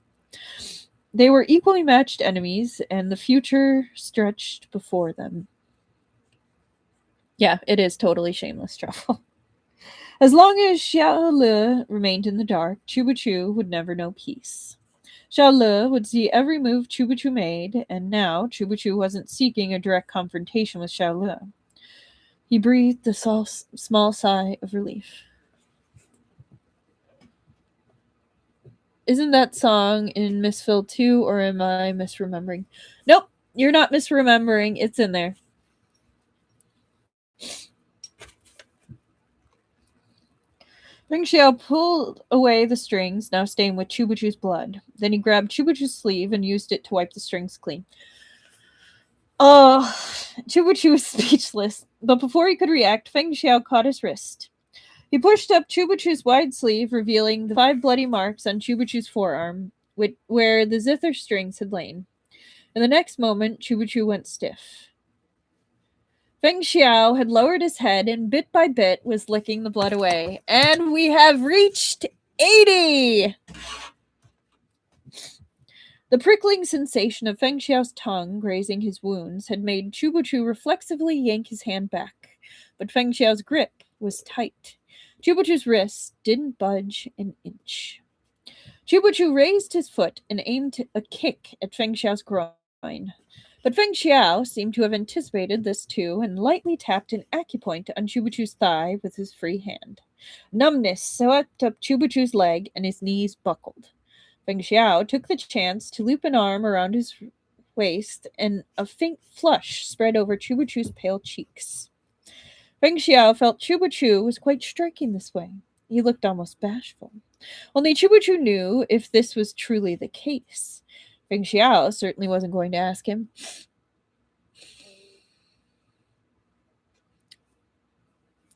They were equally matched enemies, and the future stretched before them. Yeah, it is totally shameless travel. As long as Xiao Le remained in the dark, Chubachu would never know peace. Xiao Le would see every move Chubachu made, and now Chubachu wasn't seeking a direct confrontation with Xiao Le. He breathed a small sigh of relief. Isn't that song in Misfil 2, or am I misremembering? Nope, you're not misremembering. It's in there. Feng Xiao pulled away the strings, now stained with Chubachu's blood. Then he grabbed Chubachu's sleeve and used it to wipe the strings clean. Oh, Chubachu was speechless, but before he could react, Feng Xiao caught his wrist. He pushed up Chubachu's wide sleeve, revealing the 5 bloody marks on Chubachu's forearm, where the zither strings had lain. In the next moment, Chubachu went stiff. Feng Xiao had lowered his head and bit by bit was licking the blood away. And we have reached 80! The prickling sensation of Feng Xiao's tongue grazing his wounds had made Chubachu reflexively yank his hand back, but Feng Xiao's grip was tight. Chubachu's wrist didn't budge an inch. Chubachu raised his foot and aimed a kick at Feng Xiao's groin. But Feng Xiao seemed to have anticipated this too and lightly tapped an acupoint on Chubachu's thigh with his free hand. Numbness swept up Chubachu's leg and his knees buckled. Feng Xiao took the chance to loop an arm around his waist, and a faint flush spread over Chubachu's pale cheeks. Feng Xiao felt Chubachu was quite striking this way. He looked almost bashful. Only Chubachu knew if this was truly the case. Feng Xiao certainly wasn't going to ask him.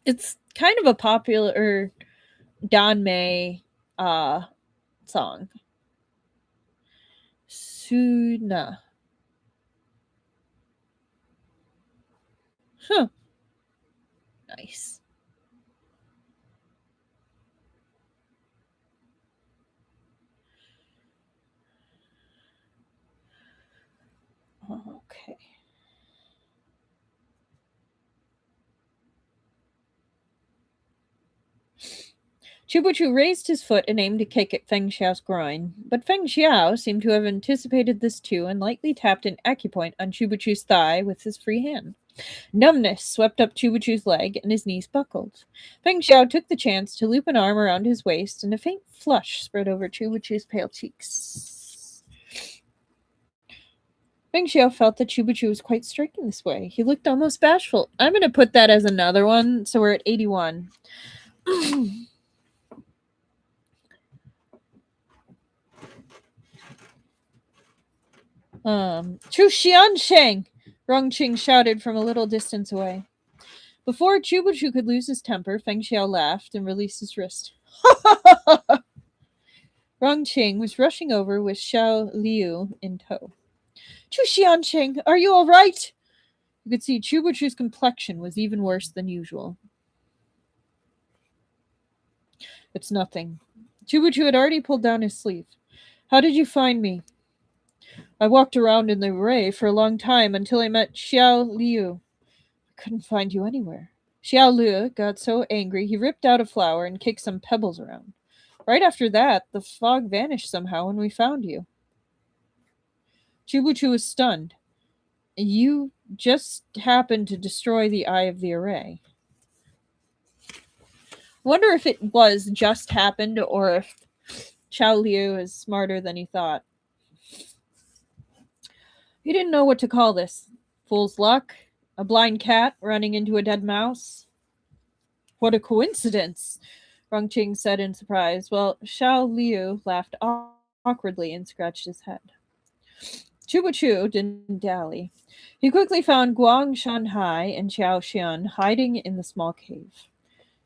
It's kind of a popular Don May song. Suna. Huh. Nice. Okay. Chubachu raised his foot and aimed a kick at Feng Xiao's groin, but Feng Xiao seemed to have anticipated this too and lightly tapped an acupoint on Chubachu's thigh with his free hand. Numbness swept up Chubachu's leg and his knees buckled. Feng Xiao took the chance to loop an arm around his waist, and a faint flush spread over Chubachu's pale cheeks. Feng Xiao felt that Chubachu was quite striking this way. He looked almost bashful. I'm going to put that as another one, so we're at 81. Chu Xiansheng! Rongqing shouted from a little distance away. Before Chubachu could lose his temper, Feng Xiao laughed and released his wrist. Rongqing was rushing over with Xiao Liu in tow. Chu Xiansheng, are you all right? You could see Chubachu's complexion was even worse than usual. It's nothing. Chubachu had already pulled down his sleeve. How did you find me? I walked around in the array for a long time until I met Xiao Liu. I couldn't find you anywhere. Xiao Liu got so angry he ripped out a flower and kicked some pebbles around. Right after that, the fog vanished somehow and we found you. Chubachu was stunned. You just happened to destroy the eye of the array. Wonder if it was just happened or if Xiao Liu is smarter than he thought. He didn't know what to call this. Fool's luck? A blind cat running into a dead mouse? What a coincidence, Rongqing said in surprise, while Xiao Liu laughed awkwardly and scratched his head. Chubachu didn't dally. He quickly found Guang Shanhai and Xiao Xian hiding in the small cave.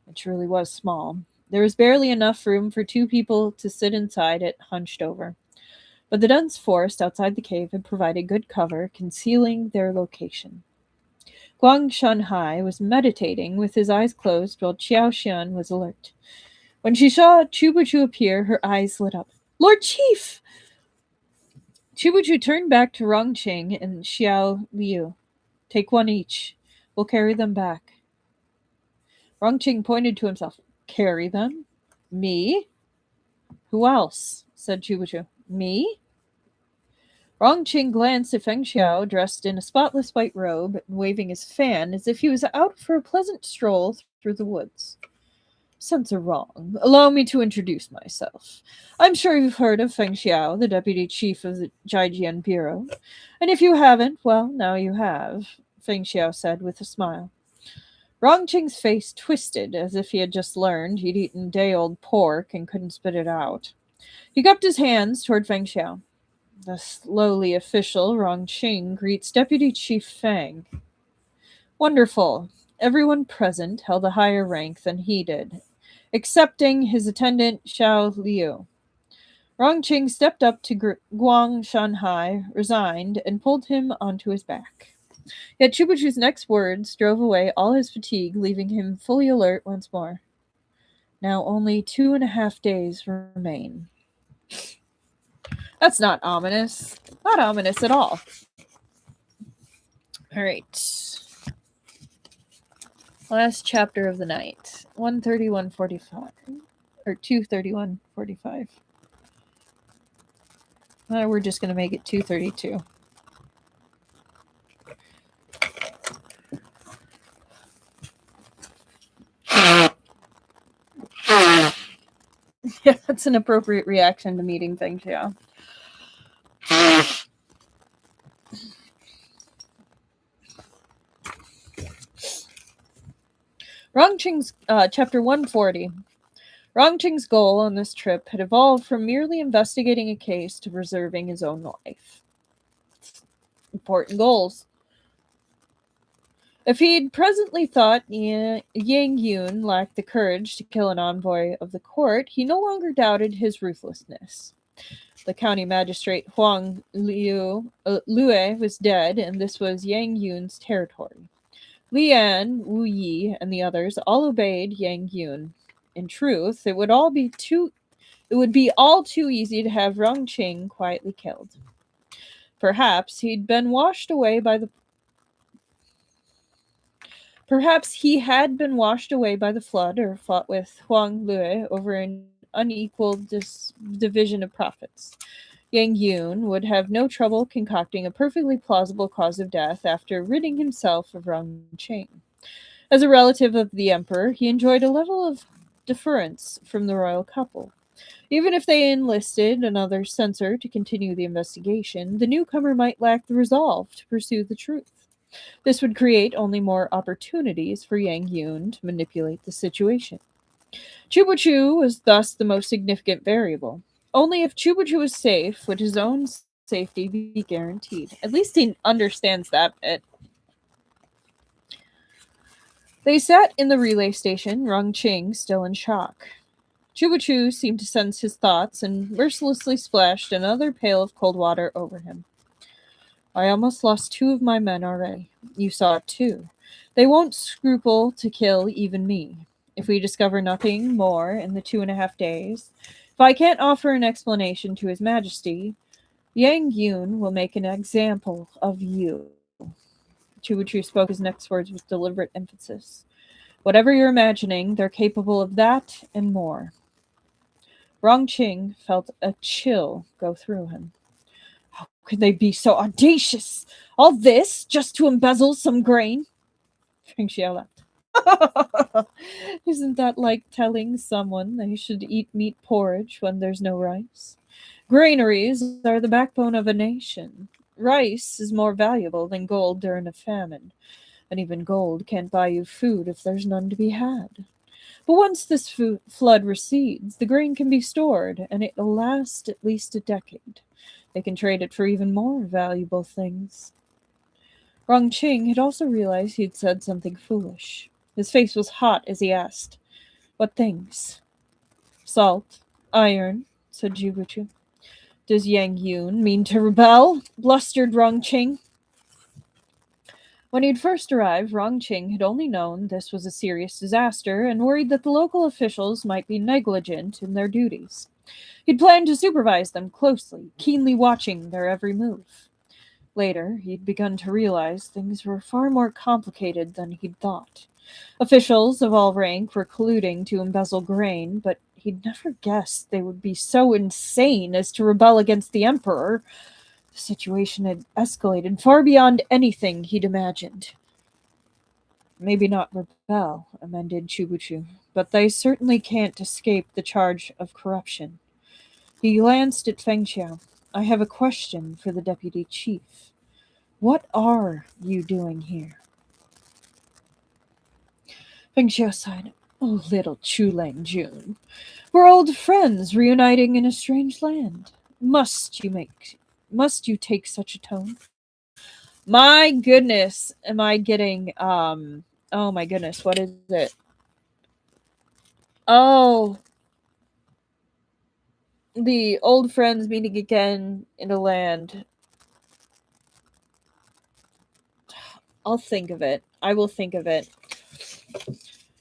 It truly was small. There was barely enough room for 2 people to sit inside it, hunched over. But the dense forest outside the cave had provided good cover, concealing their location. Guang Shanhai was meditating with his eyes closed while Xiao Xian was alert. When she saw Chubachu appear, her eyes lit up. Lord Chief! Chubuchu turned back to Rongqing and Xiao Liu. Take one each. We'll carry them back. Rongqing pointed to himself. Carry them? Me? Who else? Said Chubuchu. Me? Rongqing glanced at Feng Xiao, dressed in a spotless white robe and waving his fan as if he was out for a pleasant stroll through the woods. Sense are wrong. Allow me to introduce myself. I'm sure you've heard of Feng Xiao, the deputy chief of the Jijian Bureau. And if you haven't, well, now you have, Feng Xiao said with a smile. Rongqing's face twisted as if he had just learned he'd eaten day-old pork and couldn't spit it out. He cupped his hands toward Feng Xiao. The lowly official, Rongqing, greets Deputy Chief Fang. Wonderful. Everyone present held a higher rank than he did, excepting his attendant Xiao Liu. Rongqing stepped up to Guang Shanhai, resigned, and pulled him onto his back. Yet Chubuchu's next words drove away all his fatigue, leaving him fully alert once more. Now only 2.5 days remain. That's not ominous. Not ominous at all. All right. Last chapter of the night. 131:45. Or 231:45. We're just going to make it 232. Yeah, that's an appropriate reaction to meeting Feng Xiao. Rongqing's chapter 140. Rongqing's goal on this trip had evolved from merely investigating a case to preserving his own life. Important goals. If he'd presently thought Yang Yun lacked the courage to kill an envoy of the court, he no longer doubted his ruthlessness. The county magistrate Huang Lue was dead, and this was Yang Yun's territory. Lian, Wu Yi, and the others all obeyed Yang Yun. In truth, it would be all too easy to have Rongqing quietly killed. Perhaps he had been washed away by the flood, or fought with Huang Lue over an unequal division of profits. Yang Yun would have no trouble concocting a perfectly plausible cause of death after ridding himself of Rongqing. As a relative of the emperor, he enjoyed a level of deference from the royal couple. Even if they enlisted another censor to continue the investigation, the newcomer might lack the resolve to pursue the truth. This would create only more opportunities for Yang Yun to manipulate the situation. Chubuchu was thus the most significant variable. Only if Chubuchu was safe would his own safety be guaranteed. At least he understands that bit. They sat in the relay station, Rongqing still in shock. Chubuchu seemed to sense his thoughts and mercilessly splashed another pail of cold water over him. I almost lost 2 of my men already. You saw it too. They won't scruple to kill even me. If we discover nothing more in the 2.5 days, if I can't offer an explanation to His Majesty, Yang Yun will make an example of you. Chubuchu spoke his next words with deliberate emphasis. Whatever you're imagining, they're capable of that and more. Rongqing felt a chill go through him. How could they be so audacious? All this just to embezzle some grain? Feng Xiao laughed. Isn't that like telling someone they should eat meat porridge when there's no rice? Granaries are the backbone of a nation. Rice is more valuable than gold during a famine, and even gold can't buy you food if there's none to be had. But once this flood recedes, the grain can be stored, and it'll last at least a decade. They can trade it for even more valuable things. Rongqing had also realized he had said something foolish. His face was hot as he asked, What things? Salt, iron, said Chubuchu. Does Yang Yun mean to rebel? Blustered Rongqing. When he'd first arrived, Rongqing had only known this was a serious disaster and worried that the local officials might be negligent in their duties. He'd planned to supervise them closely, keenly watching their every move. Later, he'd begun to realize things were far more complicated than he'd thought. Officials of all rank were colluding to embezzle grain, but he'd never guessed they would be so insane as to rebel against the Emperor. The situation had escalated far beyond anything he'd imagined. Maybe not rebel, amended Chubuchu, but they certainly can't escape the charge of corruption. He glanced at Feng Xiao. I have a question for the deputy chief. What are you doing here? Feng Xiao sighed. Oh, little Chu Lang Jun. We're old friends reuniting in a strange land. Must you take such a tone? My goodness, am I getting oh my goodness, what is it? Oh, the old friends meeting again in a land. I'll think of it. I will think of it.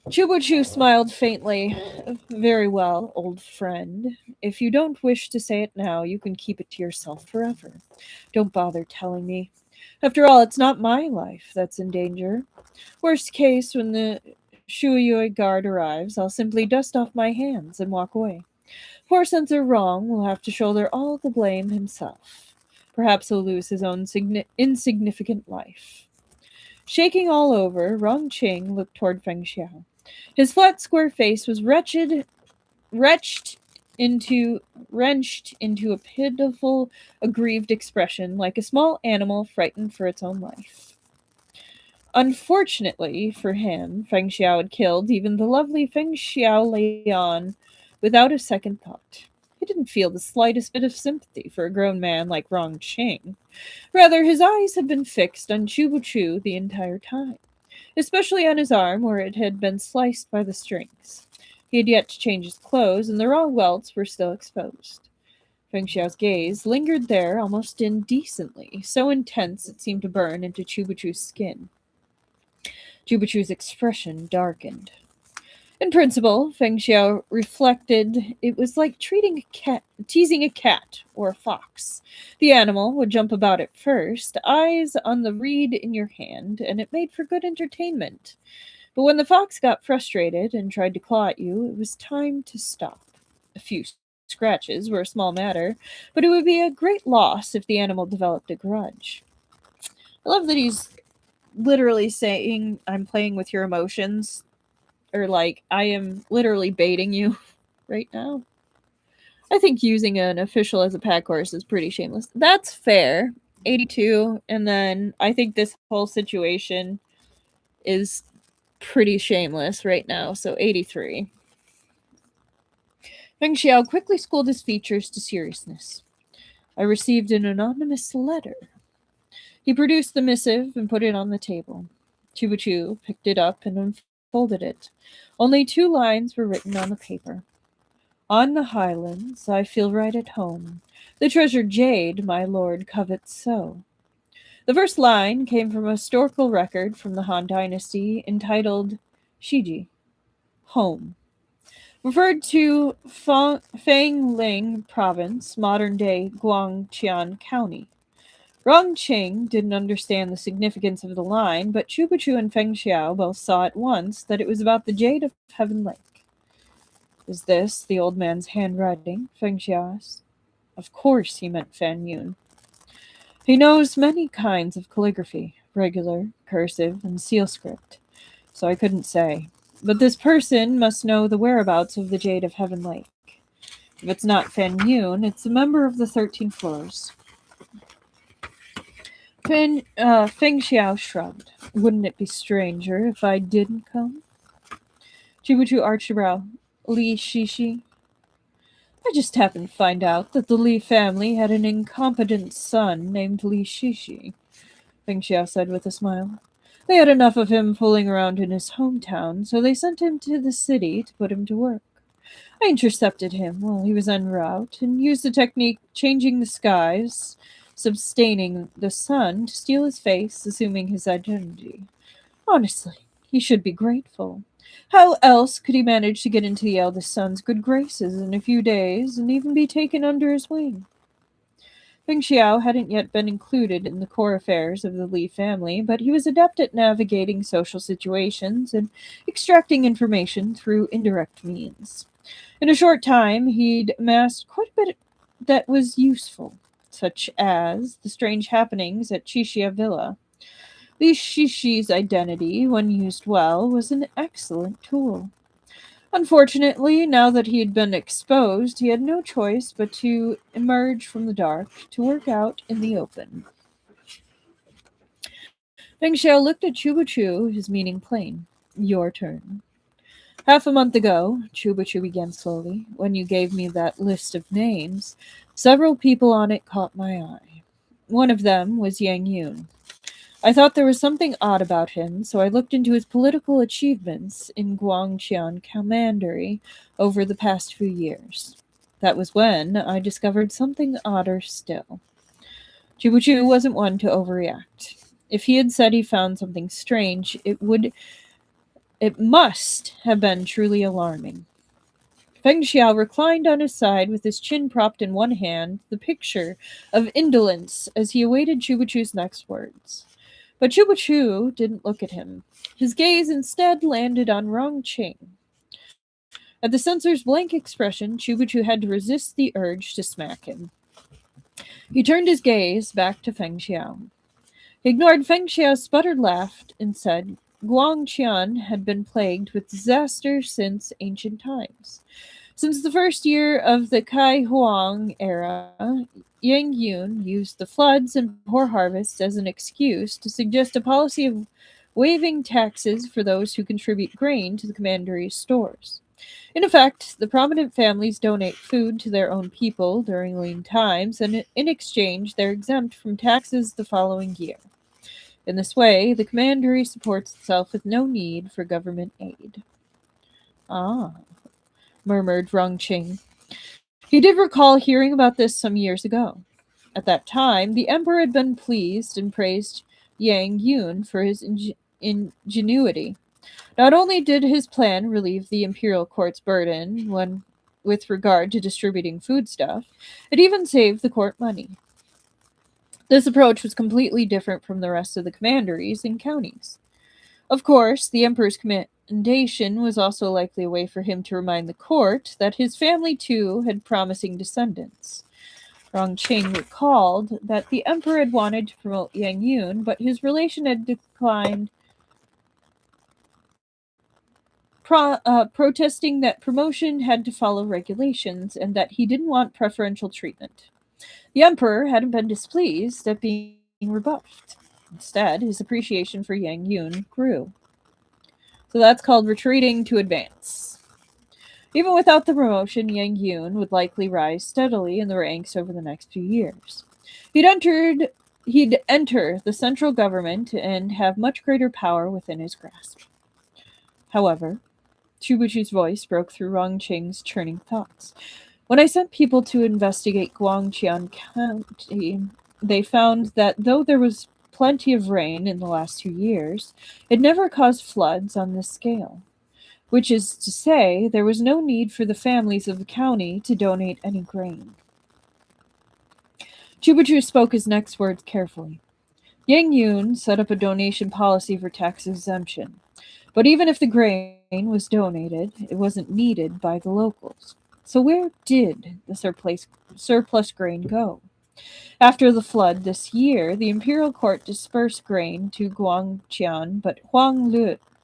Chubuchu smiled faintly. Very well, old friend. If you don't wish to say it now, you can keep it to yourself forever. Don't bother telling me. After all, it's not my life that's in danger. Worst case, when the Shuuyui guard arrives, I'll simply dust off my hands and walk away. Poor Censor Wrong will have to shoulder all the blame himself. Perhaps he'll lose his own insignificant life. Shaking all over, Rong Qing looked toward Feng Xiao. His flat, square face was wrenched into a pitiful, aggrieved expression, like a small animal frightened for its own life. Unfortunately for him, Feng Xiao had killed even the lovely Feng Xiao Lian without a second thought. He didn't feel the slightest bit of sympathy for a grown man like Rong Qing. Rather, his eyes had been fixed on Chubuchu the entire time, especially on his arm where it had been sliced by the strings. He had yet to change his clothes, and the raw welts were still exposed. Feng Xiao's gaze lingered there almost indecently, so intense it seemed to burn into Chubuchu's skin. Chubuchu's expression darkened. In principle, Feng Xiao reflected, it was like teasing a cat or a fox. The animal would jump about at first, eyes on the reed in your hand, and it made for good entertainment. But when the fox got frustrated and tried to claw at you, it was time to stop. A few scratches were a small matter, but it would be a great loss if the animal developed a grudge. I love that he's literally saying, I'm playing with your emotions, or like, I am literally baiting you right now. I think using an official as a pack horse is pretty shameless. That's fair. 82, and then I think this whole situation is pretty shameless right now, so 83. Meng Xiao quickly schooled his features to seriousness. I received an anonymous letter. He produced the missive and put it on the table. Chubuchu picked it up and unfolded it. Only 2 lines were written on the paper. On the highlands I feel right at home. The treasured jade my lord covets so. The first line came from a historical record from the Han Dynasty entitled Shiji, Home. Referred to Fangling Province, modern-day Guangqian County. Rong Qing didn't understand the significance of the line, but Chubuchu and Feng Xiao both saw at once that it was about the Jade of Heaven Lake. Is this the old man's handwriting? Feng Xiao asked. Of course he meant Fan Yun. He knows many kinds of calligraphy, regular, cursive, and seal script, so I couldn't say. But this person must know the whereabouts of the Jade of Heaven Lake. If it's not Fan Yun, it's a member of the 13 Floors. Feng Xiao shrugged. Wouldn't it be stranger if I didn't come? Chibuchu arched a brow. Li Shishi. I just happened to find out that the Li family had an incompetent son named Li Shishi, Feng Xiao said with a smile. They had enough of him fooling around in his hometown, so they sent him to the city to put him to work. I intercepted him while he was en route and used the technique changing the skies, sustaining the sun to steal his face, assuming his identity. Honestly, he should be grateful. How else could he manage to get into the eldest son's good graces in a few days and even be taken under his wing? Feng Xiao hadn't yet been included in the core affairs of the Li family, but he was adept at navigating social situations and extracting information through indirect means. In a short time, he'd amassed quite a bit that was useful, such as the strange happenings at Chixia Villa. Li Shishi's identity, when used well, was an excellent tool. Unfortunately, now that he had been exposed, he had no choice but to emerge from the dark to work out in the open. Feng Xiao looked at Chuba Chu, his meaning plain. Your turn. Half a month ago, Chuba Chu began slowly, when you gave me that list of names, several people on it caught my eye. One of them was Yang Yun. I thought there was something odd about him, so I looked into his political achievements in Guangqian Commandery over the past few years. That was when I discovered something odder still. Chibuchu wasn't one to overreact. If he had said he found something strange, it must have been truly alarming. Feng Xiao reclined on his side with his chin propped in one hand, the picture of indolence as he awaited Chubachu's next words. But Chubachu didn't look at him. His gaze instead landed on Rong Qing. At the censor's blank expression, Chubachu had to resist the urge to smack him. He turned his gaze back to Feng Xiao. He ignored Feng Xiao's sputtered laugh and said, Guangqian had been plagued with disaster since ancient times. Since the first year of the Kai Huang era, Yang Yun used the floods and poor harvests as an excuse to suggest a policy of waiving taxes for those who contribute grain to the commandery's stores. In effect, the prominent families donate food to their own people during lean times, and in exchange, they're exempt from taxes the following year. In this way, the commandery supports itself with no need for government aid. Ah, murmured Rong Qing. He did recall hearing about this some years ago. At that time, the emperor had been pleased and praised Yang Yun for his ingenuity. Not only did his plan relieve the imperial court's burden with regard to distributing foodstuff, it even saved the court money. This approach was completely different from the rest of the commanderies and counties. Of course, the emperor's commendation was also likely a way for him to remind the court that his family too had promising descendants. Rong Qing recalled that the emperor had wanted to promote Yang Yun, but his relation had declined, protesting that promotion had to follow regulations and that he didn't want preferential treatment. The emperor hadn't been displeased at being rebuffed. Instead, his appreciation for Yang Yun grew. So that's called retreating to advance. Even without the promotion, Yang Yun would likely rise steadily in the ranks over the next few years. He'd enter the central government and have much greater power within his grasp. However, Chubuchu's voice broke through Rong Qing's churning thoughts. When I sent people to investigate Guangqian County, they found that though there was plenty of rain in the last 2 years, it never caused floods on this scale. Which is to say, there was no need for the families of the county to donate any grain. Chubachu spoke his next words carefully. Yang Yun set up a donation policy for tax exemption. But even if the grain was donated, it wasn't needed by the locals. So where did the surplus grain go? After the flood this year, the imperial court dispersed grain to Guangqian, but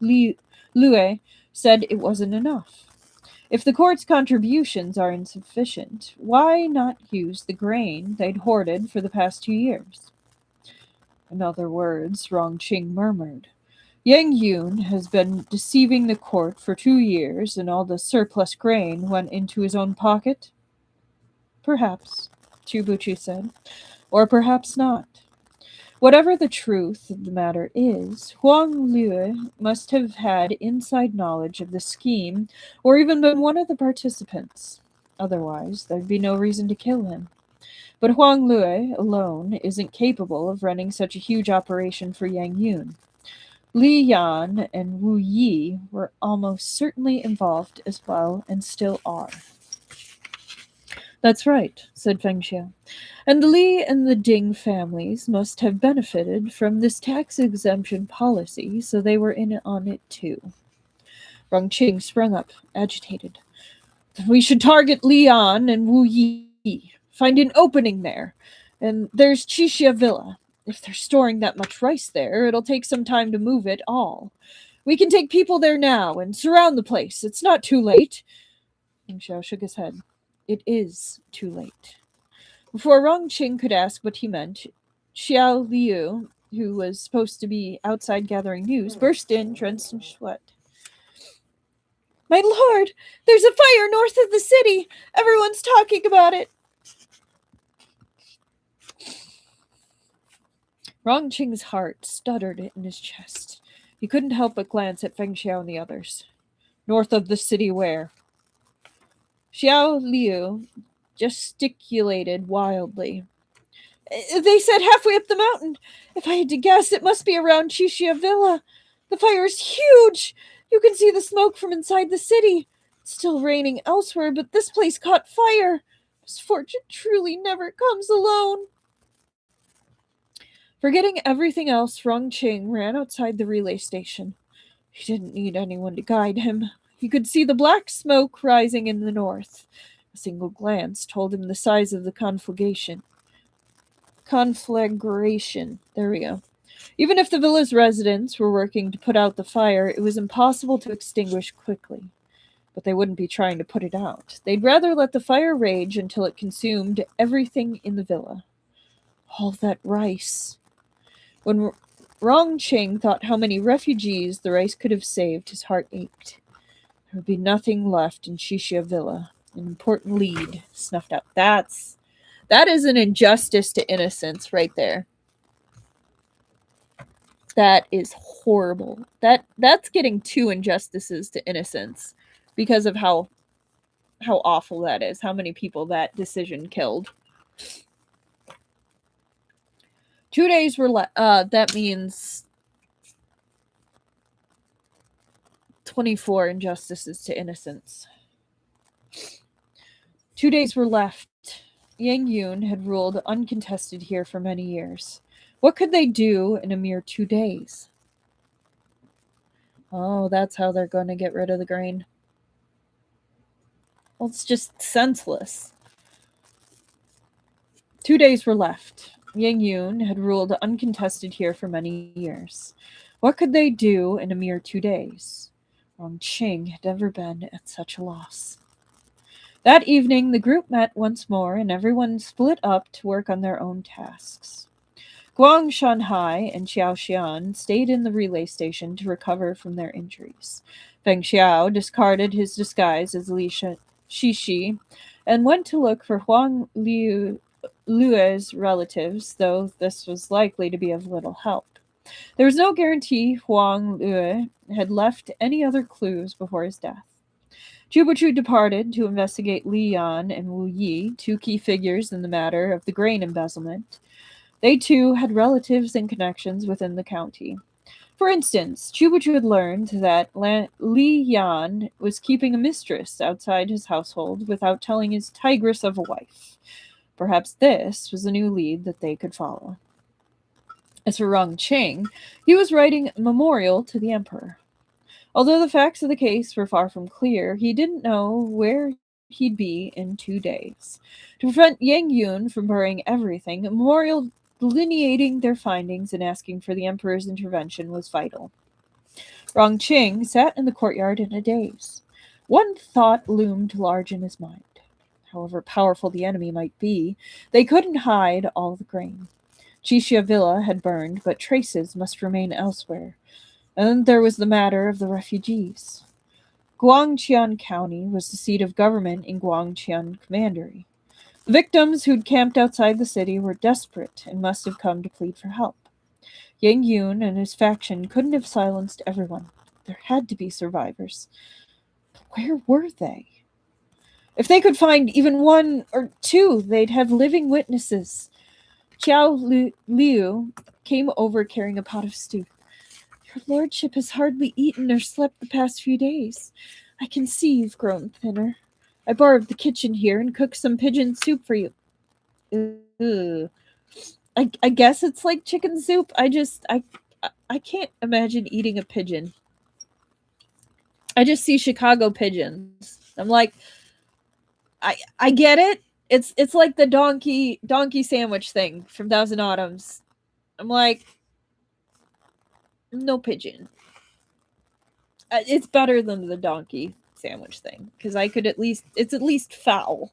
Lue said it wasn't enough. If the court's contributions are insufficient, why not use the grain they'd hoarded for the past 2 years? In other words, Rong Qing murmured, Yang Yun has been deceiving the court for 2 years, and all the surplus grain went into his own pocket? Perhaps, Chubuchi said, or perhaps not. Whatever the truth of the matter is, Huang Lue must have had inside knowledge of the scheme or even been one of the participants. Otherwise, there'd be no reason to kill him. But Huang Lue alone isn't capable of running such a huge operation for Yang Yun. Li Yan and Wu Yi were almost certainly involved as well and still are. That's right, said Feng Xiao. And the Li and the Ding families must have benefited from this tax exemption policy, so they were in on it too. Rong Qing sprung up, agitated. We should target Lian and Wu Yi. Find an opening there. And there's Chixia Villa. If they're storing that much rice there, it'll take some time to move it all. We can take people there now and surround the place. It's not too late. Meng Xiao shook his head. It is too late. Before Rong Qing could ask what he meant, Xiao Liu, who was supposed to be outside gathering news, burst in, drenched in sweat. My lord, there's a fire north of the city. Everyone's talking about it. Rong Qing's heart stuttered in his chest. He couldn't help but glance at Feng Xiao and the others. North of the city where? Xiao Liu gesticulated wildly. They said halfway up the mountain. If I had to guess, it must be around Chixia Villa. The fire is huge. You can see the smoke from inside the city. It's still raining elsewhere, but this place caught fire. Misfortune truly never comes alone. Forgetting everything else, Rong Qing ran outside the relay station. He didn't need anyone to guide him. He could see the black smoke rising in the north. A single glance told him the size of the conflagration. There we go. Even if the villa's residents were working to put out the fire, it was impossible to extinguish quickly. But they wouldn't be trying to put it out. They'd rather let the fire rage until it consumed everything in the villa. All that rice. When Rong Qing thought how many refugees the rice could have saved, his heart ached. There would be nothing left in Chixia Villa. An important lead snuffed out. That is an injustice to innocence right there. That is horrible. That's getting two injustices to innocence because of how awful that is. How many people that decision killed. 2 days were left. That means 24 injustices to innocence. 2 days were left. Yang Yun had ruled uncontested here for many years. What could they do in a mere 2 days? Oh, that's how they're going to get rid of the grain. Well, it's just senseless. 2 days were left. Yang Yun had ruled uncontested here for many years. What could they do in a mere 2 days? Rong Qing had never been at such a loss. That evening, the group met once more, and everyone split up to work on their own tasks. Guang Shanhai and Xiao Xian stayed in the relay station to recover from their injuries. Feng Xiao discarded his disguise as Li Xi Shi and went to look for Huang Lue's relatives, though this was likely to be of little help. There was no guarantee Huang Lue had left any other clues before his death. Chubachu departed to investigate Li Yan and Wu Yi, two key figures in the matter of the grain embezzlement. They too had relatives and connections within the county. For instance, Chubachu had learned that Li Yan was keeping a mistress outside his household without telling his tigress of a wife. Perhaps this was a new lead that they could follow. As for Rong Qing, he was writing a memorial to the emperor. Although the facts of the case were far from clear, he didn't know where he'd be in 2 days. To prevent Yang Yun from burying everything, a memorial delineating their findings and asking for the emperor's intervention was vital. Rong Qing sat in the courtyard in a daze. One thought loomed large in his mind. However powerful the enemy might be, they couldn't hide all the grain. Chixia Villa had burned, but traces must remain elsewhere. And then there was the matter of the refugees. Guangqian County was the seat of government in Guangqian Commandery. The victims who'd camped outside the city were desperate and must have come to plead for help. Yang Yun and his faction couldn't have silenced everyone. There had to be survivors. But where were they? If they could find even 1 or 2, they'd have living witnesses. Xiao Liu came over carrying a pot of stew. Your lordship has hardly eaten or slept the past few days. I can see you've grown thinner. I borrowed the kitchen here and cooked some pigeon soup for you. Ugh. I guess it's like chicken soup. I can't imagine eating a pigeon. I just see Chicago pigeons. I'm like, I get it. It's like the donkey sandwich thing from Thousand Autumns. I'm like, no pigeon. It's better than the donkey sandwich thing because I could it's at least foul.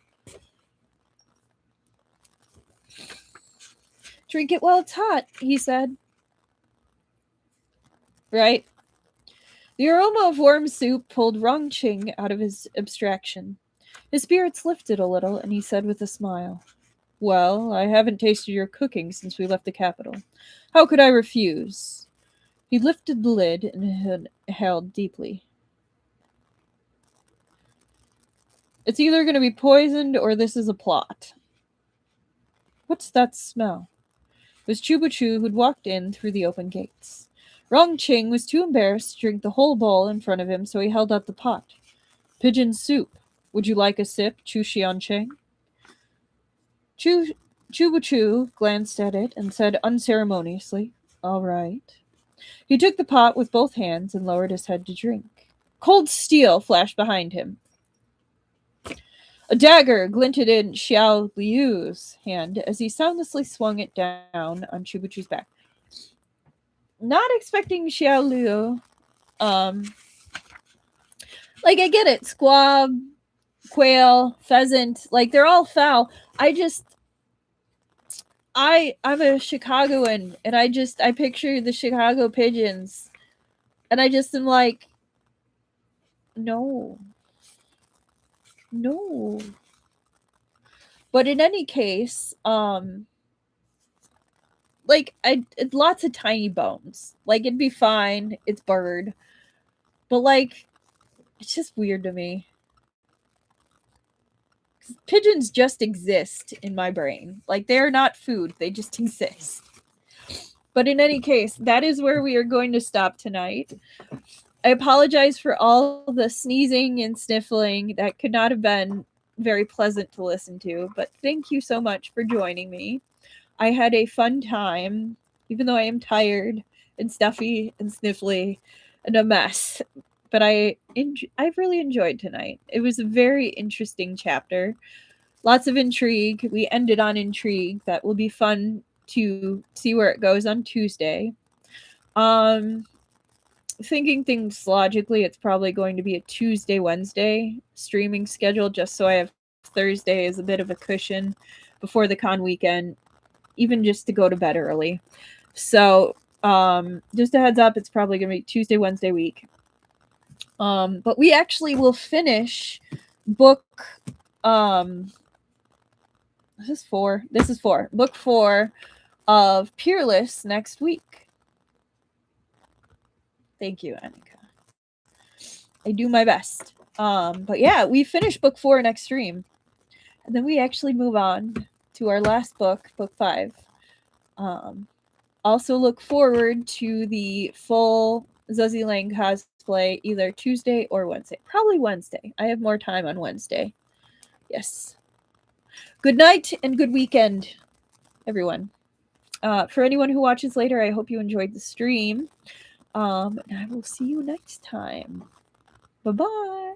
Drink it while it's hot, he said. Right? The aroma of warm soup pulled Rong Qing out of his abstraction. His spirits lifted a little, and he said with a smile, "Well, I haven't tasted your cooking since we left the capital. How could I refuse?" He lifted the lid and inhaled deeply. It's either going to be poisoned or this is a plot. What's that smell? It was Chubachu who'd walked in through the open gates. Rong Qing was too embarrassed to drink the whole bowl in front of him, so he held out the pot. Pigeon soup. Would you like a sip, Chu Xiancheng? Chubachu glanced at it and said unceremoniously, "All right." He took the pot with both hands and lowered his head to drink. Cold steel flashed behind him. A dagger glinted in Xiao Liu's hand as he soundlessly swung it down on Chubachu's back. Not expecting Xiao Liu. Like, I get it. Squab, quail, pheasant, like, they're all foul. I'm a Chicagoan, and I picture the Chicago pigeons, and I just am like, no. No. But in any case, like, lots of tiny bones. Like, it'd be fine. It's bird. But, like, it's just weird to me. Pigeons just exist in my brain. Like, they're not food. They just exist. But in any case, that is where we are going to stop tonight. I apologize for all the sneezing and sniffling. That could not have been very pleasant to listen to. But thank you so much for joining me. I had a fun time, even though I am tired and stuffy and sniffly and a mess. But I've really enjoyed tonight. It was a very interesting chapter. Lots of intrigue. We ended on intrigue. That will be fun to see where it goes on Tuesday. Thinking things logically, it's probably going to be a Tuesday, Wednesday streaming schedule, just so I have Thursday as a bit of a cushion before the con weekend, even just to go to bed early. So, just a heads up, it's probably going to be Tuesday, Wednesday week. But we actually will finish book, this is 4. Book 4 of Peerless next week. Thank you, Annika. I do my best. But yeah, we finish book 4 next stream. And then we actually move on to our last book, book 5. Also look forward to the full Zuzzy Lang cosplay either Tuesday or Wednesday. Probably Wednesday. I have more time on Wednesday. Yes. Good night and good weekend, everyone. For anyone who watches later, I hope you enjoyed the stream. And I will see you next time. Bye-bye.